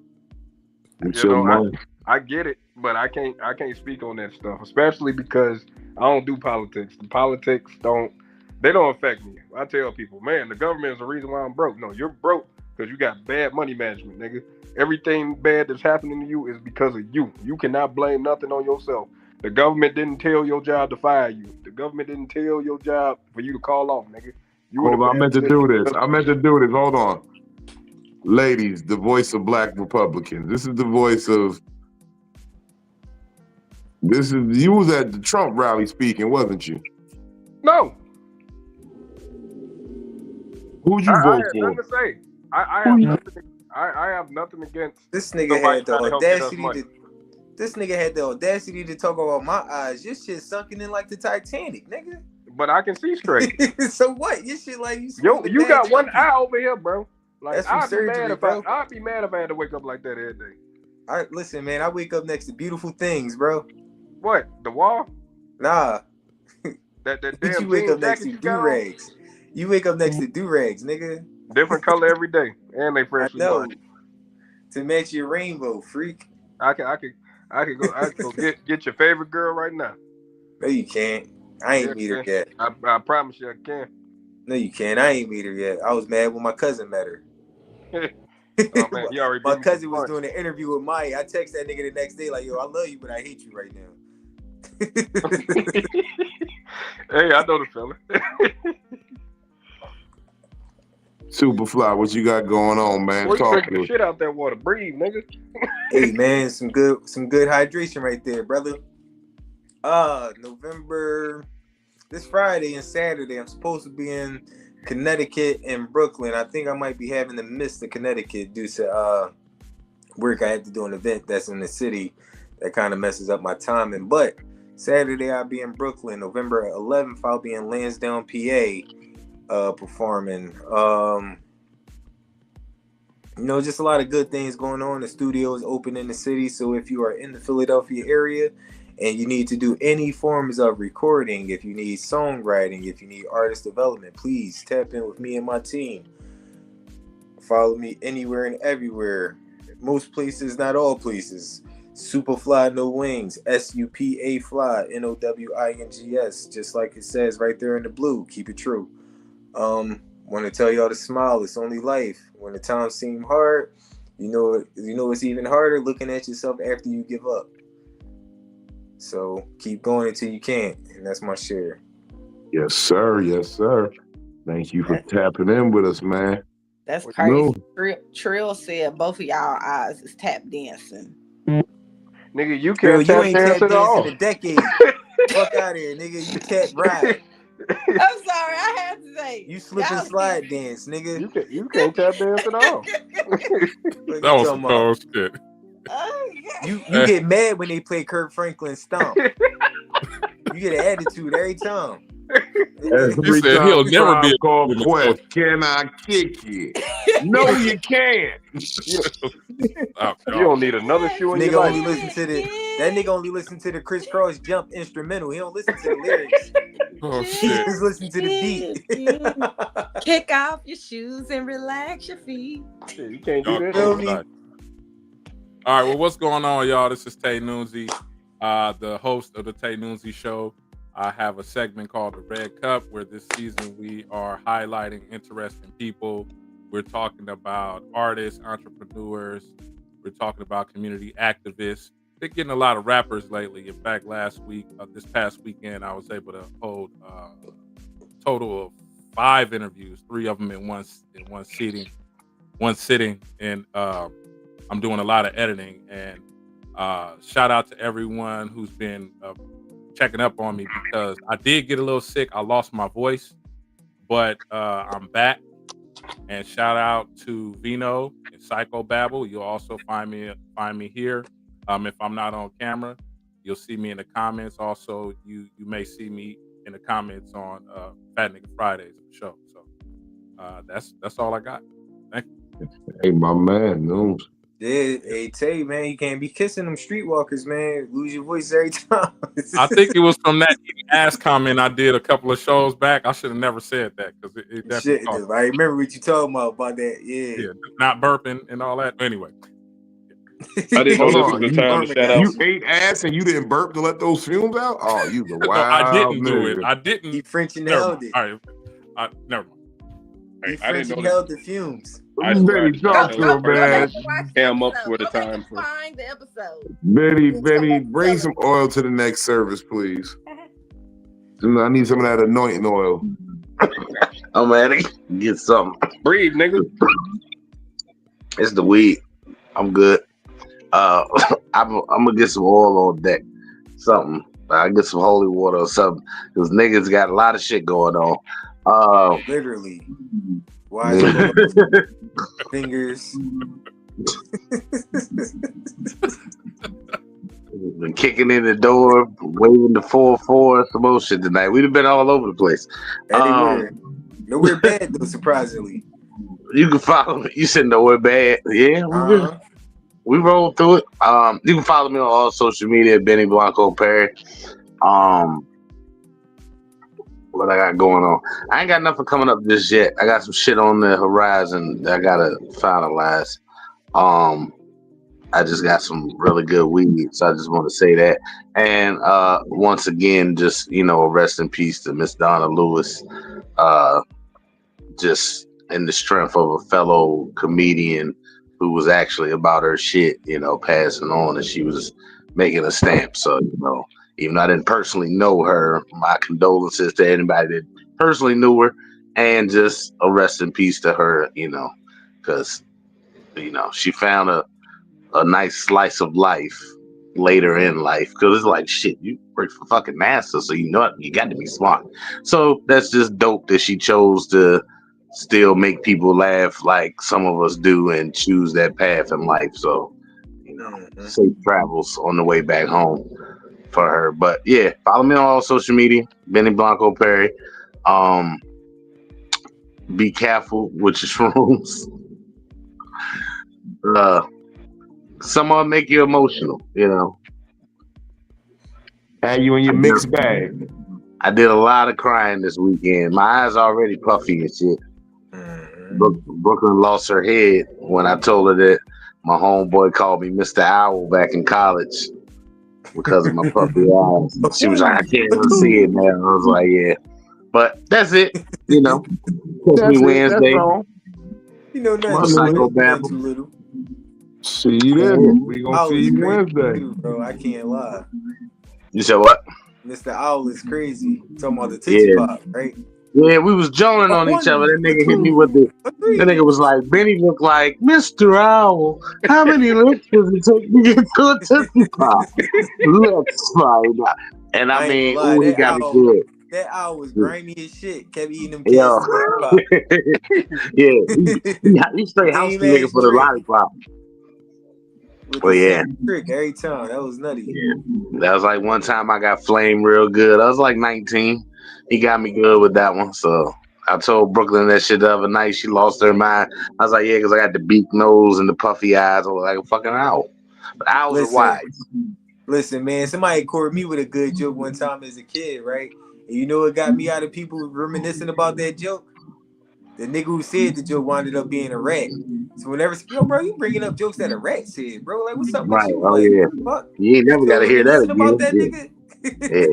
I get it, but I can't speak on that stuff, especially because I don't do politics. The politics don't affect me. I tell people, man, the government is the reason why I'm broke. No, you're broke because you got bad money management, nigga. Everything bad that's happening to you is because of you. You cannot blame nothing on yourself. The government didn't tell your job to fire you. The government didn't tell your job for you to call off, nigga. I meant to do this. Hold on. Ladies, the voice of black Republicans. This is the voice of... You was at the Trump rally speaking, wasn't you? No. Who'd you vote for? Nothing to say. I have nothing against this nigga had the audacity This nigga had the audacity to talk about my eyes. Your shit sunken in like the Titanic, nigga. But I can see straight. So what? Your shit like you. You got one eye over here, bro. Like I'd be mad if I had to wake up like that every day. Listen, man. I wake up next to beautiful things, bro. What? The wall? Nah. That damn you wake up next to do-rags. You wake up next to do-rags, nigga. Different color every day, and they freshly washed. To match your rainbow, freak. I could go get your favorite girl right now. No, you can't. I ain't meet her yet. I promise you I can. No, you can't. I ain't meet her yet. I was mad when my cousin met her. Oh, man, you already my cousin was doing an interview with Maya. I text that nigga the next day like, yo, I love you, but I hate you right now. Hey, I know the fella. Superfly, what you got going on, man? Boy, you drinking the shit out that water. Breathe, nigga. Hey, man, some good hydration right there, brother. November, this Friday and Saturday, I'm supposed to be in Connecticut and Brooklyn. I think I might be having to miss the Connecticut due to work. I have to do an event that's in the city that kind of messes up my timing. But Saturday I'll be in Brooklyn. November 11th I'll be in Lansdowne, PA, performing. Just a lot of good things going on. The studio is open in the city, so if you are in the Philadelphia area and you need to do any forms of recording, if you need songwriting, if you need artist development, please tap in with me and my team. Follow me anywhere and everywhere. Most places, not all places. Superfly No Wings, SUPA Fly, NOWINGS, just like it says right there in the blue. Keep it true. Want to tell y'all to smile. It's only life. When the times seem hard, you know it's even harder looking at yourself after you give up. So keep going until you can, and that's my share. Yes, sir. Yes, sir. Thank you for tapping in with us, man. That's crazy. Trill said both of y'all eyes is tap dancing. Nigga, you Girl, can't you tap ain't dance tap at dance all. in a decade. Fuck out of here, nigga. You tap ride. I'm sorry, I had to say. You slip and Y'all- slide dance, nigga. You can't tap dance at all. What That you was some talking about? cold shit. Oh, You get mad when they play Kirk Franklin Stomp. You get an attitude every time. Every said he'll time never be Tribe a- Called Quest, can I kick you? No, you can't. Stop, You y'all. don't need another shoe in your Nigga life. only listen to that nigga only listen to the crisscross jump instrumental. He don't listen to the lyrics. Oh He shit. just listen to the beat. Kick off your shoes and relax your feet. Shit, you can't do Y'all that. Feel cold me? tonight. All right, well, what's going on, y'all? This is Tay Noonsy, the host of the Tay Noonsy Show. I have a segment called the Red Cup, where this season we are highlighting interesting people. We're talking about artists, entrepreneurs. We're talking about community activists. Been getting a lot of rappers lately. In fact, this past weekend, I was able to hold a total of 5 interviews, 3 of them in one sitting, and I'm doing a lot of editing. And shout out to everyone who's been checking up on me, because I did get a little sick. I lost my voice, but I'm back. And shout out to Vino and Psycho-Babble. You'll also find me here. If I'm not on camera, you'll see me in the comments. Also, you may see me in the comments on Fat Nigga Fridays of the show. So that's all I got. Thank you. Hey, my man, no. Yeah, hey Tay, man, you can't be kissing them streetwalkers, man. Lose your voice every time. I think it was from that ass comment I did a couple of shows back. I should have never said that, because it definitely Shit, cost. I remember what you talking about that. Yeah. Yeah, not burping and all that. Anyway, I didn't know Hold this on, was the time to shout out. You ate ass and you didn't burp to let those fumes out? Oh, you the no, wild I didn't do nigga. it. I didn't. He French and Never held mind. it. All right, never mind. He I French didn't and know held the fumes. I swear I Benny, did talk not to know him, this man. person cam up for the time for. Find the episode. Benny, bring some oil to the next service, please. I need some of that anointing oil. I'm at it. Get something. Breathe, nigga. It's the weed. I'm good. I'm gonna get some oil on deck. Something. I get some holy water or something. Because niggas got a lot of shit going on. Literally. Why fingers? Been kicking in the door, waving the 4-4, some more shit tonight. We've been all over the place. Anywhere. Nowhere bad though, surprisingly. You can follow me. You said nowhere bad. Yeah, we rolled through it. You can follow me on all social media, Benny Blanco Perry. What I got going on? I ain't got nothing coming up just yet. I got some shit on the horizon that I gotta finalize. I just got some really good weed, so I just want to say that. And once again, just rest in peace to Miss Donna Lewis. Just in the strength of a fellow comedian who was actually about her shit, passing on, and she was making a stamp. So, even though I didn't personally know her, my condolences to anybody that personally knew her, and just a rest in peace to her, because, she found a nice slice of life later in life, because it's like, shit, you work for fucking NASA, so you got to be smart. So that's just dope that she chose to still make people laugh like some of us do and choose that path in life. So, safe travels on the way back home for her. But yeah, follow me on all social media, Benny Blanco Perry. Be careful with your shrooms. Some of them make you emotional, Had you in your mixed bag. I did a lot of crying this weekend. My eyes already puffy and shit. Brooklyn lost her head when I told her that my homeboy called me Mr. Owl back in college because of my puffy eyes. She was like, I can't even see it now. I was like, yeah. But that's it. Catch me Wednesday. Nothing Psycho-Babble. too little. See you then. We gonna Owl see is you crazy Wednesday. too, bro. I can't lie. You said what? Mr. Owl is crazy. Talking about the Tootsie Pop, right? Yeah, we was joning on each other. That nigga hit me with the. That nigga was like, Benny looked like Mr. Owl. How many licks does it take to get to a Tootsie Pop? Let's find out. And I I ain't mean, gonna lie, ooh, he got me good. that owl was grimy as shit. Kept eating them Yo. cats. Pop. Yeah, he straight house the nigga for the lollipop. With Well, the yeah. same trick every time. That was nutty. Yeah. That was like one time I got flamed real good. I was like 19. He got me good with that one. So I told Brooklyn that shit the other night. She lost her mind. I was like, yeah, because I got the beak nose and the puffy eyes. I was like a fucking owl. But owls are wise. Listen, man, somebody caught me with a good joke one time as a kid, right? And you know what got me out of people reminiscing about that joke? The nigga who said the joke wound up being a rat. So whenever, yo, bro, you bringing up jokes that a rat said, bro. Like, what's up with you? Oh, like, yeah. Fuck? You ain't never got to hear that again. About that nigga? Yeah,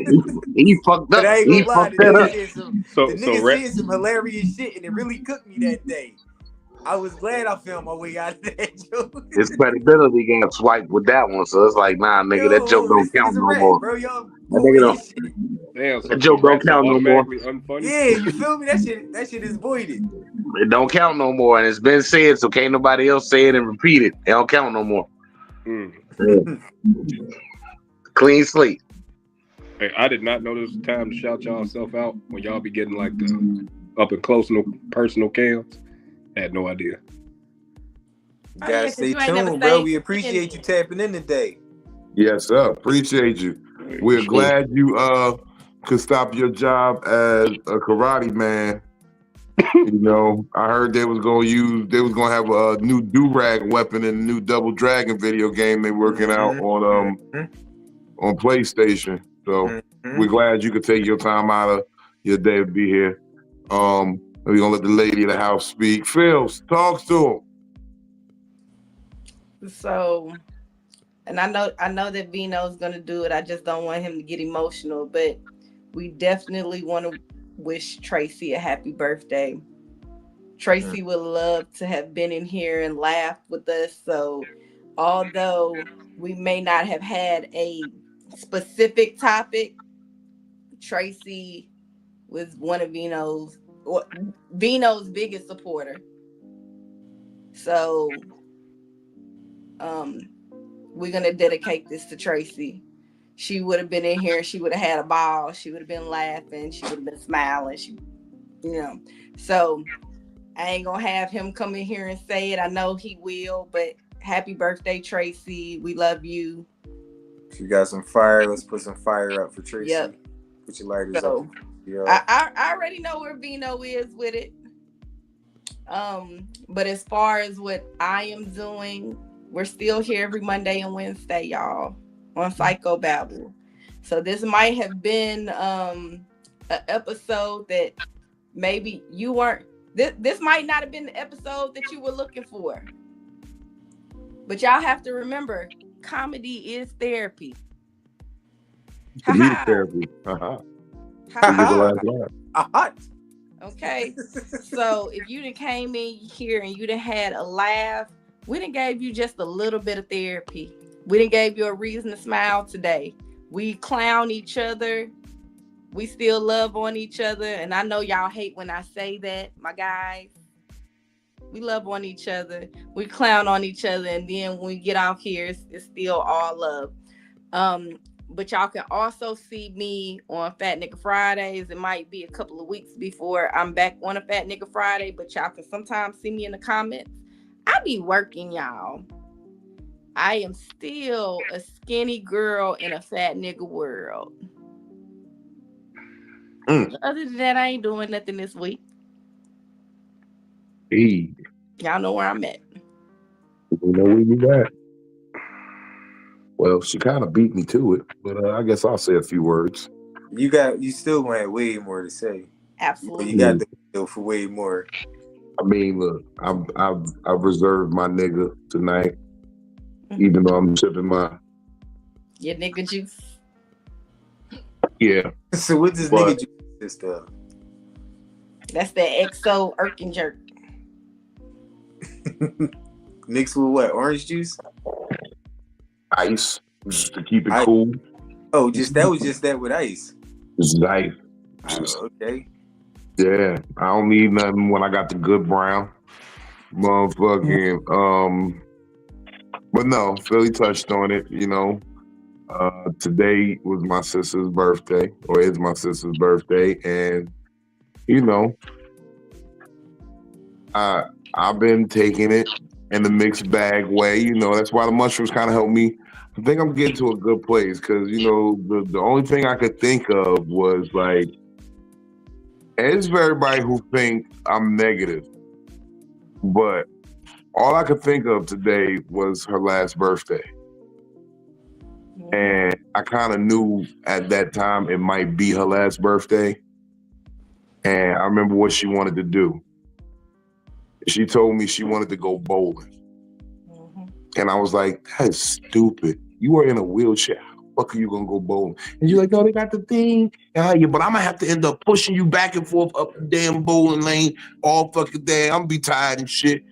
he fucked up. But I ain't He gonna lie, fucked that up. the nigga said some hilarious shit, and it really cooked me that day. I was glad I found my way out of that joke. His credibility got swiped with that one, so it's like, nah, nigga, that joke don't count no more. Bro, y'all that nigga don't. Damn, so That joke don't count no more. Unfunny? Yeah, you feel me? That shit is voided. It don't count no more, and it's been said, so can't nobody else say it and repeat it. It don't count no more. Yeah. Clean slate. Hey, I did not know this was time to shout y'all self out when y'all be getting like the up and close no personal cams. I had no idea. You gotta stay tuned, bro. We appreciate you tapping in today. Yes, sir. Appreciate you. We're glad you could stop your job as a karate man. You know, I heard they was gonna have a new do-rag weapon in the new Double Dragon video game they working out on PlayStation. So we're glad you could take your time out of your day to be here. We're gonna let the lady of the house speak. Phil, talk to him. So, and I know that Vino's gonna do it. I just don't want him to get emotional, but we definitely want to wish Tracy a happy birthday. Tracy would love to have been in here and laughed with us. So, although we may not have had a specific topic, Tracy was one of Vino's biggest supporter. So we're gonna dedicate this to Tracy. She would have been in here, she would have had a ball, she would have been laughing, she would have been smiling, so I ain't gonna have him come in here and say it. I know he will, but happy birthday, Tracy. We love you. If you got some fire, let's put some fire up for Tracy. Yep. Put your lighters up. I already know where Vino is with it. But as far as what I am doing, we're still here every Monday and Wednesday, y'all, on Psycho-Babble. So this might have been an episode that maybe you weren't. This might not have been the episode that you were looking for. But y'all have to remember, comedy is therapy. Therapy. Okay. So if you done came in here and you done had a laugh, we done gave you just a little bit of therapy. We done gave you a reason to smile today. We clown each other. We still love on each other. And I know y'all hate when I say that, my guys. We love on each other. We clown on each other. And then when we get off here, it's still all love. But y'all can also see me on Fat Nigga Fridays. It might be a couple of weeks before I'm back on a Fat Nigga Friday, but y'all can sometimes see me in the comments. I be working, y'all. I am still a skinny girl in a fat nigga world. Other than that, I ain't doing nothing this week. Hey. Y'all know where I'm at. You know where you at. Well, she kind of beat me to it, but I guess I'll say a few words. You still gonna have way more to say. Absolutely. You got the feel for way more. I mean, look, I've reserved my nigga tonight, even though I'm sipping my your nigga juice. Yeah. So what does nigga juice consist of? That's the XO Irk and Jerk. Mixed with what? Orange juice? Ice, just to keep it cool. Oh, that was just that with ice. Just ice. Okay. Yeah, I don't need nothing when I got the good brown. Motherfucking, but no, Philly touched on it, you know. Today was my sister's birthday, or is my sister's birthday, and you know, I've been taking it in the mixed bag way. You know, that's why the mushrooms kind of helped me. I think I'm getting to a good place because you know the only thing I could think of was like, and it's for everybody who think I'm negative, but all I could think of today was her last birthday. And I kind of knew at that time it might be her last birthday. And I remember what she wanted to do. She told me she wanted to go bowling. And I was like, that is stupid. You are in a wheelchair. How the fuck are you going to go bowling? And she's like, no, they got the thing. Yeah, but I'm going to have to end up pushing you back and forth up the damn bowling lane all fucking day. I'm going to be tired and shit.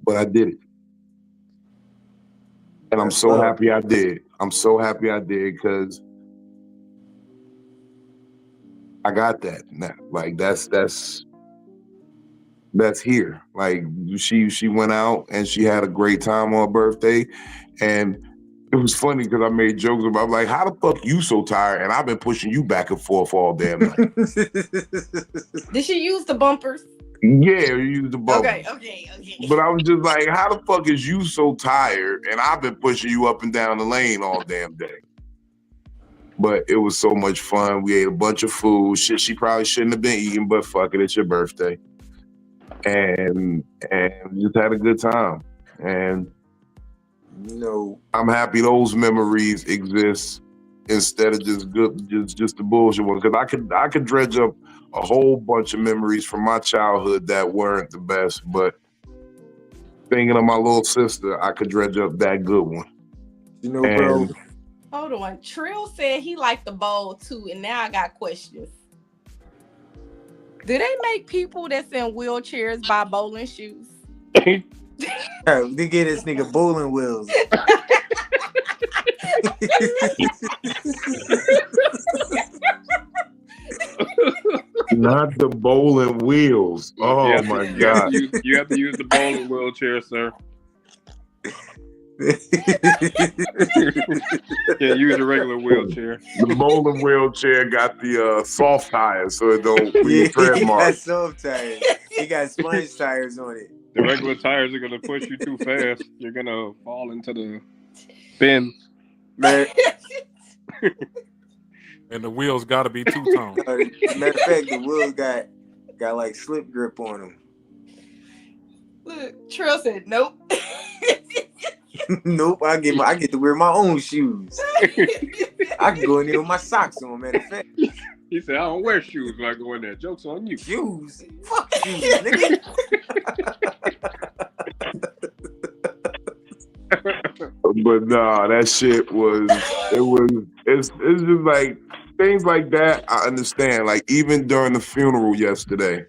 But I did it. And I'm so happy I did. I'm so happy I did because I got that now. Like that's here. Like she went out and she had a great time on her birthday. And it was funny because I made jokes about like, how the fuck you so tired? And I've been pushing you back and forth all damn night. Did she use the bumpers? Yeah, you used the bubble. Okay. But I was just like, how the fuck is you so tired? And I've been pushing you up and down the lane all damn day. But it was so much fun. We ate a bunch of food. Shit she probably shouldn't have been eating, but fuck it, it's your birthday. And just had a good time. And you know, I'm happy those memories exist instead of just the bullshit ones. Because I could dredge up a whole bunch of memories from my childhood that weren't the best, but thinking of my little sister, I could dredge up that good one. You know, bro. Hold on. Trill said he liked the bowl too, and now I got questions. Do they make people that's in wheelchairs buy bowling shoes? They get this nigga bowling wheels. Not the bowling wheels. Oh my God. You have to use the bowling wheelchair, sir. Can't use a regular wheelchair. The bowling wheelchair got the soft tires, so it don't leave tread marks. He got soft tires. He got sponge tires on it. The regular tires are gonna push you too fast. You're gonna fall into the bin. Man. And the wheels got to be two-tone. Matter of fact, the wheels got like slip grip on them. Look, Trill said nope. Nope, I get to wear my own shoes. I can go in there with my socks on, matter of fact. He said, I don't wear shoes when I go in there. Joke's on you. Shoes? Fuck shoes, nigga. But nah, that shit it's just like things like that. I understand. Like even during the funeral yesterday,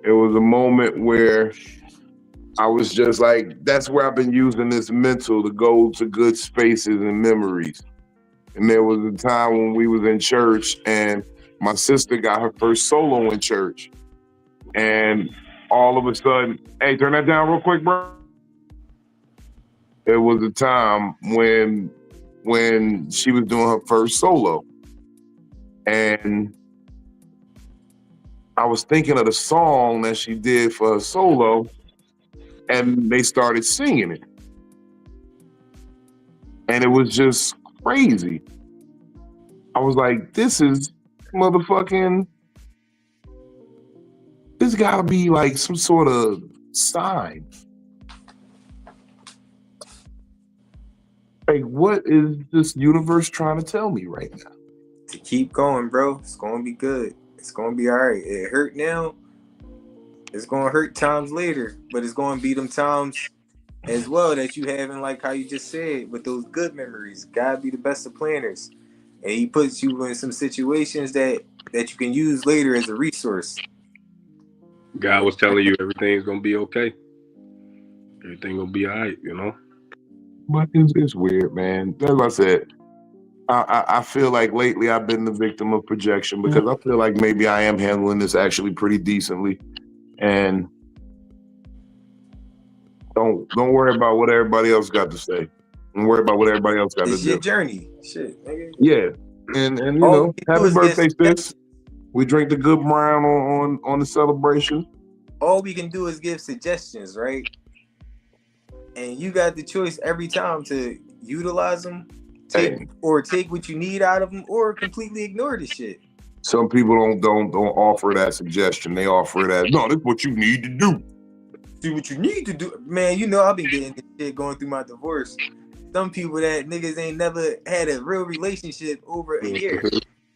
it was a moment where I was just like, that's where I've been using this mental to go to good spaces and memories. And there was a time when we was in church and my sister got her first solo in church. And all of a sudden, hey, turn that down real quick, bro. It was a time when she was doing her first solo. And I was thinking of the song that she did for her solo, and they started singing it. And it was just crazy. I was like, this is motherfucking, this gotta be like some sort of sign. Like, what is this universe trying to tell me right now? To keep going, bro. It's gonna be good. It's gonna be all right. It hurt now. It's gonna hurt times later, but it's gonna be them times as well that you having, like how you just said, with those good memories. God be the best of planners, and He puts you in some situations that you can use later as a resource. God was telling you everything's gonna be okay. Everything gonna be all right, you know. But it's weird, man. As I said, I feel like lately I've been the victim of projection because I feel like maybe I am handling this actually pretty decently, and don't worry about what everybody else got to say. Don't worry about what everybody else got to It's your do. journey. Shit, nigga. Yeah, and you All know, we can do happy is birthday, get sis. We drink the good brown on the celebration. all we can do is give suggestions, right? And you got the choice every time to utilize them, take what you need out of them, or completely ignore the shit. Some people don't offer that suggestion. They offer it as, no, this is what you need to do. Do what you need to do, man. You know I've been getting this shit going through my divorce. Some people that niggas ain't never had a real relationship over a year,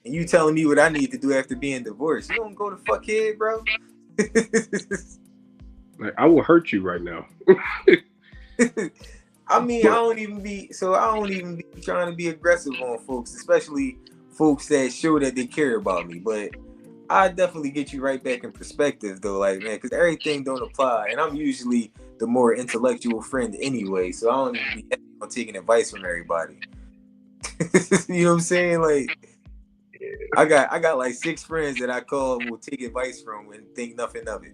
and you telling me what I need to do after being divorced. You don't go to fuck head, bro. Like, I will hurt you right now. I mean, I don't even be trying to be aggressive on folks, especially folks that show that they care about me. But I definitely get you right back in perspective, though, like, man, because everything don't apply, and I'm usually the more intellectual friend anyway, so I don't even be heavy on taking advice from everybody. You know what I'm saying? Like, I got like 6 friends that I call and will take advice from and think nothing of it.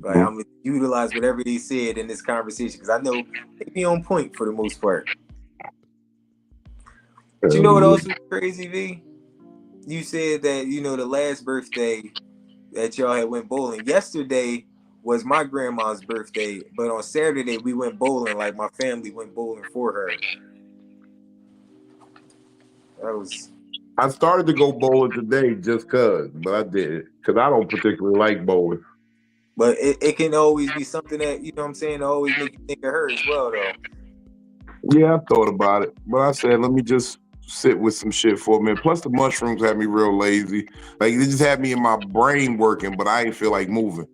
Like, I'm gonna utilize whatever they said in this conversation because I know they be on point for the most part. But you know what else was crazy, V? You said that, you know, the last birthday that y'all had went bowling. Yesterday was my grandma's birthday, but on Saturday we went bowling. Like, my family went bowling for her. I started to go bowling today just cause, but I did it because I don't particularly like bowling. But it can always be something that, you know what I'm saying, always make you think of her as well, though. Yeah, I thought about it, but I said, let me just sit with some shit for a minute. Plus, the mushrooms had me real lazy. Like, they just had me in my brain working, but I didn't feel like moving.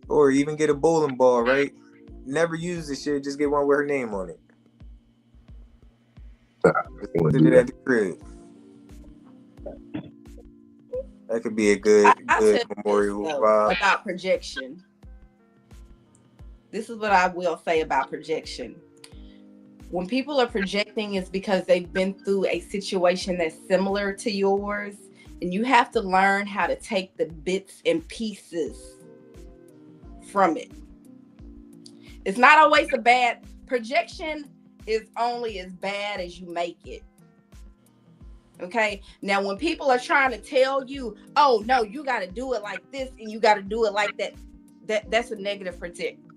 Or even get a bowling ball, right? Never use the shit, just get one with her name on it. Put it at the crib. That could be a good memorial vibe. About projection. This is what I will say about projection. When people are projecting, it's because they've been through a situation that's similar to yours, and you have to learn how to take the bits and pieces from it. It's not always a bad projection, is only as bad as you make it. Okay. Now, when people are trying to tell you, oh no, you got to do it like this and you got to do it like that, that's a negative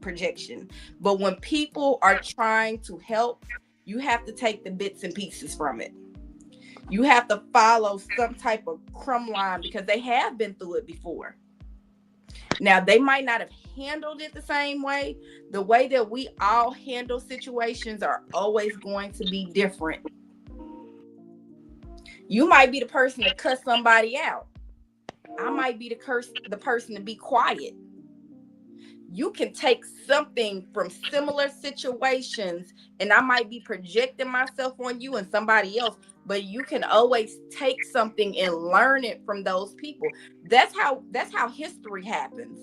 projection. But when people are trying to help, you have to take the bits and pieces from it. You have to follow some type of crumb line because they have been through it before. Now, they might not have handled it the same way. The way that we all handle situations are always going to be different. You might be the person to cuss somebody out. I might be the person to be quiet. You can take something from similar situations, and I might be projecting myself on you and somebody else, but you can always take something and learn it from those people. That's how history happens.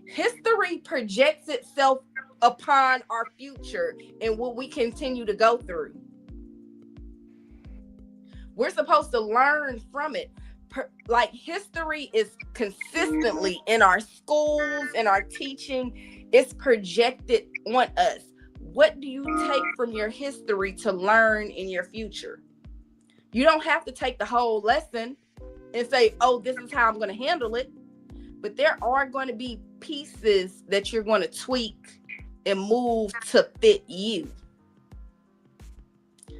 History projects itself upon our future and what we continue to go through. We're supposed to learn from it. Like, history is consistently in our schools, in our teaching, it's projected on us. What do you take from your history to learn in your future? You don't have to take the whole lesson and say, oh, this is how I'm going to handle it. But there are going to be pieces that you're going to tweak and move to fit you.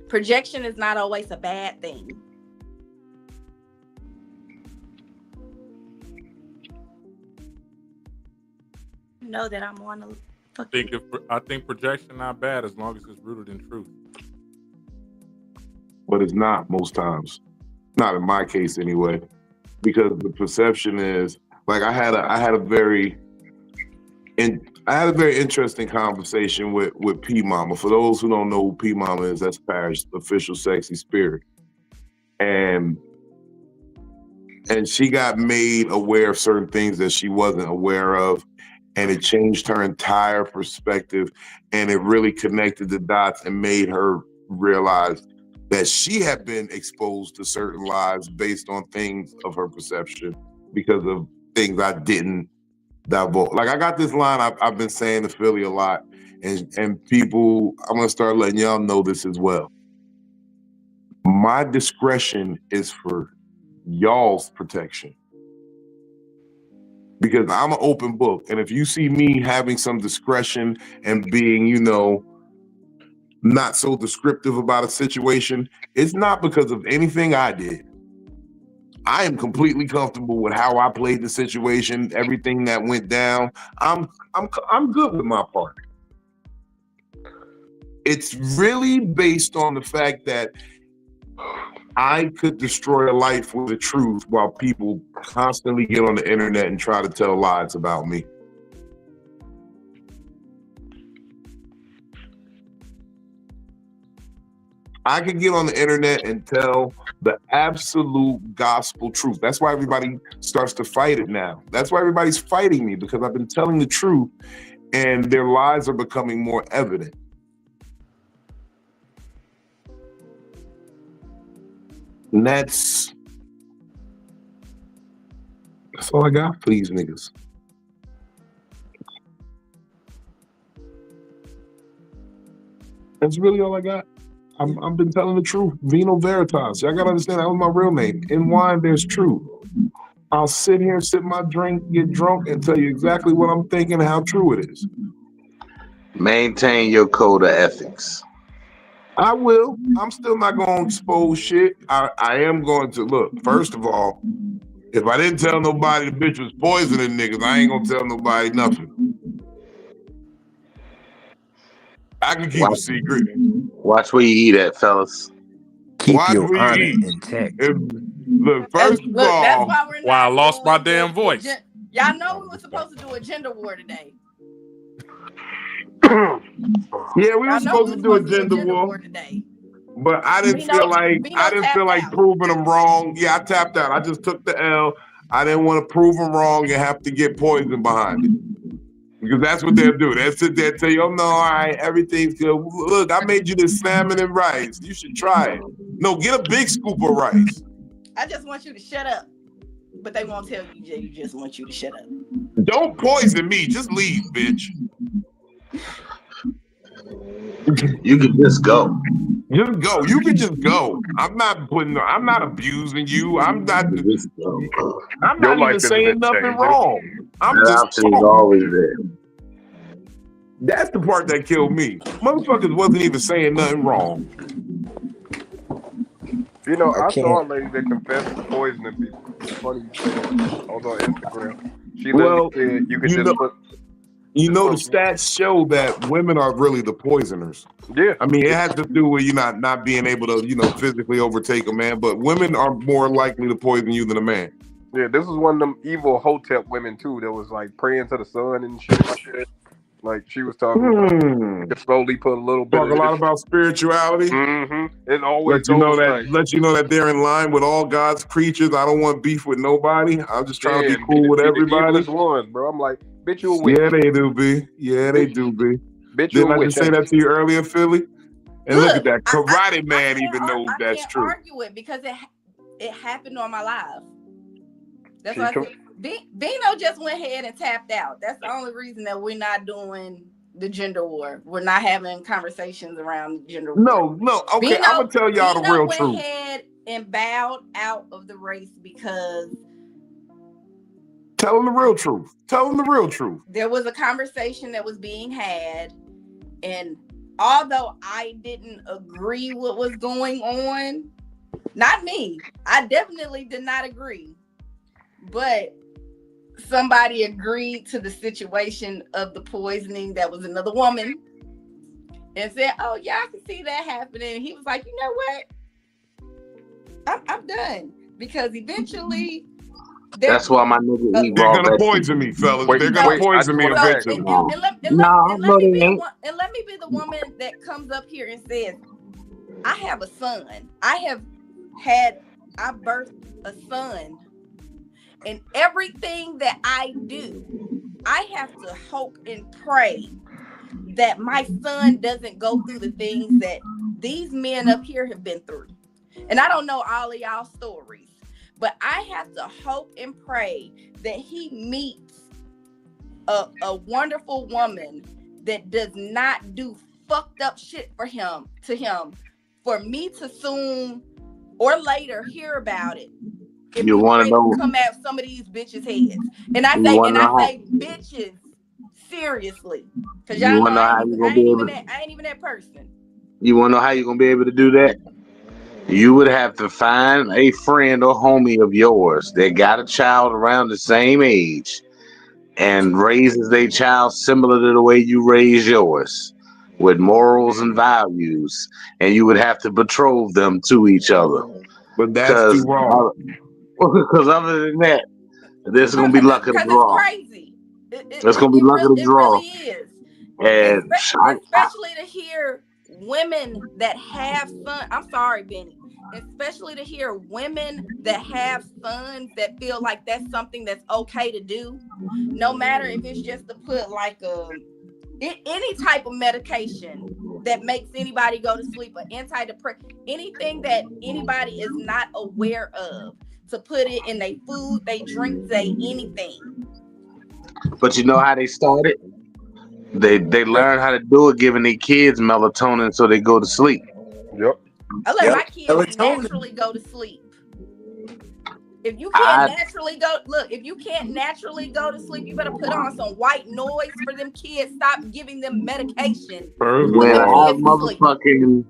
Projection is not always a bad thing. Know that I'm on I think projection not bad as long as it's rooted in truth. But it's not most times. Not in my case anyway. Because the perception is, like, I had a very interesting conversation with P Mama. For those who don't know who P Mama is, that's Parrish's official sexy spirit. And she got made aware of certain things that she wasn't aware of. And it changed her entire perspective. And it really connected the dots and made her realize that she had been exposed to certain lies based on things of her perception because of things I didn't divulge. Like I got this line I've been saying to Philly a lot, and people, I'm gonna start letting y'all know this as well. My discretion is for y'all's protection. Because I'm an open book. And if you see me having some discretion and being, you know, not so descriptive about a situation, it's not because of anything I did. I am completely comfortable with how I played the situation, everything that went down. I'm good with my part. It's really based on the fact that I could destroy a life with the truth while people constantly get on the internet and try to tell lies about me. I could get on the internet and tell the absolute gospel truth. That's why everybody starts to fight it now. That's why everybody's fighting me, because I've been telling the truth and their lies are becoming more evident. And that's all I got for these niggas. That's really all I got. I've been telling the truth. Vino Veritas. Y'all gotta understand that was my real name. In wine, there's truth. I'll sit here, sip my drink, get drunk, and tell you exactly what I'm thinking and how true it is. Maintain your code of ethics. I will. I'm still not going to expose shit. I am going to look. First of all, if I didn't tell nobody the bitch was poisoning niggas, I ain't gonna tell nobody nothing. I can keep a secret. Watch where you eat at, fellas. Keep your honor intact. Look, first of all, that's why we're not I lost my doing damn voice. Y'all know we were supposed to do a gender war today. Yeah, we were supposed to do a gender war today. But I didn't feel like proving them wrong. Yeah, I tapped out. I just took the L. I didn't want to prove them wrong and have to get poison behind it. Because that's what they'll do. They'll sit there and tell you, oh, no, all right, everything's good. Look, I made you this salmon and rice. You should try it. No, get a big scoop of rice. I just want you to shut up. But they won't tell you, Jay. You just want you to shut up. Don't poison me. Just leave, bitch. You can just go. Just go. You can just go. I'm not abusing you. I'm not even saying nothing wrong. That option is always there. That's the part that killed me. Motherfuckers wasn't even saying nothing wrong. You know, I saw a lady that confessed to poisoning people. It's funny you say that. I was on Instagram. She literally said you could just put. You know, the stats show that women are really the poisoners. Yeah. I mean, it has to do with you not being able to, physically overtake a man, but women are more likely to poison you than a man. Yeah, this was one of them evil hotep women too that was like praying to the sun and shit. Like she was talking about slowly put a little bit. Talk a lot about spirituality. Mm-hmm. It always let you know that they're in line with all God's creatures. I don't want beef with nobody. I'm just trying to be cool with everybody. The ones, bro. I'm like, bitch, you a witch. Yeah, they do be. Yeah, they do be. Bitch, Didn't I just say that to you earlier, Philly? And look at that. Karate Man even knows that's true. I can't argue it because it happened on my live. That's why I said. Bino just went ahead and tapped out. That's the only reason that we're not doing the gender war. We're not having conversations around gender war. No. Okay, I'm gonna tell y'all the real truth. Bino went ahead and bowed out of the race because. Tell them the real truth. Tell them the real truth. There was a conversation that was being had, and although I didn't agree with what was going on, not me, I definitely did not agree, but somebody agreed to the situation of the poisoning. That was another woman, and said, oh yeah, I can see that happening. And he was like, you know what, I'm done, because eventually that's why my nigga eat they're raw gonna poison me, fellas. They're gonna poison me eventually. And let me be the woman that comes up here and says, I have a son. I birthed a son. And everything that I do, I have to hope and pray that my son doesn't go through the things that these men up here have been through. And I don't know all of y'all stories, but I have to hope and pray that he meets a wonderful woman that does not do fucked up shit for him for me to soon or later hear about it. If You want to know? come at some of these bitches' heads, and I say bitches seriously, because y'all know I ain't even that person. You want to know how you're gonna be able to do that? You would have to find a friend or homie of yours that got a child around the same age and raises their child similar to the way you raise yours, with morals and values, and you would have to betroth them to each other. But that's too wrong. Because other than that, there's gonna be luck of the draw. It's crazy. There's gonna be luck of the draw. It really is. And especially to hear women that have sons. I'm sorry, Benny. Especially to hear women that have sons that feel like that's something that's okay to do, no matter if it's just to put like any type of medication that makes anybody go to sleep, or antidepressant, anything that anybody is not aware of, to put it in their food, they drink, they anything. But you know how they started? They learned how to do it, giving their kids melatonin so they go to sleep. Yep. I let my kids naturally go to sleep. If you can't naturally go to sleep, you better put on some white noise for them kids. Stop giving them medication. When I'm motherfucking,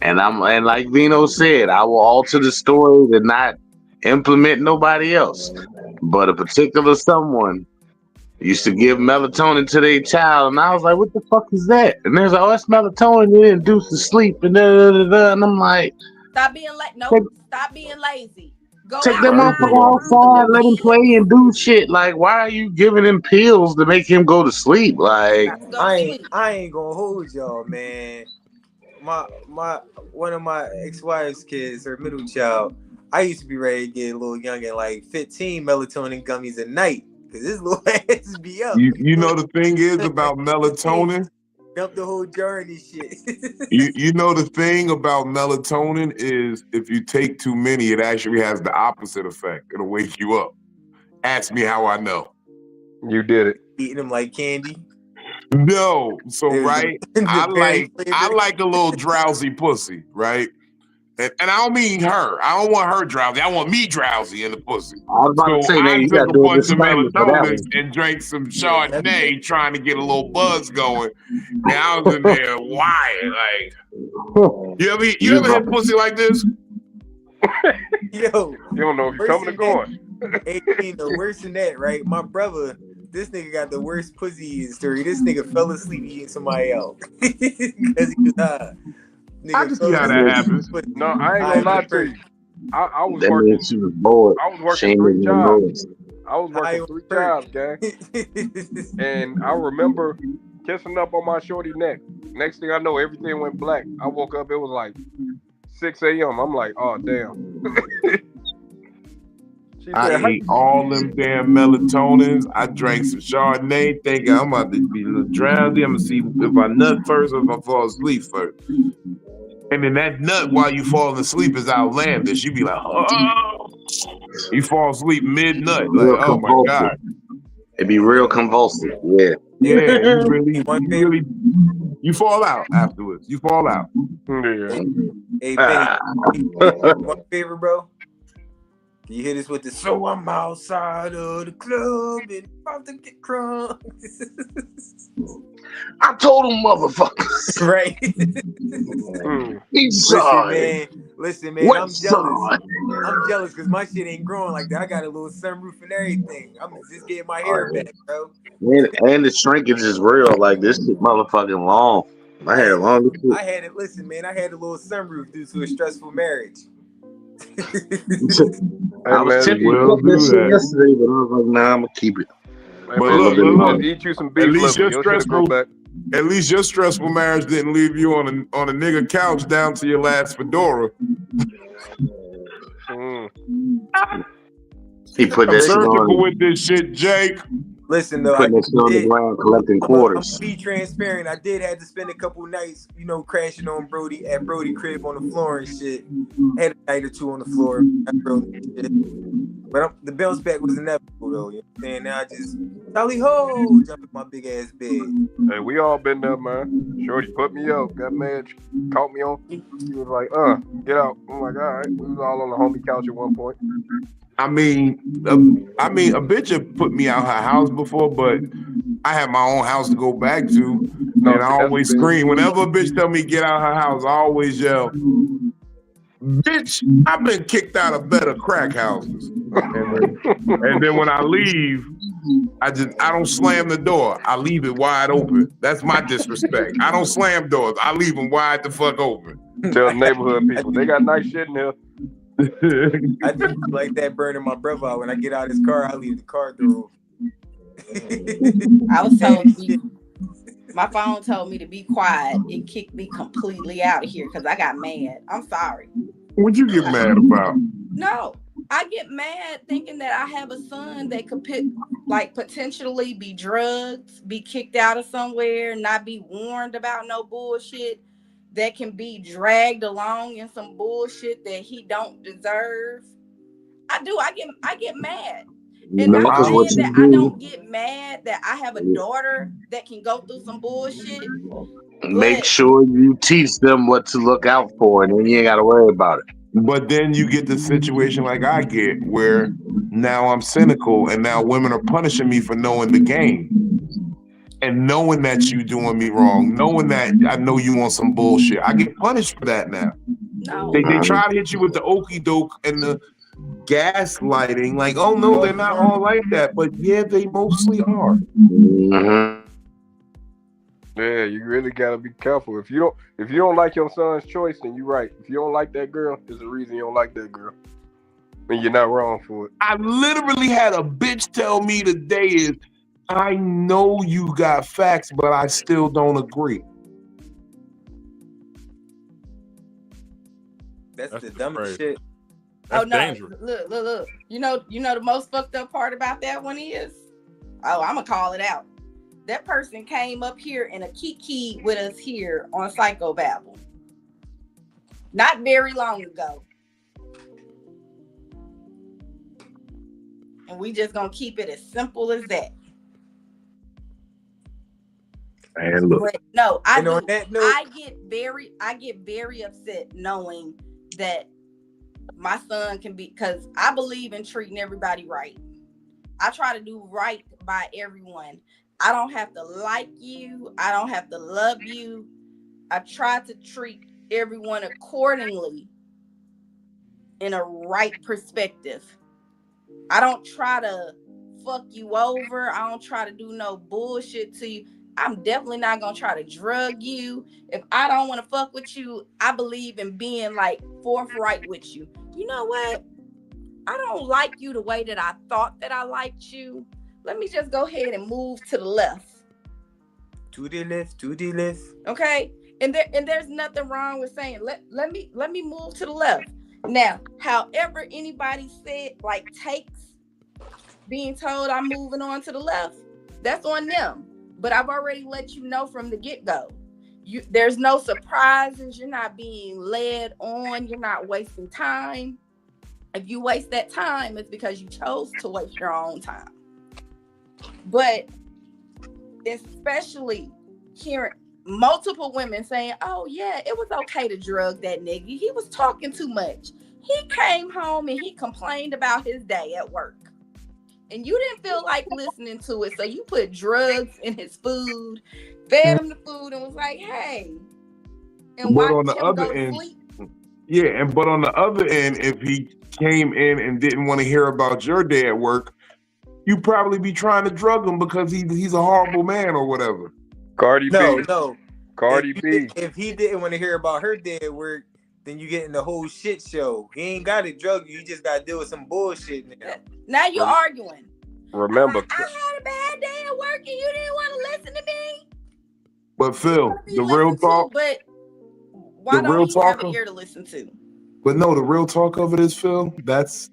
and like Vino said, I will alter the story to not implement nobody else. But a particular someone used to give melatonin to their child, and I was like, what the fuck is that? And they're like, oh, that's melatonin, it induces sleep, and and I'm like, stop being stop being lazy. Take that motherfucker outside, let him play and do shit. Like, why are you giving him pills to make him go to sleep? Like, I ain't gonna hold y'all, man. One of my ex-wife's kids, her middle child, I used to be ready to get a little young and like 15 melatonin gummies a night. Cause this little ass be up. You know the thing is about melatonin. Dump the whole jar of this shit. you know the thing about melatonin is if you take too many, it actually has the opposite effect. It'll wake you up. Ask me how I know. You did it. Eating them like candy. No, so right, I like a little drowsy pussy, right? And I don't mean her. I don't want her drowsy. I want me drowsy in the pussy. I was about to say, man, I took a bunch of melatonin and drank some Chardonnay, trying to get a little buzz going. And I was in there wired. Like, you ever had pussy like this? Yo, you don't know if you're coming or going. Hey, the worse than that, right? My brother, this nigga got the worst pussy story. This nigga fell asleep eating somebody else because he was high. I can see how that happens. No, I ain't gonna lie to you. I was working. She was bored. I was working 3 jobs. I was working 3 jobs, gang. And I remember kissing up on my shorty neck. Next thing I know, everything went black. I woke up, it was like 6 a.m. I'm like, oh damn. I ate all them damn melatonins. I drank some Chardonnay, thinking I'm about to be a little drowsy. I'm gonna see if I nut first or if I fall asleep first. And then that nut while you falling asleep is outlandish. You be like, oh, you fall asleep mid nut, like, oh my god. It'd be real convulsive, yeah. Yeah, you fall out afterwards. You fall out. Yeah. Hey, Benny, my favorite, bro. Can you hit us with the so I'm outside of the club and about to get crunk? I told them motherfuckers. Right. He's sorry. Listen, man, I'm jealous. I'm jealous because my shit ain't growing like that. I got a little sunroof and everything. I'm just getting my hair back, bro. And the shrinkage is real. Like, this shit motherfucking long. I had a long shit. I had it. Listen, man, I had a little sunroof due to a stressful marriage. I was tempted to cook this shit yesterday, but I was like, nah, I'm gonna keep it. But look, eat you some beef. At least your stressful marriage didn't leave you on a nigga couch down to your last fedora. He put that surgical with this shit, Jake. Listen though, Putting that shit on the ground, collecting I'm quarters. gonna be transparent. I did have to spend a couple nights, crashing on Brody at Brody crib on the floor and shit. Had a night or two on the floor. But the bounce back was inevitable though. You know what I'm saying? Now I just Sally ho jump in my big ass bed. Hey, we all been there, man. Shorty put me up, got mad, caught me on. He was like, get out. I'm like, all right. We was all on the homie couch at one point. I mean, a bitch had put me out her house before, but I had my own house to go back to, and I always scream. Whenever a bitch tell me get out her house, I always yell, "Bitch, I've been kicked out of better crack houses." And then when I leave, I don't slam the door. I leave it wide open. That's my disrespect. I don't slam doors. I leave them wide the fuck open. Tell the neighborhood people they got nice shit in here. I think like that burning my brother out. When I get out his car, I leave the car door open. I was told my phone told me to be quiet. It kicked me completely out of here because I got mad. I'm sorry. What'd you get mad about? No, I get mad thinking that I have a son that could potentially be drugged, be kicked out of somewhere, not be warned about no bullshit, that can be dragged along in some bullshit that he don't deserve. I do. I get mad. And I'm saying that I don't get mad that I have a daughter that can go through some bullshit. Make sure you teach them what to look out for, and then you ain't got to worry about it. But then you get the situation like I get, where now I'm cynical, and now women are punishing me for knowing the game. And knowing that you doing me wrong, knowing that I know you want some bullshit. I get punished for that now. No. They try to hit you with the okie doke and the gaslighting, like, oh no, they're not all like that. But yeah, they mostly are. Mm-hmm. Yeah, you really gotta be careful. If you don't like your son's choice, then you're right. If you don't like that girl, there's a reason you don't like that girl. And you're not wrong for it. I literally had a bitch tell me today I know you got facts, but I still don't agree. That's the dumbest shit. That's dangerous. Look. You know the most fucked up part about that one is? Oh, I'm gonna call it out. That person came up here in a kiki with us here on Psycho-Babble. Not very long ago. And we just gonna keep it as simple as that. And look, but no, I get very upset knowing that my son can be, because I believe in treating everybody right. I try to do right by everyone. I don't have to like you. I don't have to love you. I try to treat everyone accordingly in a right perspective. I don't try to fuck you over. I don't try to do no bullshit to you. I'm definitely not gonna try to drug you. If I don't want to fuck with you, I believe in being like forthright with you. You know what? I don't like you the way that I thought that I liked you. Let me just go ahead and move to the left. To the left. Okay? And there's nothing wrong with saying let me move to the left. Now, however anybody takes being told I'm moving on to the left, that's on them. But I've already let you know from the get-go. There's no surprises. You're not being led on. You're not wasting time. If you waste that time, it's because you chose to waste your own time. But especially hearing multiple women saying, oh yeah, it was okay to drug that nigga. He was talking too much. He came home and he complained about his day at work. And you didn't feel like listening to it. So you put drugs in his food, fed him the food, and was like, hey. And but on the him other go to end, sleep. yeah, but on the other end, if he came in and didn't want to hear about your day at work, you'd probably be trying to drug him because he's a horrible man or whatever. Cardi B. No. Cardi B. If he didn't want to hear about her day at work, then you get in the whole shit show. He ain't got to drug you. You just got to deal with some bullshit now. Now you're arguing. Remember. I had a bad day at work and you didn't want to listen to me. But Phil, the real talk. But why don't he have an ear to listen to? But no, the real talk of it is, Phil, that's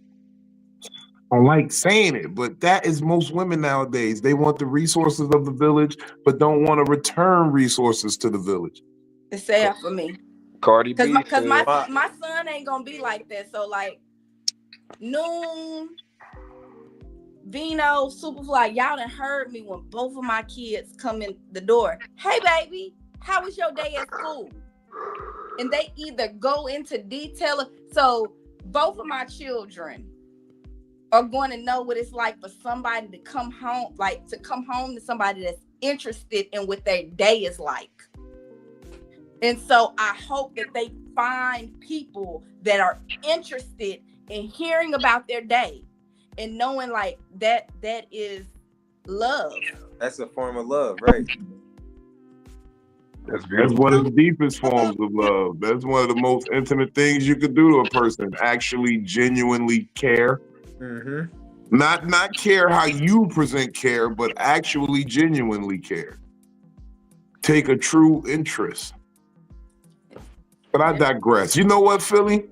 I don't like saying it, but that is most women nowadays. They want the resources of the village, but don't want to return resources to the village. It's sad for me. Cardi Cause B my said, my son ain't gonna be like that. So like Noon, Vino, Superfly, y'all done heard me when both of my kids come in the door. Hey baby, how was your day at school? And they either go into detail. So both of my children are going to know what it's like for somebody to come home, like to come home to somebody that's interested in what their day is like. And so I hope that they find people that are interested in hearing about their day and knowing like that is love. That's a form of love, right? That's one of the deepest forms of love. That's one of the most intimate things you could do to a person. Actually genuinely care. Mm-hmm. Not care how you present care, but actually genuinely care. Take a true interest. But I digress. You know what, Philly?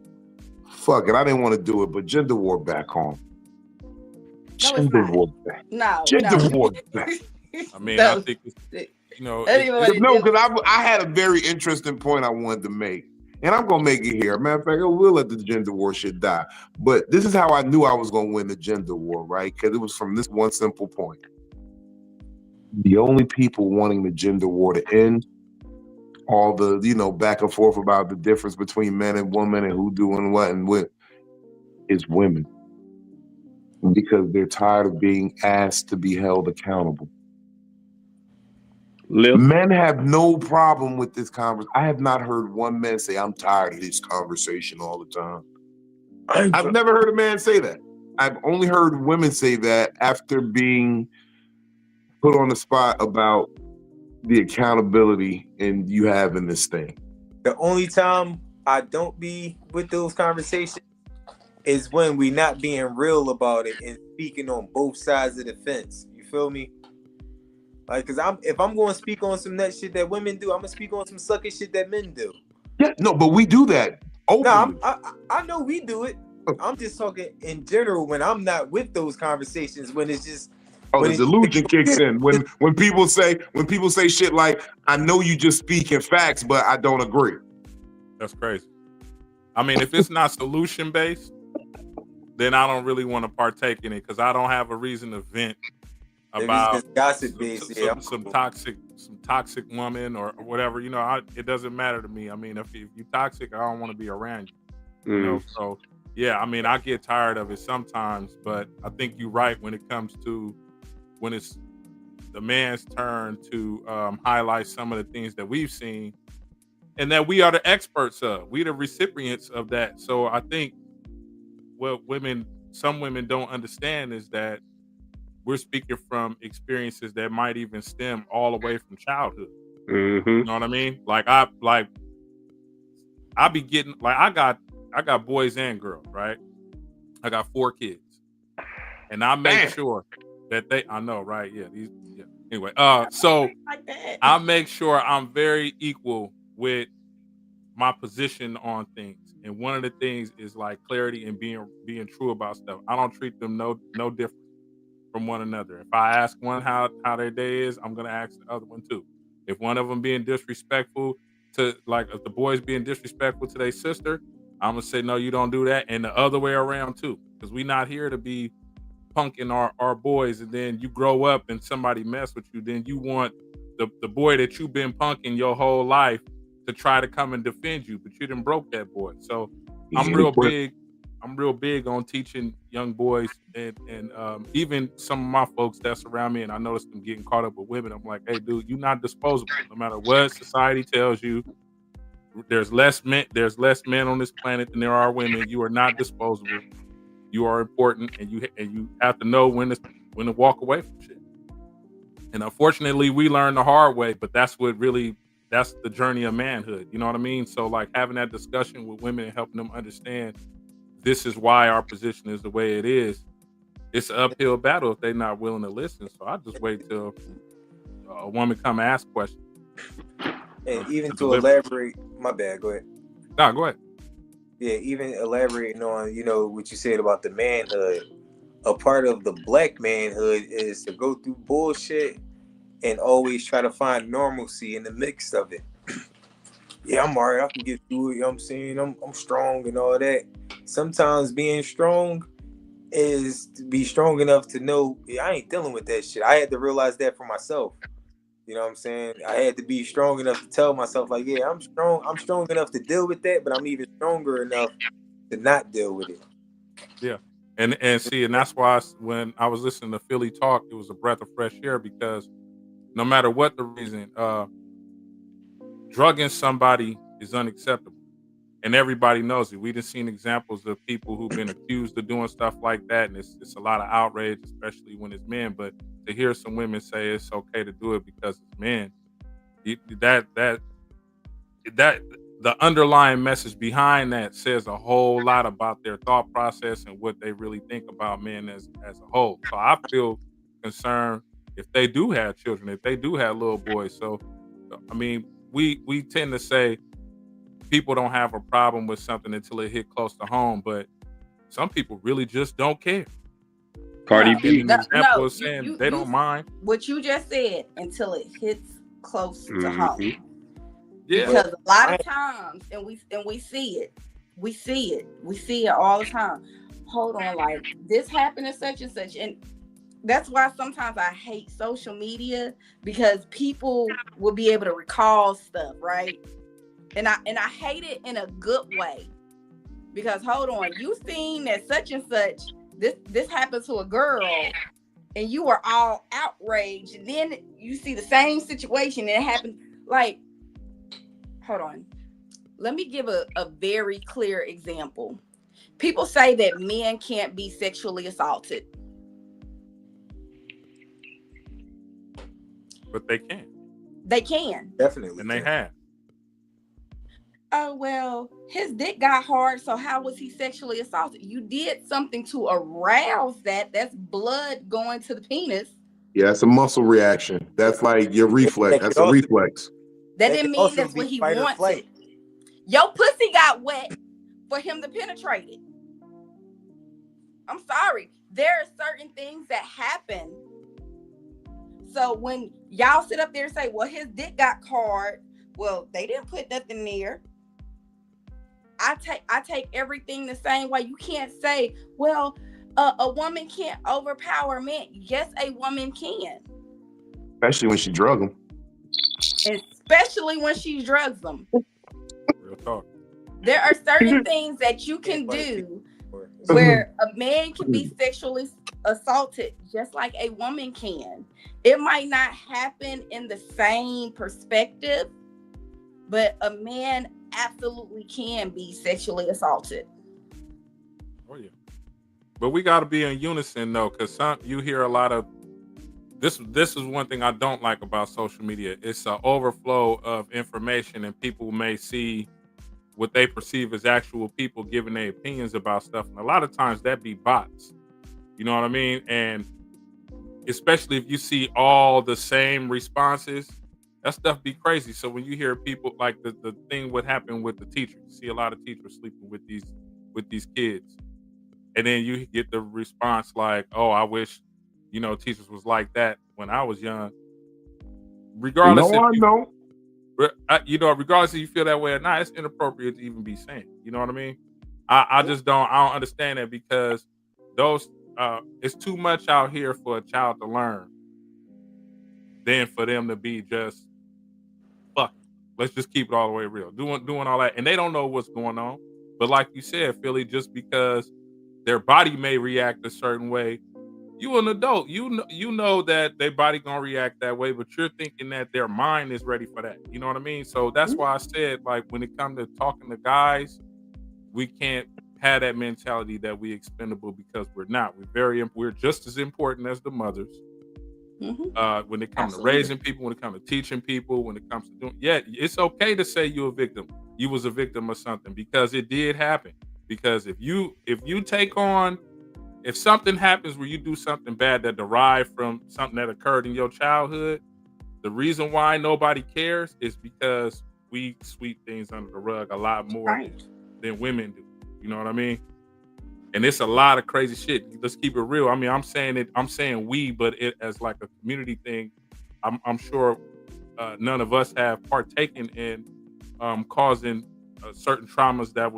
Fuck it. I didn't want to do it, but gender war back on. Gender war back. No. Gender war back. I mean, I think it's, you know, no, because I had a very interesting point I wanted to make. And I'm going to make it here. Matter of fact, I will let the gender war shit die. But this is how I knew I was going to win the gender war, right? Because it was from this one simple point. The only people wanting the gender war to end, all the, you know, back and forth about the difference between men and women and who doing what and what, is women. Because they're tired of being asked to be held accountable. Men have no problem with this conversation. I have not heard one man say, I'm tired of this conversation all the time. I've never heard a man say that. I've only heard women say that after being put on the spot about the accountability and you having this thing. The only time I don't be with those conversations is when we not being real about it and speaking on both sides of the fence. You feel me? Like, cause if I'm going to speak on some nut shit that women do, I'm gonna speak on some sucker shit that men do. Yeah, no, but we do that openly. No, I know we do it. I'm just talking in general when I'm not with those conversations. When it's just the delusion kicks in when people say shit like, I know you just speaking facts, but I don't agree. That's crazy. I mean, if it's not solution based, then I don't really want to partake in it because I don't have a reason to vent about gossip based, some toxic woman or whatever. You know, it doesn't matter to me. I mean, if you're toxic, I don't want to be around you. You know, so yeah. I mean, I get tired of it sometimes, but I think you're right when it comes to when it's the man's turn to highlight some of the things that we've seen and that we are the experts of. We the recipients of that. So I think what some women don't understand is that we're speaking from experiences that might even stem all the way from childhood. Mm-hmm. You know what I mean? I be getting I got boys and girls, right? I got 4 kids, and I make sure that I know, right? Yeah. Anyway, so I make sure I'm very equal with my position on things, and one of the things is like clarity and being true about stuff. I don't treat them no different from one another. If I ask one how their day is, I'm gonna ask the other one too. If one of them being disrespectful to, like, if the boys being disrespectful to their sister, I'm gonna say no, you don't do that, and the other way around too, because we not here to be punking our boys, and then you grow up and somebody mess with you, then you want the boy that you've been punking your whole life to try to come and defend you, but you done broke that boy. So I'm real big on teaching young boys and even some of my folks that's around me, and I notice them getting caught up with women. I'm like, hey, dude, you're not disposable. No matter what society tells you, there's less men on this planet than there are women. You are not disposable. You are important, and you have to know when to walk away from shit. And unfortunately, we learn the hard way, but that's the journey of manhood. You know what I mean? So like having that discussion with women and helping them understand this is why our position is the way it is. It's an uphill battle if they're not willing to listen. So I just wait till a woman come ask questions. And even to elaborate, my bad, go ahead. No, go ahead. Yeah, even elaborating on, what you said about the manhood. a part of the black manhood is to go through bullshit and always try to find normalcy in the mix of it. Yeah, I'm alright. I can get through it. You know what I'm saying? I'm strong and all that. Sometimes being strong is to be strong enough to know, yeah, I ain't dealing with that shit. I had to realize that for myself. You know what I'm saying? I had to be strong enough to tell myself, like, yeah, I'm strong. I'm strong enough to deal with that, but I'm even stronger enough to not deal with it. Yeah. And see, and that's why when I was listening to Philly talk, it was a breath of fresh air because no matter what the reason, drugging somebody is unacceptable. And everybody knows it. We just seen examples of people who've been accused of doing stuff like that, and it's a lot of outrage, especially when it's men. But to hear some women say it's okay to do it because it's men, that the underlying message behind that says a whole lot about their thought process and what they really think about men as a whole. So I feel concerned if they do have children, if they do have little boys. So I mean, we tend to say people don't have a problem with something until it hit close to home, but some people really just don't care. Cardi No, B. An no, example no, of saying you- they you- don't mind. What you just said until it hits close to Mhm. home. Yeah, Because a lot of times, and we see it all the time. Hold on, like this happened and such, and that's why sometimes I hate social media because people will be able to recall stuff, right? And I hate it in a good way because hold on, you seen that such and such this happened to a girl, and you were all outraged, and then you see the same situation and it happened like. Hold on. Let me give a very clear example. People say that men can't be sexually assaulted. but they can, They can. Definitely. and they have. Oh, well, his dick got hard, so how was he sexually assaulted? You did something to arouse that. That's blood going to the penis. Yeah, it's a muscle reaction. That's like your reflex. That's a reflex. That That didn't can mean also that's be what he fight or wanted. flight. Your pussy got wet for him to penetrate it. I'm sorry. There are certain things that happen. So when y'all sit up there and say, well, his dick got hard, well, they didn't put nothing there. I take everything the same way. You can't say, well, a woman can't overpower men. Yes, a woman can. Especially when she drug them. Especially when she drugs them. Real talk. There are certain things that you can do where a man can be sexually assaulted just like a woman can. It might not happen in the same perspective, but a man absolutely can be sexually assaulted. Oh yeah. But we got to be in unison though, because you hear a lot of this. This is one thing I don't like about social media. It's an overflow of information, and people may see what they perceive as actual people giving their opinions about stuff, and a lot of times that be bots. You know what I mean? And especially if you see all the same responses, that stuff be crazy. So when you hear people like the thing what happened with the teachers, you see a lot of teachers sleeping with these kids. And then you get the response like, "Oh, I wish, teachers was like that when I was young." Regardless No, I know. regardless if you feel that way or not, it's inappropriate to even be saying. You know what I mean? I just don't. I don't understand that because those it's too much out here for a child to learn than for them to be just fuck. Let's just keep it all the way real, doing all that, and they don't know what's going on. But like you said, Philly, just because their body may react a certain way, you an adult, you know that their body gonna react that way, but you're thinking that their mind is ready for that. You know what I mean? So that's why I said, like, when it comes to talking to guys, we can't have that mentality that we expendable because we're not. We're just as important as the mothers. When it comes to raising people, when it comes to teaching people, when it comes to doing, it's okay to say you're a victim. You was a victim of something because it did happen. Because if you take on, if something happens where you do something bad that derived from something that occurred in your childhood, the reason why nobody cares is because we sweep things under the rug a lot more than women do. You know what I mean? And it's a lot of crazy shit. Let's keep it real. I mean, I'm saying we, but it as like a community thing. I'm sure none of us have partaken in causing certain traumas that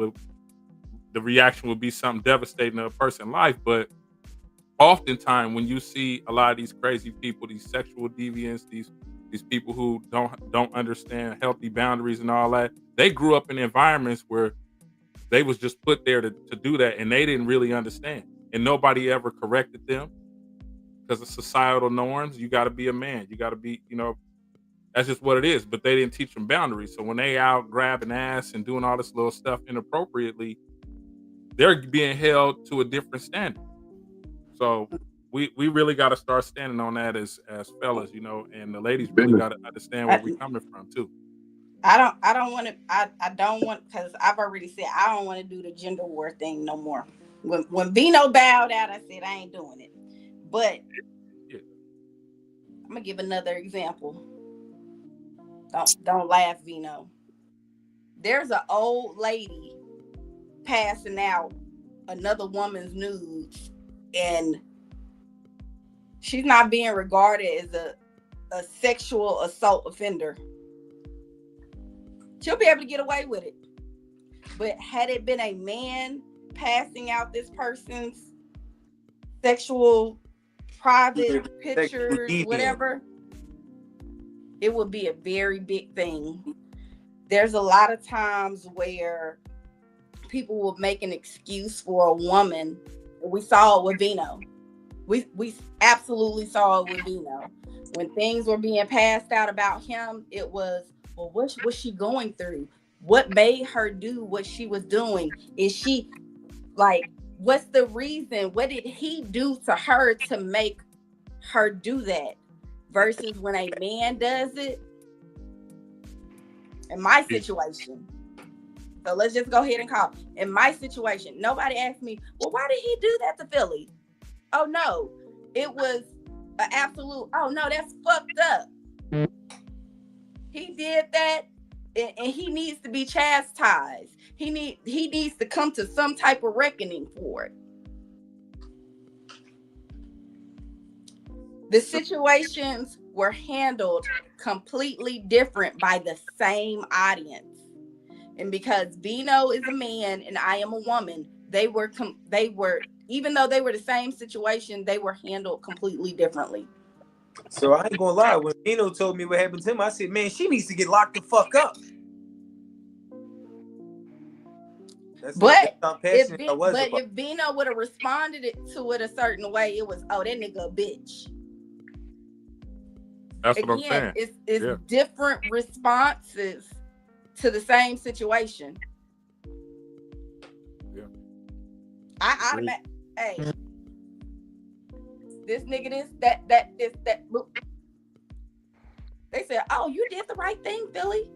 the reaction would be something devastating to a person's life. But oftentimes when you see a lot of these crazy people, these sexual deviants, these people who don't understand healthy boundaries and all that, they grew up in environments where they was just put there to do that, and they didn't really understand, and nobody ever corrected them because of societal norms. You got to be a man. You got to be, that's just what it is. But they didn't teach them boundaries. So when they out grabbing ass and doing all this little stuff inappropriately, they're being held to a different standard. So we really got to start standing on that as fellas, and the ladies really got to understand where we're coming from too. I don't want to. I don't want, because I've already said I don't want to do the gender war thing no more. When Vino bowed out, I said I ain't doing it. But I'm gonna give another example. Don't laugh, Vino. There's an old lady passing out another woman's nudes, and she's not being regarded as a sexual assault offender. She'll be able to get away with it. But had it been a man passing out this person's sexual, private pictures, whatever, it would be a very big thing. There's a lot of times where people will make an excuse for a woman. We saw it with Vino. We absolutely saw it with Vino. When things were being passed out about him, it was, well, what was she going through? What made her do what she was doing? Is she, like, what's the reason? What did he do to her to make her do that? Versus when a man does it, in my situation. So let's just go ahead and call. In my situation, nobody asked me, well, why did he do that to Philly? Oh, no. It was an absolute, oh, no, that's fucked up. He did that, and he needs to be chastised. He needs to come to some type of reckoning for it. The situations were handled completely different by the same audience. And because Vino is a man and I am a woman, they were even though they were the same situation, they were handled completely differently. So I ain't gonna lie, when Vino told me what happened to him, I said, man, she needs to get locked the fuck up. But if Vino would have responded to it a certain way, it was, oh, that nigga a bitch. That's what I'm saying. It's different responses to the same situation. Yeah. Hey, this nigga, this, that. They said, oh, you did the right thing, Philly.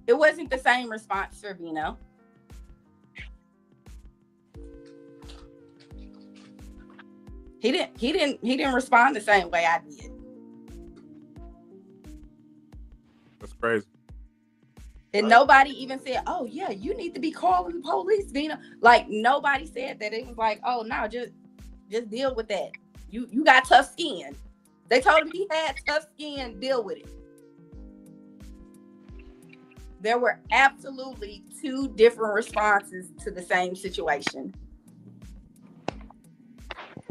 It wasn't the same response for Vino. He didn't respond the same way I did. That's crazy. And nobody even said, oh yeah, you need to be calling the police, Vino. Like, nobody said that. It was like, oh no, just deal with that. You got tough skin. They told him he had tough skin, deal with it. There were absolutely two different responses to the same situation.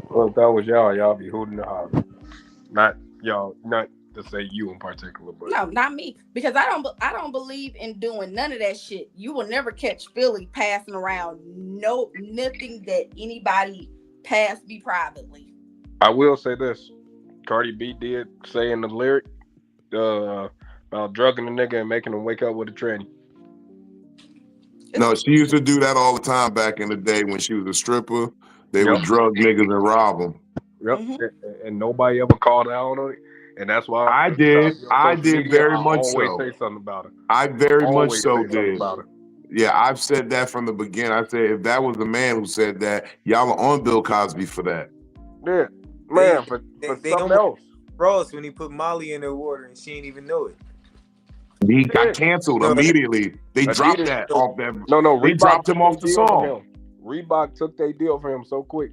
Well, if that was y'all be hooting the holler. Not y'all, not to say you in particular, but no, not me, because I don't believe in doing none of that shit. You will never catch Philly passing around nothing that anybody passed me privately. I will say this: Cardi B did say in the lyric about drugging the nigga and making him wake up with a tranny. No, she used to do that all the time back in the day when she was a stripper. They would drug niggas and rob them. Yep, and nobody ever called out on it, and that's why I did very much so. Always say something about it. I very much so did. About it. Yeah, I've said that from the beginning. I said if that was the man who said that, y'all are on Bill Cosby for that. Yeah, man, for something else. Ross when he put Molly in the water and she didn't even know it. He got canceled immediately. They dropped that off them. No, They Reebok dropped him took off the their deal from song. him. Reebok took their deal for him so quick.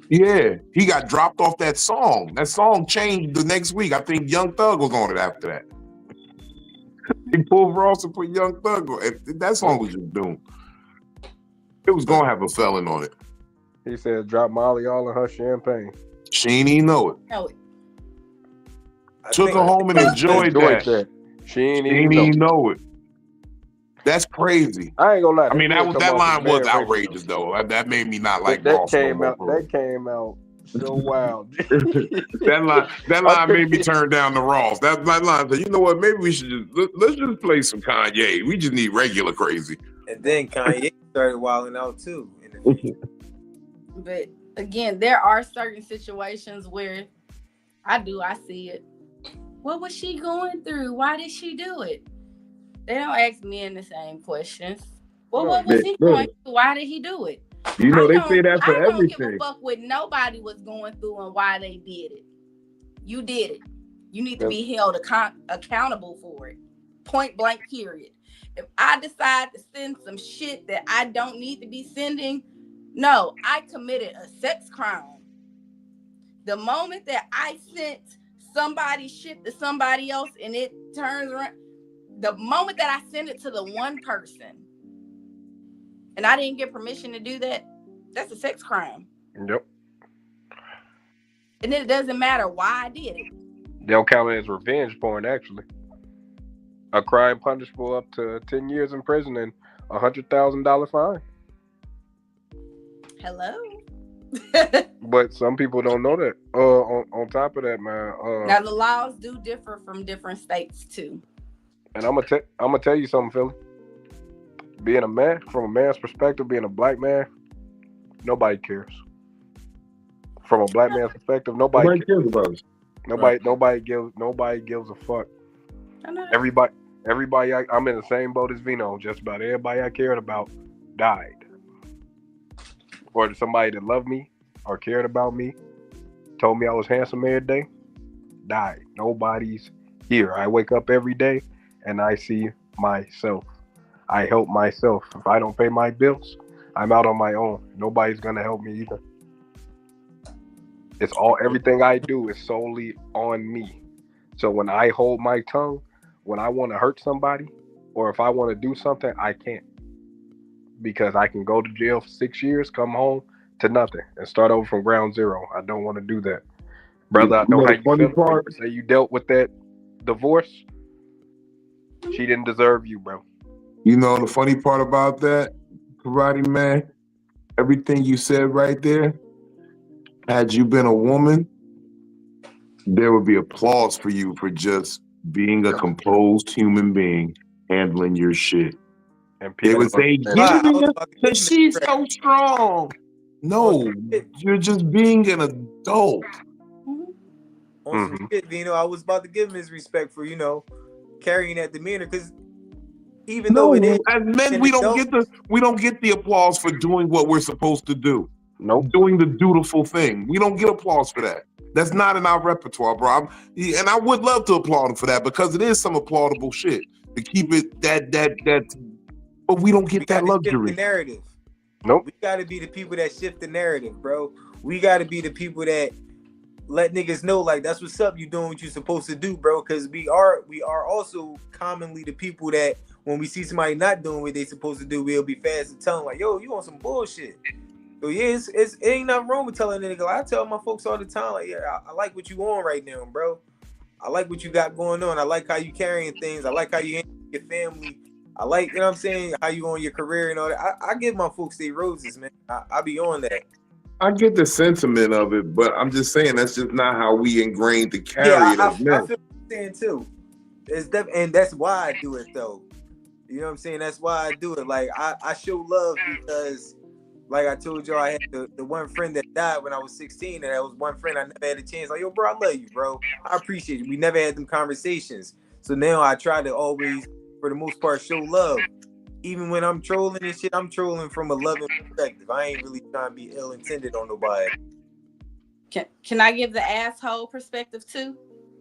Yeah, he got dropped off that song. That song changed the next week. I think Young Thug was on it after that. He pulled Ross and put Young Thug on it. That song was just doomed. It was gonna have a felon on it. He said, "Drop Molly all in her champagne." She ain't even know it. No, Took her home and enjoyed that. She ain't She ain't even know it. That's crazy. I ain't gonna lie. I mean, did come that off line as was bad outrageous, though. That made me not like that Ross came no out. more. That came out so wild. That line made me turn down the Ross. That line said, you know what? Maybe we should let's just play some Kanye. We just need regular crazy. And then Kanye started wilding out too. but again, there are certain situations where I see it. What was she going through? Why did she do it? They don't ask men the same questions. Well, what was he going through? Why did he do it? You know, they say that for I don't give everything. a fuck what nobody was going through and why they did it. You did it. You need to be held accountable for it. Point blank, period. If I decide to send some shit that I don't need to be sending, no, I committed a sex crime. The moment that I sent somebody's shit to somebody else and it turns around, the moment that I send it to the one person and I didn't get permission to do that, that's a sex crime. Yep. And it doesn't matter why I did it. They'll count it as revenge porn, actually. A crime punishable up to 10 years in prison and a $100,000 fine. Hello. But some people don't know that. On top of that, man. Now the laws do differ from different states too. And I'm gonna tell you something, Philly. Being a man, from a man's perspective, being a black man, nobody cares. From a black man's perspective, nobody cares about us. Nobody gives a fuck. Everybody, I'm in the same boat as Vino. Just about everybody I cared about died. Or somebody that loved me or cared about me, told me I was handsome every day, died. Nobody's here. I wake up every day and I see myself. I help myself. If I don't pay my bills, I'm out on my own. Nobody's gonna help me either. Everything I do is solely on me. So when I hold my tongue, when I want to hurt somebody, or if I want to do something, I can't. Because I can go to jail for 6 years, come home to nothing, and start over from ground zero. I don't want to do that. Brother, I know how you feel. Say you dealt with that divorce. She didn't deserve you, bro. You know the funny part about that, Karate Man? Everything you said right there, had you been a woman, there would be applause for you for just being a composed human being, handling your shit. And they would say, but she's so strong. No, you're just being an adult. On some shit, Vino, I was about to give him his respect for, carrying that demeanor, because even though it is, as men, we don't get the applause for doing what we're supposed to do. Nope. Doing the dutiful thing. We don't get applause for that. That's not in our repertoire, bro. And I would love to applaud him for that, because it is some applaudable shit to keep it that. But we don't get that luxury. Shift the narrative. Nope. We got to be the people that shift the narrative, bro. We got to be the people that let niggas know, like, that's what's up. You doing what you're supposed to do, bro. Because we are also commonly the people that when we see somebody not doing what they supposed to do, we'll be fast to tell them, like, yo, you on some bullshit. So yeah, it ain't nothing wrong with telling a nigga. Like, I tell my folks all the time, like, yeah, I like what you on right now, bro. I like what you got going on. I like how you carrying things. I like how you handle your family. I like, you know what I'm saying, how you on your career and all that. I give my folks their roses, man. I be on that. I get the sentiment of it, but I'm just saying that's just not how we ingrained to carry it as men. I feel what you're saying too. And that's why I do it though. You know what I'm saying? That's why I do it. Like, I show love because, like I told y'all, I had the one friend that died when I was 16, and that was one friend I never had a chance. Like, yo, bro, I love you, bro. I appreciate you. We never had them conversations. So now I try to always, for the most part, show love. Even when I'm trolling and shit, I'm trolling from a loving perspective. I ain't really trying to be ill-intended on nobody. Can I give the asshole perspective too?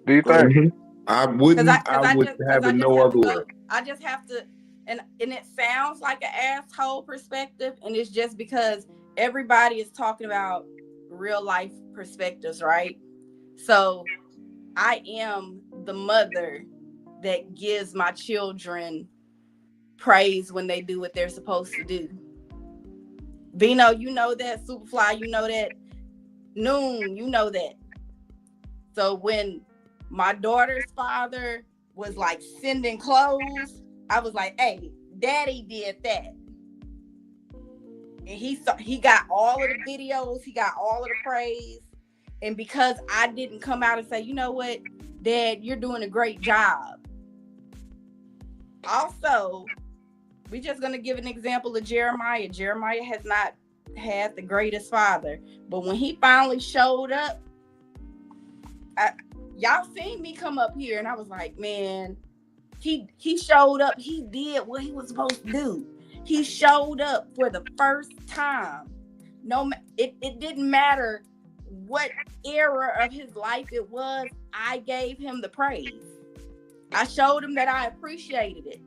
Do you think? I wouldn't. I would have it no other way. I just have to, and it sounds like an asshole perspective, and it's just because everybody is talking about real life perspectives, right? So I am the mother that gives my children praise when they do what they're supposed to do. Vino, you know that. Superfly, you know that. Noon, you know that. So when my daughter's father was like sending clothes, I was like, hey, daddy did that. And he got all of the videos, he got all of the praise. And because I didn't come out and say, you know what, Dad, you're doing a great job. Also, we're just going to give an example of Jeremiah. Jeremiah has not had the greatest father. But when he finally showed up, y'all seen me come up here and I was like, man, he showed up. He did what he was supposed to do. He showed up for the first time. It didn't matter what era of his life it was. I gave him the praise. I showed him that I appreciated it.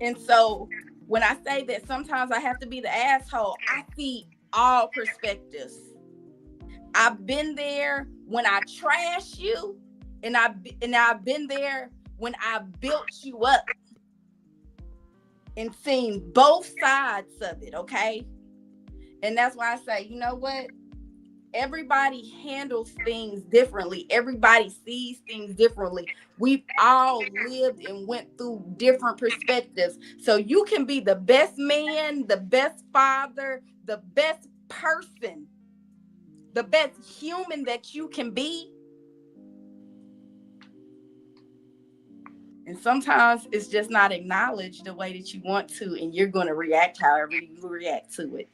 And so when I say that sometimes I have to be the asshole, I see all perspectives. I've been there when I trash you, and I've been there when I built you up and seen both sides of it, okay? And that's why I say, you know what? Everybody handles things differently. Everybody sees things differently. We've all lived and went through different perspectives. So you can be the best man, the best father, the best person, the best human that you can be. And sometimes it's just not acknowledged the way that you want to, and you're going to react however you react to it.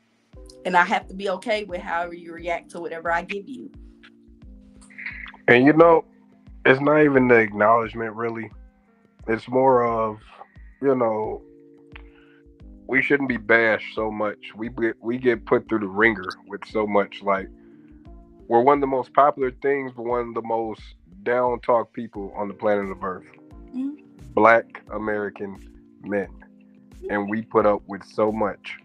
And I have to be okay with however you react to whatever I give you. And you know, it's not even the acknowledgement really. It's more of, you know, we shouldn't be bashed so much. We get put through the ringer with so much. Like, we're one of the most popular things, but one of the most down talk people on the planet of Earth. Mm-hmm. Black American men. And we put up with so much.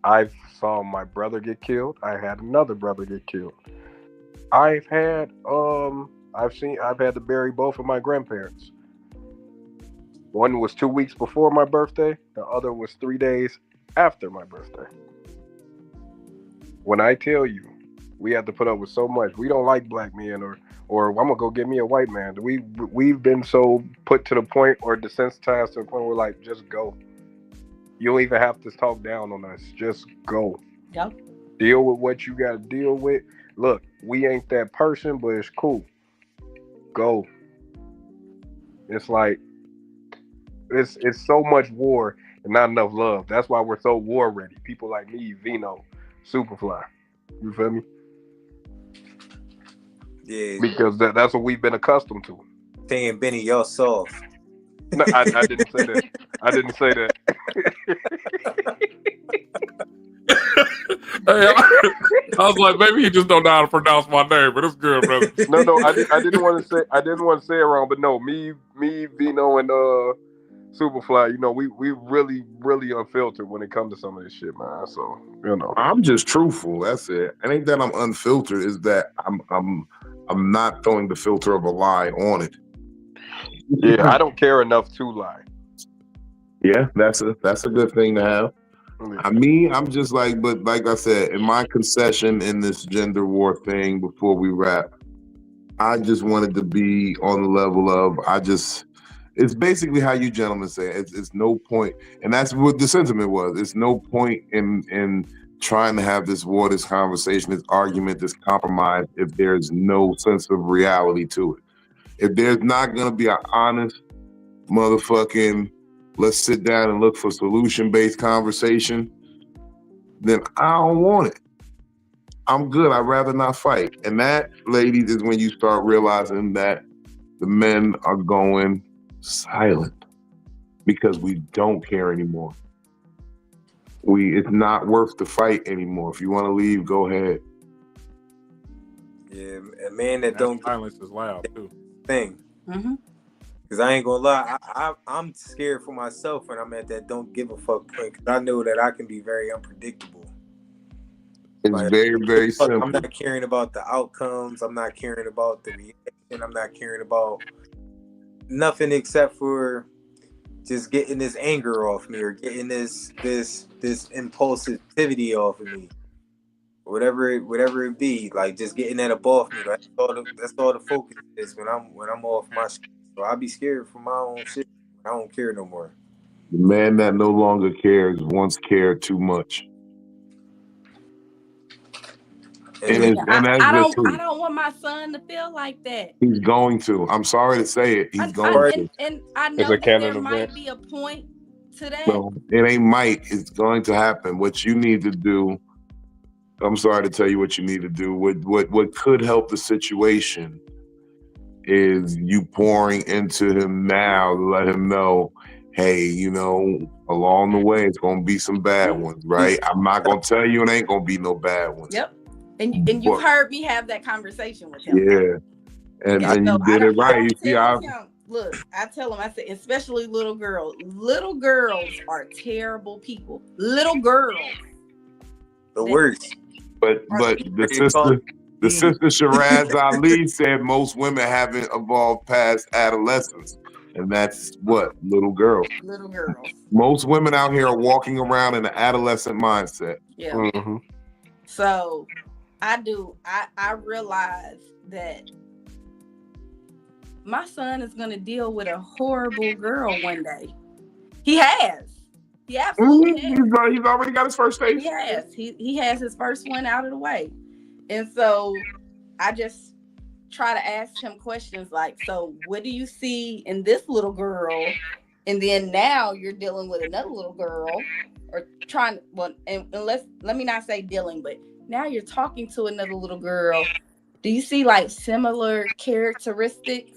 I saw my brother get killed. I had another brother get killed. I've had to bury both of my grandparents. One was 2 weeks before my birthday. The other was 3 days after my birthday. When I tell you, we have to put up with so much. We don't like black men, or I'm gonna go get me a white man. We've been so put to the point or desensitized to the point where like, just go. You don't even have to talk down on us. Just go. Yep. Deal with what you got to deal with. Look, we ain't that person, but it's cool. Go. It's like, it's so much war and not enough love. That's why we're so war ready. People like me, Vino, Superfly. You feel me? Yeah. Because that's what we've been accustomed to. Saying Benny, y'all soft. No, I didn't say that. I didn't say that. Hey, I was like, maybe he just don't know how to pronounce my name, but it's good, brother. No, I didn't want to say it wrong, but no, me, Vino, and Superfly, you know, we really, really unfiltered when it comes to some of this shit, man. So, you know, I'm just truthful. That's it. It ain't that I'm unfiltered. Is that I'm not throwing the filter of a lie on it. Yeah, I don't care enough to lie. Yeah, that's a good thing to have. I mean, I'm just like, but like I said, in my concession in this gender war thing before we wrap, I just wanted to be on the level of, it's basically how you gentlemen say it. It's no point, and that's what the sentiment was. It's no point in trying to have this war, this conversation, this argument, this compromise if there's no sense of reality to it. If there's not going to be an honest motherfucking, let's sit down and look for solution-based conversation, then I don't want it. I'm good. I'd rather not fight. And that, ladies, is when you start realizing that the men are going silent because we don't care anymore. It's not worth the fight anymore. If you want to leave, go ahead. Yeah, a man that That don't get silence is loud too. thing. Mm-hmm. Cause I ain't gonna lie, I'm scared for myself when I'm at that don't give a fuck point. Cause I know that I can be very unpredictable. It's Like, very, very I'm simple. not caring about the outcomes. I'm not caring about the reaction. I'm not caring about nothing except for just getting this anger off me or getting this impulsivity off of me. Whatever it be, like just getting that up off me. Like, that's all the focus is when I'm off my shit. So I be scared for my own shit. I don't care no more. The man that no longer cares once cared too much. And And that's I the truth. don't want my son to feel like that. He's going to. I'm sorry to say it. He's going to. And I It's know a that canon there might event. be a point to that. No, it ain't might. It's going to happen. What you need to do, I'm sorry to tell you what you need to do. What could help the situation is you pouring into him now to let him know, hey, you know, along the way, it's going to be some bad ones, right? I'm not going to tell you it ain't going to be no bad ones. Yep. And you've heard me have that conversation with him. Yeah. And you did it right. You see, look, I tell him, I say, especially little girls. Little girls are terrible people. Little girls. the worst. But the sister Shiraz Ali said most women haven't evolved past adolescence. And that's what? Little girls. Little girls. Most women out here are walking around in an adolescent mindset. Yeah. Mm-hmm. So I realize that my son is going to deal with a horrible girl one day. He has. He absolutely has. He's already got his first stage. He has. He has his first one out of the way. And so I just try to ask him questions like, so what do you see in this little girl? And then now you're dealing with another little girl or trying, well, and let me not say dealing, but now you're talking to another little girl. Do you see like similar characteristics?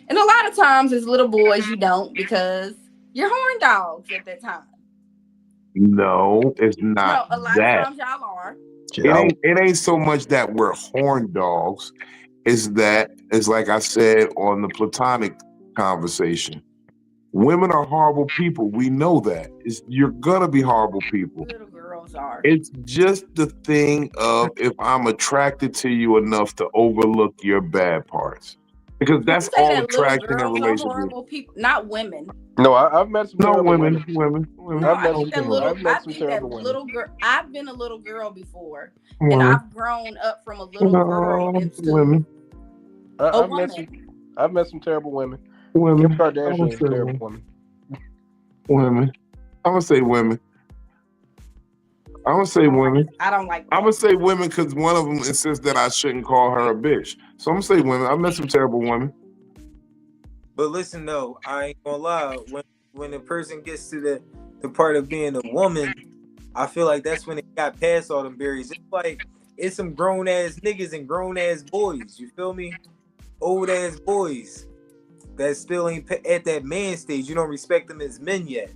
And a lot of times as little boys, you don't because you're horn dogs at that time. No, it's not. No, a lot that. of times y'all are. It ain't so much that we're horn dogs. It's that, it's like I said on the platonic conversation. Women are horrible people. We know that. You're gonna be horrible people. Little girls are. It's just the thing of if I'm attracted to you enough to overlook your bad parts. Because that's all that attraction in little girls are relationships. horrible people, not women. No, I've met some No, terrible women. No, I think that I've met some terrible women. little girl. I've been a little girl before, and I've grown up from a little girl into women. a woman. I've met some terrible women. Women. Kim Kardashian is a terrible woman. Women. I'm gonna say women. I'm gonna say women. I don't like. I'm gonna say women because one of them insists that I shouldn't call her a bitch. So I'm gonna say women. I met some terrible women. But listen though, I ain't gonna lie. When a person gets to the part of being a woman, I feel like that's when it got past all them barriers. It's like it's some grown ass niggas and grown ass boys. You feel me? Old ass boys that still ain't at that man stage. You don't respect them as men yet.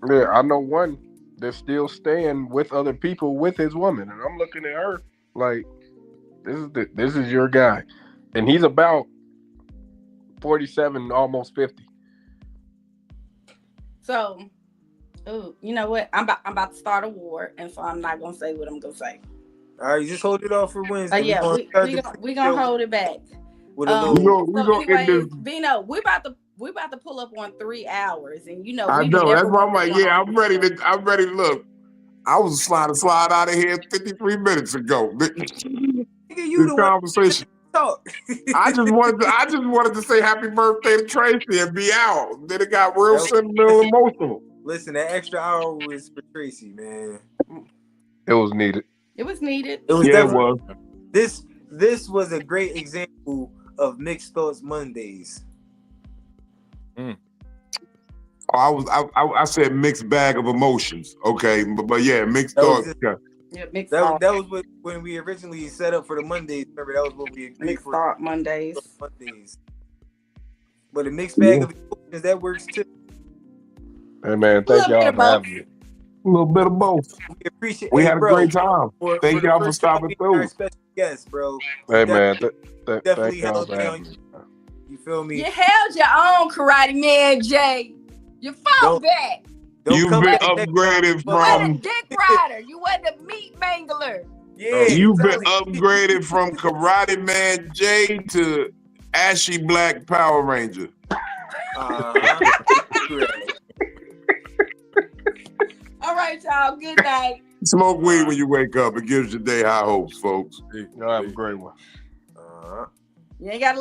Yeah, I know one that's still staying with other people with his woman, and I'm looking at her like, this is your guy, and he's about 47, almost 50. So, you know what? I'm about to start a war, and so I'm not gonna say what I'm gonna say. All right, just hold it off for Wednesday. Yeah, we gonna hold it back. We gonna anyway, end this. Vino, we about to pull up on 3 hours, and you know I know that's why I'm like, yeah, I'm ready to look. I was slide out of here 53 minutes ago. You This conversation. Talk. I just wanted to say happy birthday to Tracy and be out. Then it got real sentimental, emotional. Listen, that extra hour was for Tracy, man. It was needed. It was needed. It was definitely. This was a great example of Mixed Thoughts Mondays. I said mixed bag of emotions. Okay, but yeah, mixed thoughts. Yeah, mixed that was when we originally set up for the Mondays. Remember, that was what we agreed mixed for. thought Mondays. But a mixed bag of emotions, that works too. Hey man, thank y'all for having me. A little bit of both. We appreciate. We had a great time. Thank y'all for stopping through. Special Yes, bro. Hey man, Definitely thank y'all held for me having on. me. You feel me? You held your own, Karate Man Jay. You fought Don't- back. Don't You've come been back next time. upgraded You wasn't a from dick rider. You wasn't a meat mangler. Yeah, you've been tell me. upgraded from Karate Man J to Ashy Black Power Ranger. Uh-huh. All right, y'all. Good night. Smoke weed when you wake up. It gives your day high hopes, folks. Y'all have a great one. Uh-huh. You ain't got to